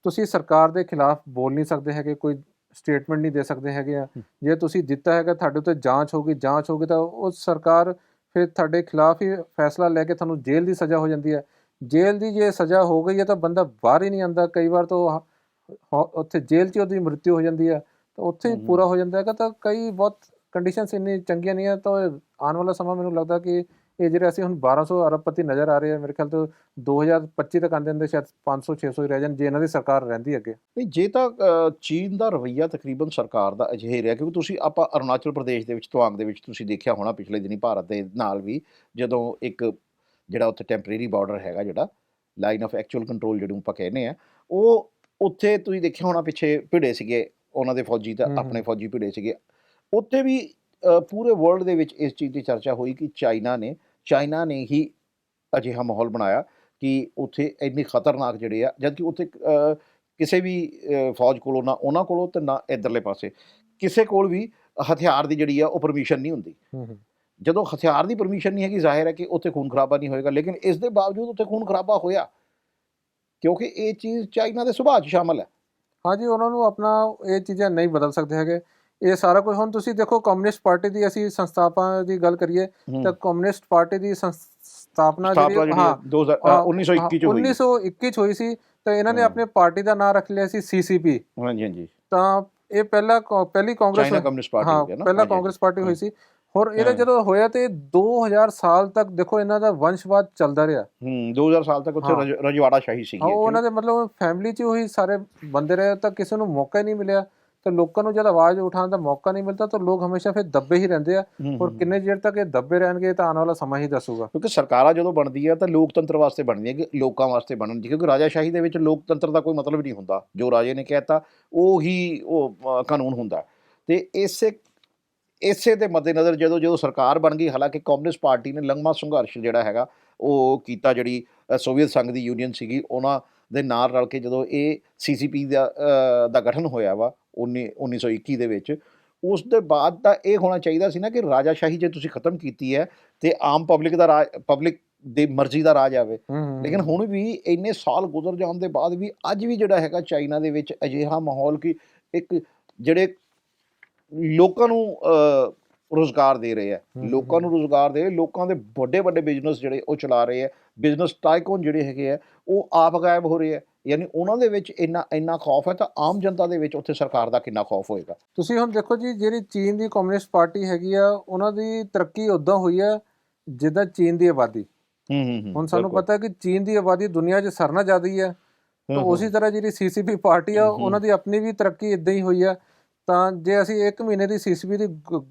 [SPEAKER 2] ਤੁਸੀਂ ਸਰਕਾਰ ਦੇ ਖਿਲਾਫ ਬੋਲ ਨਹੀਂ ਸਕਦੇ ਹੈਗੇ, ਕੋਈ ਸਟੇਟਮੈਂਟ ਨਹੀਂ ਦੇ ਸਕਦੇ ਹੈਗੇ ਆ। ਜੇ ਤੁਸੀਂ ਦਿੱਤਾ ਹੈਗਾ, ਤੁਹਾਡੇ ਉੱਤੇ ਜਾਂਚ ਹੋਊਗੀ ਤਾਂ ਉਹ ਸਰਕਾਰ ਫਿਰ ਤੁਹਾਡੇ ਖਿਲਾਫ ਹੀ ਫੈਸਲਾ ਲੈ ਕੇ ਤੁਹਾਨੂੰ ਜੇਲ੍ਹ ਦੀ ਸਜ਼ਾ ਹੋ ਜਾਂਦੀ ਹੈ। ਜੇਲ੍ਹ ਦੀ ਜੇ ਸਜ਼ਾ ਹੋ ਗਈ ਹੈ ਤਾਂ ਬੰਦਾ ਬਾਹਰ ਹੀ ਨਹੀਂ ਆਉਂਦਾ, ਕਈ ਵਾਰ ਤਾਂ ਉੱਥੇ ਜੇਲ੍ਹ 'ਚ ਉਹਦੀ ਮ੍ਰਿਤੂ ਹੋ ਜਾਂਦੀ ਹੈ, ਤਾਂ ਉੱਥੇ ਹੀ ਪੂਰਾ ਹੋ ਜਾਂਦਾ ਹੈਗਾ। ਤਾਂ ਕਈ ਬਹੁਤ ਕੰਡੀਸ਼ਨਸ ਇੰਨੀ ਚੰਗੀਆਂ ਨਹੀਂ ਹੈ। ਤਾਂ ਆਉਣ ਵਾਲਾ ਸਮਾਂ ਮੈਨੂੰ ਲੱਗਦਾ ਕਿ ਇਹ ਜਿਹੜੇ ਅਸੀਂ ਹੁਣ 1200 ਅਰਬਪਤੀ ਨਜ਼ਰ ਆ ਰਹੇ ਆ, ਮੇਰੇ ਖਿਆਲ ਤੋਂ 2025 ਤੱਕ ਆਉਂਦੇ ਸ਼ਾਇਦ 500-600 ਹੀ ਰਹਿ ਜਾਣ ਜੇ ਇਹਨਾਂ ਦੀ ਸਰਕਾਰ ਰਹਿੰਦੀ ਅੱਗੇ।
[SPEAKER 1] ਨਹੀਂ, ਜੇ ਤਾਂ ਚੀਨ ਦਾ ਰਵੱਈਆ ਤਕਰੀਬਨ ਸਰਕਾਰ ਦਾ ਅਜਿਹੇ ਰਿਹਾ, ਕਿਉਂਕਿ ਤੁਸੀਂ ਆਪਾਂ ਅਰੁਣਾਚਲ ਪ੍ਰਦੇਸ਼ ਦੇ ਵਿੱਚ ਤਵਾਂਗ ਦੇ ਵਿੱਚ ਤੁਸੀਂ ਦੇਖਿਆ ਹੋਣਾ ਪਿਛਲੇ ਦਿਨੀ ਭਾਰਤ ਦੇ ਨਾਲ ਵੀ, ਜਦੋਂ ਇੱਕ ਜਿਹੜਾ ਉੱਥੇ ਟੈਂਪਰੇਰੀ ਬਾਰਡਰ ਹੈਗਾ, ਜਿਹੜਾ ਲਾਈਨ ਆਫ ਐਕਚੁਅਲ ਕੰਟਰੋਲ ਜਿਹਨੂੰ ਆਪਾਂ ਕਹਿੰਦੇ ਆ, ਉਹ ਉੱਥੇ ਤੁਸੀਂ ਦੇਖਿਆ ਹੋਣਾ ਪਿੱਛੇ ਭਿੜੇ ਸੀਗੇ ਉਹਨਾਂ ਦੇ ਫੌਜੀ, ਤਾਂ ਆਪਣੇ ਫੌਜੀ ਭਿੜੇ ਸੀਗੇ ਉੱਥੇ ਵੀ। ਪੂਰੇ ਵਰਲਡ ਦੇ ਵਿੱਚ ਇਸ ਚੀਜ਼ ਦੀ ਚਰਚਾ ਹੋਈ ਕਿ ਚਾਈਨਾ ਨੇ ਹੀ ਅਜਿਹਾ ਮਾਹੌਲ ਬਣਾਇਆ ਕਿ ਉੱਥੇ ਇੰਨੇ ਖਤਰਨਾਕ ਜਿਹੜੇ ਆ, ਜਦਕਿ ਉੱਥੇ ਕਿਸੇ ਵੀ ਫੌਜ ਕੋਲੋਂ, ਨਾ ਉਹਨਾਂ ਕੋਲੋਂ ਅਤੇ ਨਾ ਇੱਧਰਲੇ ਪਾਸੇ ਕਿਸੇ ਕੋਲ ਵੀ ਹਥਿਆਰ ਦੀ ਜਿਹੜੀ ਆ ਉਹ ਪਰਮਿਸ਼ਨ ਨਹੀਂ ਹੁੰਦੀ। ਜਦੋਂ ਹਥਿਆਰ ਦੀ ਪਰਮਿਸ਼ਨ ਨਹੀਂ ਹੈਗੀ, ਜ਼ਾਹਿਰ ਹੈ ਕਿ ਉੱਥੇ ਖੂਨ ਖਰਾਬਾ ਨਹੀਂ ਹੋਏਗਾ, ਲੇਕਿਨ ਇਸ ਦੇ ਬਾਵਜੂਦ ਉੱਥੇ ਖੂਨ ਖਰਾਬਾ ਹੋਇਆ ਕਿਉਂਕਿ ਇਹ ਚੀਜ਼ ਚਾਈਨਾ ਦੇ ਸੁਭਾਅ 'ਚ ਸ਼ਾਮਲ ਹੈ।
[SPEAKER 2] ਹਾਂਜੀ, ਉਹਨਾਂ ਨੂੰ ਆਪਣਾ ਇਹ ਚੀਜ਼ਾਂ ਨਹੀਂ ਬਦਲ ਸਕਦੇ ਹੈਗੇ। ਇਹ ਸਾਰਾ ਕੁਝ ਹੁਣ ਤੁਸੀਂ ਦੇਖੋ, ਕਮਿਊਨਿਸਟ ਪਾਰਟੀ ਦੀ ਅਸੀਂ ਸੰਸਥਾਪਨਾ ਦੀ ਗੱਲ ਕਰੀਏ ਤਾਂ ਕਮਿਊਨਿਸਟ ਪਾਰਟੀ ਦੀ ਸਥਾਪਨਾ ਜਿਹੜੀ 1921 'ਚ ਹੋਈ ਸੀ। ਤਾਂ ਇਹਨਾਂ ਨੇ ਆਪਣੇ ਪਾਰਟੀ ਦਾ ਨਾਮ ਰੱਖ ਲਿਆ ਸੀ CCP।
[SPEAKER 1] ਹਾਂਜੀ।
[SPEAKER 2] ਤਾਂ ਇਹ ਪਹਿਲੀ ਕਾਂਗਰਸ, ਪਹਿਲਾਂ ਕਾਂਗਰਸ ਪਾਰਟੀ ਹੋਈ ਸੀ। ਹੋਰ ਇਹਦਾ ਜਦੋਂ ਹੋਇਆ ਤੇ 2000 ਸਾਲ ਤੱਕ ਦੇਖੋ ਇਹਨਾਂ ਦਾ ਵੰਸ਼ਵਾਦ ਚੱਲਦਾ ਰਿਹਾ।
[SPEAKER 1] 2000 ਸਾਲ ਤੱਕ ਉੱਥੇ ਰਜਵਾੜਾ ਸ਼ਾਹੀ ਸੀਗੀ।
[SPEAKER 2] ਉਹਨਾਂ ਦੇ ਮਤਲਬ ਫੈਮਿਲੀ 'ਚ ਉਹੀ ਸਾਰੇ ਬੰਦੇ ਰਹੇ, ਤਾਂ ਕਿਸੇ ਨੂੰ ਮੌਕਾ ਹੀ ਨਹੀਂ ਮਿਲਿਆ। ਤਾਂ ਲੋਕਾਂ ਨੂੰ ਜਦ ਆਵਾਜ਼ ਉਠਾਉਣ ਦਾ ਮੌਕਾ ਨਹੀਂ ਮਿਲਦਾ ਤਾਂ ਲੋਕ ਹਮੇਸ਼ਾ ਫਿਰ ਦੱਬੇ ਹੀ ਰਹਿੰਦੇ ਆ। ਔਰ ਕਿੰਨੇ ਚਿਰ ਤੱਕ ਇਹ ਦੱਬੇ ਰਹਿਣਗੇ ਤਾਂ ਆਉਣ ਵਾਲਾ ਸਮਾਂ ਹੀ ਦੱਸੂਗਾ।
[SPEAKER 1] ਕਿਉਂਕਿ ਸਰਕਾਰਾਂ ਜਦੋਂ ਬਣਦੀ ਆ ਤਾਂ ਲੋਕਤੰਤਰ ਵਾਸਤੇ ਬਣਦੀ ਹੈ, ਕਿ ਲੋਕਾਂ ਵਾਸਤੇ ਬਣਨ ਦੀ, ਕਿਉਂਕਿ ਰਾਜਾਸ਼ਾਹੀ ਦੇ ਵਿੱਚ ਲੋਕਤੰਤਰ ਦਾ ਕੋਈ ਮਤਲਬ ਨਹੀਂ ਹੁੰਦਾ। ਜੋ ਰਾਜੇ ਨੇ ਕਹਿ ਤਾ ਉਹ ਕਾਨੂੰਨ ਹੁੰਦਾ। ਅਤੇ ਇਸੇ ਦੇ ਮੱਦੇਨਜ਼ਰ ਜਦੋਂ ਸਰਕਾਰ ਬਣ ਗਈ, ਹਾਲਾਂਕਿ ਕਮਿਊਨਿਸਟ ਪਾਰਟੀ ਨੇ ਲੰਮਾ ਸੰਘਰਸ਼ ਜਿਹੜਾ ਹੈਗਾ ਉਹ ਕੀਤਾ, ਜਿਹੜੀ ਸੋਵੀਅਤ ਸੰਘ ਦੀ ਯੂਨੀਅਨ ਸੀਗੀ ਉਹਨਾਂ ਦੇ ਨਾਲ ਰਲ ਕੇ ਜਦੋਂ ਇਹ CCP ਦਾ ਗਠਨ ਹੋਇਆ ਵਾ 1921 ਦੇ ਵਿੱਚ, ਉਸ ਦੇ ਬਾਅਦ ਤਾਂ ਇਹ ਹੋਣਾ ਚਾਹੀਦਾ ਸੀ ਨਾ ਕਿ ਰਾਜਾਸ਼ਾਹੀ ਜੇ ਤੁਸੀਂ ਖ਼ਤਮ ਕੀਤੀ ਹੈ ਅਤੇ ਆਮ ਪਬਲਿਕ ਦੀ ਮਰਜ਼ੀ ਦਾ ਰਾਜ ਆਵੇ। ਲੇਕਿਨ ਹੁਣ ਵੀ ਇੰਨੇ ਸਾਲ ਗੁਜ਼ਰ ਜਾਣ ਦੇ ਬਾਅਦ ਵੀ ਅੱਜ ਵੀ ਜਿਹੜਾ ਹੈਗਾ ਚਾਈਨਾ ਦੇ ਵਿੱਚ ਅਜਿਹਾ ਮਾਹੌਲ ਕਿ ਇੱਕ ਜਿਹੜੇ ਲੋਕਾਂ ਨੂੰ ਰੁਜ਼ਗਾਰ ਦੇ ਰਹੇ ਆ, ਲੋਕਾਂ ਦੇ ਵੱਡੇ ਬਿਜ਼ਨਸ ਜਿਹੜੇ ਉਹ ਚਲਾ ਰਹੇ ਆ, ਬਿਜ਼ਨਸ ਟਾਈਕੂਨ ਜਿਹੜੇ ਹੈਗੇ ਆ ਉਹ ਆਪ ਗਾਇਬ ਹੋ ਰਹੇ ਆ। ਯਾਨੀ ਉਹਨਾਂ ਦੇ ਵਿੱਚ ਇੰਨਾ ਖੌਫ ਹੈ, ਤਾਂ ਆਮ ਜਨਤਾ ਦੇ ਵਿੱਚ ਉੱਥੇ ਸਰਕਾਰ ਦਾ ਕਿੰਨਾ ਖੌਫ ਹੋਏਗਾ।
[SPEAKER 2] ਤੁਸੀਂ ਹੁਣ ਦੇਖੋ ਜੀ, ਜਿਹੜੀ ਚੀਨ ਦੀ ਕਮਿਊਨਿਸਟ ਪਾਰਟੀ ਹੈਗੀ ਆ, ਉਹਨਾਂ ਦੀ ਤਰੱਕੀ ਉੱਦਾਂ ਹੋਈ ਆ ਜਿੱਦਾਂ ਚੀਨ ਦੀ ਆਬਾਦੀ। ਹੁਣ ਸਾਨੂੰ ਪਤਾ ਕਿ ਚੀਨ ਦੀ ਆਬਾਦੀ ਦੁਨੀਆ 'ਚ ਸਾਰਿਆਂ ਨਾਲੋਂ ਜ਼ਿਆਦਾ ਹੀ ਹੈ, ਤਾਂ ਉਸੇ ਤਰ੍ਹਾਂ ਜਿਹੜੀ ਸੀਸੀਪੀ ਪਾਰਟੀ ਆ ਉਹਨਾਂ ਦੀ ਆਪਣੀ ਵੀ ਤਰੱਕੀ ਇਦਾਂ ਹੀ ਹੋਈ ਆ। ਤਾਂ ਜੇ ਅਸੀਂ 1 ਮਹੀਨੇ ਦੀ ਸੀਸੀਪੀ ਦੀ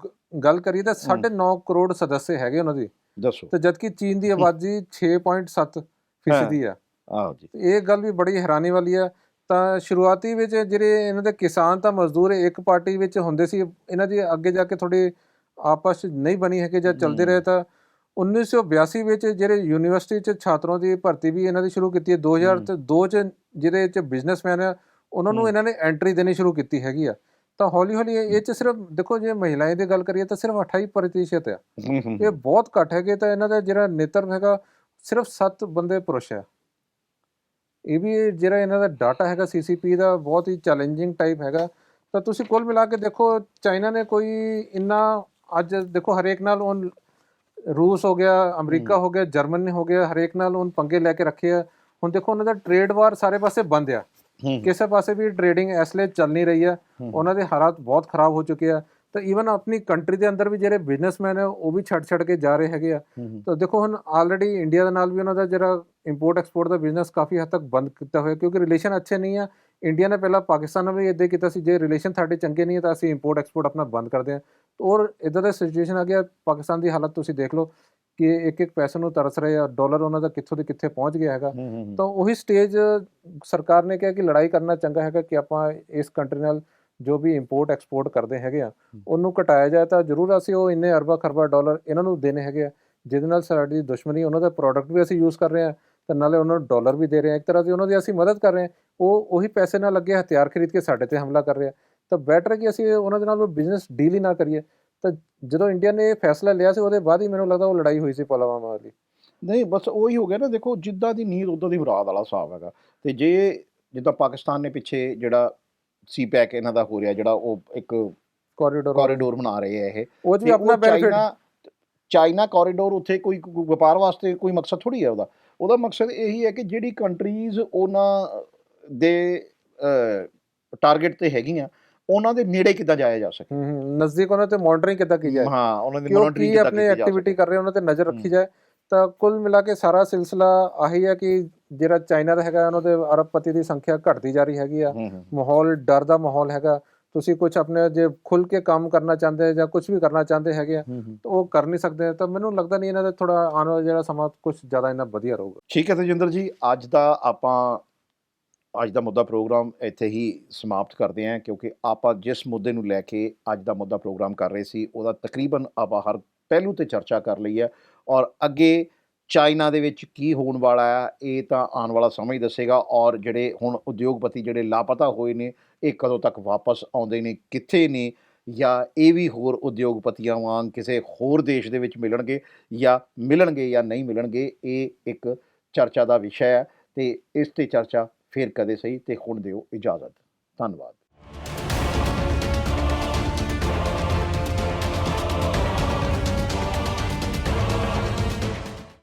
[SPEAKER 2] ਗੱਲ ਕਰੀਏ ਤਾਂ 9.5 ਕਰੋੜ ਸਦੱਸਿਆ ਹੈਗੇ ਉਹਨਾਂ ਦੀ,
[SPEAKER 1] ਦੱਸੋ।
[SPEAKER 2] ਤੇ ਜਦਕਿ ਚੀਨ ਦੀ ਆਬਾਦੀ 6.7% ਆ।
[SPEAKER 1] ਆਹੋ ਜੀ।
[SPEAKER 2] ਇਹ ਗੱਲ ਵੀ ਬੜੀ ਹੈਰਾਨੀ ਵਾਲੀ ਆ। ਤਾਂ ਸ਼ੁਰੂਆਤੀ ਵਿੱਚ ਜਿਹੜੇ ਇਹਨਾਂ ਦੇ ਕਿਸਾਨ ਤਾਂ ਮਜ਼ਦੂਰ ਇੱਕ ਪਾਰਟੀ ਵਿੱਚ ਹੁੰਦੇ ਸੀ, ਇਹਨਾਂ ਦੀ ਅੱਗੇ ਜਾ ਕੇ ਥੋੜੀ ਆਪਸ 'ਚ ਨਹੀਂ ਬਣੀ ਹੈਗੀ ਜਾਂ ਚੱਲਦੇ ਰਹੇ। ਤਾਂ 1982 ਵਿੱਚ ਜਿਹੜੇ ਯੂਨੀਵਰਸਿਟੀ 'ਚ ਛਾਤਰਾਂ ਦੀ ਭਰਤੀ ਵੀ ਇਹਨਾਂ ਦੀ ਸ਼ੁਰੂ ਕੀਤੀ ਹੈ। 2002 'ਚ ਜਿਹਦੇ 'ਚ ਬਿਜ਼ਨਸਮੈਨ ਆ ਉਹਨਾਂ ਨੂੰ ਇਹਨਾਂ ਨੇ ਐਂਟਰੀ ਦੇਣੀ ਸ਼ੁਰੂ ਕੀਤੀ ਹੈਗੀ ਆ। ਤਾਂ ਹੌਲੀ ਹੌਲੀ ਇਹ 'ਚ ਸਿਰਫ ਦੇਖੋ, ਜੇ ਮਹਿਲਾਵਾਂ ਦੀ ਗੱਲ ਕਰੀਏ ਤਾਂ ਸਿਰਫ 28% ਆ, ਇਹ ਬਹੁਤ ਘੱਟ ਹੈਗੇ। ਤਾਂ ਇਹਨਾਂ ਦਾ ਜਿਹੜਾ ਨੇਤਰਤਵ ਹੈਗਾ ਸਿਰਫ 7 ਬੰਦੇ ਪੁਰਸ਼ ਆ। ਇਹ ਵੀ ਜਿਹੜਾ ਇਹਨਾਂ ਦਾ ਡਾਟਾ ਹੈਗਾ ਸੀਸੀਪੀ ਦਾ ਬਹੁਤ ਹੀ ਚੈਲੰਜਿੰਗ ਟਾਈਪ ਹੈਗਾ। ਤਾਂ ਤੁਸੀਂ ਕੁੱਲ ਮਿਲਾ ਕੇ ਦੇਖੋ, ਚਾਈਨਾ ਨੇ ਕੋਈ ਇੰਨਾ ਅੱਜ ਦੇਖੋ ਹਰੇਕ ਨਾਲ ਉਹ ਰੂਸ ਹੋ ਗਿਆ, ਅਮਰੀਕਾ ਹੋ ਗਿਆ, ਜਰਮਨੀ ਹੋ ਗਿਆ, ਹਰੇਕ ਨਾਲ ਉਹ ਪੰਗੇ ਲੈ ਕੇ ਰੱਖੇ ਆ। ਹੁਣ ਦੇਖੋ ਉਹਨਾਂ ਦਾ ਟ੍ਰੇਡ ਵਾਰ ਸਾਰੇ ਪਾਸੇ ਬੰਦ ਆ, ਕਿਸੇ ਪਾਸੇ ਵੀ ਟ੍ਰੇਡਿੰਗ ਇਸ ਲਈ ਚੱਲ ਨਹੀਂ ਰਹੀ ਆ। ਉਹਨਾਂ ਦੇ ਹਾਲਾਤ ਬਹੁਤ ਖਰਾਬ ਹੋ ਚੁੱਕੇ ਆ। ਤਾਂ ਈਵਨ ਆਪਣੀ ਕੰਟਰੀ ਦੇ ਅੰਦਰ ਵੀ ਜਿਹੜੇ ਬਿਜ਼ਨਸਮੈਨ ਆ ਉਹ ਵੀ ਛੱਡ ਕੇ ਜਾ ਰਹੇ ਹੈਗੇ ਆ। ਤਾਂ ਦੇਖੋ ਹੁਣ ਆਲਰੇਡੀ ਇੰਡੀਆ ਦੇ ਨਾਲ ਵੀ ਉਹਨਾਂ ਦਾ ਜਿਹੜਾ ਇੰਪੋਰਟ ਐਕਸਪੋਰਟ ਦਾ ਬਿਜ਼ਨਸ ਕਾਫੀ ਹੱਦ ਤੱਕ ਬੰਦ ਕੀਤਾ ਹੋਇਆ, ਕਿਉਂਕਿ ਰਿਲੇਸ਼ਨ ਅੱਛੇ ਨਹੀਂ ਆ। ਇੰਡੀਆ ਨੇ ਪਹਿਲਾਂ ਪਾਕਿਸਤਾਨ ਨਾਲ ਵੀ ਇੱਦਾਂ ਕੀਤਾ ਸੀ, ਜੇ ਰਿਲੇਸ਼ਨ ਸਾਡੇ ਚੰਗੇ ਨਹੀਂ ਤਾਂ ਅਸੀਂ ਇੰਪੋਰਟ ਐਕਸਪੋਰਟ ਆਪਣਾ ਬੰਦ ਕਰਦੇ ਹਾਂ। ਔਰ ਇੱਦਾਂ ਦਾ ਸਿਚੁਏਸ਼ਨ ਆ ਗਿਆ, ਪਾਕਿਸਤਾਨ ਦੀ ਹਾਲਤ ਤੁਸੀਂ ਦੇਖ ਲਓ ਕਿ ਇੱਕ ਪੈਸੇ ਨੂੰ ਤਰਸ ਰਹੇ ਆ, ਡਾਲਰ ਉਹਨਾਂ ਦਾ ਕਿੱਥੋਂ ਦੇ ਕਿੱਥੇ ਪਹੁੰਚ ਗਿਆ ਹੈਗਾ। ਤਾਂ ਉਹੀ ਸਟੇਜ ਸਰਕਾਰ ਨੇ ਕਿਹਾ ਕਿ ਲੜਾਈ ਕਰਨਾ ਚੰਗਾ ਹੈਗਾ ਕਿ ਆਪਾਂ ਇਸ ਕੰਟਰੀ ਨਾਲ ਜੋ ਵੀ ਇੰਪੋਰਟ ਐਕਸਪੋਰਟ ਕਰਦੇ ਹੈਗੇ ਆ ਉਹਨੂੰ ਘਟਾਇਆ ਜਾਏ। ਤਾਂ ਜ਼ਰੂਰ ਅਸੀਂ ਉਹ ਇੰਨੇ ਅਰਬਾਂ ਖਰਬਾਂ ਡਾਲਰ ਇਹਨਾਂ ਨੂੰ ਦੇਣੇ ਹੈਗੇ ਆ, ਜਿਹਦੇ ਨਾਲ ਸਾਡੀ ਦੁਸ਼ਮਣੀ, ਉਹਨਾਂ ਦਾ ਪ੍ਰੋਡਕਟ ਵੀ ਅਸੀਂ ਯੂਜ਼ ਕਰ ਰਹੇ ਹਾਂ ਤੇ ਨਾਲੇ ਉਹਨਾਂ ਨੂੰ ਡਾਲਰ ਵੀ ਦੇ ਰਹੇ ਹਾਂ। ਇੱਕ ਤਰ੍ਹਾਂ ਦੀ ਉਹਨਾਂ ਦੀ ਅਸੀਂ ਮਦਦ ਕਰ ਰਹੇ ਹਾਂ, ਉਹ ਉਹੀ ਪੈਸੇ ਨਾਲ ਲੱਗੇ ਹਥਿਆਰ ਖਰੀਦ ਕੇ ਸਾਡੇ 'ਤੇ ਹਮਲਾ ਕਰ ਰਹੇ ਆ। ਤਾਂ ਬੈਟਰ ਹੈ ਕਿ ਅਸੀਂ ਉਹਨਾਂ ਦੇ ਨਾਲ ਬਿਜ਼ਨਸ ਡੀਲ ਹੀ ਨਾ ਕਰੀਏ। ਤਾਂ ਜਦੋਂ ਇੰਡੀਆ ਨੇ ਇਹ ਫੈਸਲਾ ਲਿਆ ਸੀ ਉਹਦੇ ਬਾਅਦ ਹੀ ਮੈਨੂੰ ਲੱਗਦਾ ਉਹ ਲੜਾਈ ਹੋਈ ਸੀ ਪੁਲਵਾਮਾ ਵਾਲੀ।
[SPEAKER 1] ਨਹੀਂ, ਬਸ ਉਹੀ ਹੋ ਗਿਆ ਨਾ। ਦੇਖੋ, ਜਿੱਦਾਂ ਦੀ ਨੀਂਦ ਉੱਦਾਂ ਦੀ ਮੁਰਾਦ ਵਾਲਾ ਹਿਸਾਬ ਹੈਗਾ। ਤੇ ਜੇ ਜਿੱਦਾਂ ਪਾਕਿਸਤਾਨ ਨੇ ਪਿੱਛੇ ਜਿਹੜਾ ਸੀਪੈਕ ਇਹਨਾਂ ਦਾ ਹੋ ਰਿਹਾ, ਜਿਹੜਾ ਉਹ ਇੱਕ ਕੋਰੀਡੋਰ ਬਣਾ ਰਹੇ ਆ, ਇਹ
[SPEAKER 2] ਉਹ 'ਚ ਵੀ ਆਪਣਾ ਬੈਨੀਫਿਟ।
[SPEAKER 1] ਚਾਈਨਾ ਕੋਰੀਡੋਰ ਉੱਥੇ ਕੋਈ ਵਪਾਰ ਵਾਸਤੇ ਕੋਈ ਮਕਸਦ ਥੋੜ੍ਹੀ ਹੈ ਉਹਦਾ ਮਕਸਦ ਇਹੀ ਹੈ ਕਿ ਜਿਹੜੀ ਕੰਟਰੀਜ਼ ਉਹਨਾਂ ਦੇ ਟਾਰਗੇਟ 'ਤੇ ਹੈਗੀਆਂ ਉਹਨਾਂ ਦੇ ਨੇੜੇ ਕਿੱਦਾਂ ਜਾਇਆ ਜਾ ਸਕੇ,
[SPEAKER 2] ਨਜ਼ਦੀਕ ਉਹਨਾਂ 'ਤੇ ਮੋਨੀਟਰਿੰਗ ਕਿੱਦਾਂ ਕੀ ਜਾਏ,
[SPEAKER 1] ਹਾਂ ਉਹਨਾਂ ਦੀ
[SPEAKER 2] ਮੋਨੀਟਰਿੰਗ ਕਿੱਦਾਂ ਆਪਣੀ ਐਕਟੀਵਿਟੀ ਕਰ ਰਹੇ ਉਹਨਾਂ 'ਤੇ ਨਜ਼ਰ ਰੱਖੀ ਜਾਏ। ਤਾਂ ਕੁੱਲ ਮਿਲਾ ਕੇ ਸਾਰਾ ਸਿਲਸਿਲਾ ਆਹੀ ਹੈ ਕਿ ਜਿਹੜਾ ਚਾਈਨਾ ਦਾ ਹੈਗਾ ਉਹਨਾਂ ਦੇ ਅਰਬਪਤੀ ਦੀ ਸੰਖਿਆ ਘਟਦੀ ਜਾ ਰਹੀ ਹੈਗੀ ਆ। ਮਾਹੌਲ ਡਰ ਦਾ ਮਾਹੌਲ ਹੈਗਾ। ਤੁਸੀਂ ਕੁਝ ਆਪਣੇ ਜੇ ਖੁੱਲ੍ਹ ਕੇ ਕੰਮ ਕਰਨਾ ਚਾਹੁੰਦੇ ਜਾਂ ਕੁਝ ਵੀ ਕਰਨਾ ਚਾਹੁੰਦੇ ਹੈਗੇ ਆ ਤਾਂ ਉਹ ਕਰ ਨਹੀਂ ਸਕਦੇ। ਤਾਂ ਮੈਨੂੰ ਲੱਗਦਾ ਨਹੀਂ ਇਹਨਾਂ ਦਾ ਥੋੜ੍ਹਾ ਆਉਣ ਵਾਲਾ ਜਿਹੜਾ ਸਮਾਂ ਕੁਝ ਜ਼ਿਆਦਾ ਇੰਨਾ ਵਧੀਆ ਰਹੂਗਾ।
[SPEAKER 1] ਠੀਕ ਹੈ ਤੇਜਿੰਦਰ ਜੀ, ਅੱਜ ਦਾ ਮੁੱਦਾ ਪ੍ਰੋਗਰਾਮ ਇੱਥੇ ਹੀ ਸਮਾਪਤ ਕਰਦੇ ਹਾਂ, ਕਿਉਂਕਿ ਆਪਾਂ ਜਿਸ ਮੁੱਦੇ ਨੂੰ ਲੈ ਕੇ ਅੱਜ ਦਾ ਮੁੱਦਾ ਪ੍ਰੋਗਰਾਮ ਕਰ ਰਹੇ ਸੀ ਉਹਦਾ ਤਕਰੀਬਨ ਆਪਾਂ ਹਰ ਪਹਿਲੂ 'ਤੇ ਚਰਚਾ ਕਰ ਲਈ ਹੈ। ਔਰ ਅੱਗੇ ਚਾਈਨਾ ਦੇ ਵਿੱਚ ਕੀ ਹੋਣ ਵਾਲਾ ਹੈ ਇਹ ਤਾਂ ਆਉਣ ਵਾਲਾ ਸਮਾਂ ਹੀ ਦੱਸੇਗਾ। ਔਰ ਜਿਹੜੇ ਹੁਣ ਉਦਯੋਗਪਤੀ ਜਿਹੜੇ ਲਾਪਤਾ ਹੋਏ ਨੇ ਇਹ ਕਦੋਂ ਤੱਕ ਵਾਪਸ ਆਉਂਦੇ ਨੇ, ਕਿੱਥੇ ਨੇ, ਜਾਂ ਇਹ ਵੀ ਹੋਰ ਉਦਯੋਗਪਤੀਆਂ ਵਾਂਗ ਕਿਸੇ ਹੋਰ ਦੇਸ਼ ਦੇ ਵਿੱਚ ਮਿਲਣਗੇ ਜਾਂ ਨਹੀਂ ਮਿਲਣਗੇ, ਇਹ ਇੱਕ ਚਰਚਾ ਦਾ ਵਿਸ਼ਾ ਹੈ। ਅਤੇ ਇਸ 'ਤੇ ਚਰਚਾ ਫਿਰ ਕਦੇ ਸਹੀ। ਅਤੇ ਹੁਣ ਦਿਓ ਇਜਾਜ਼ਤ। ਧੰਨਵਾਦ।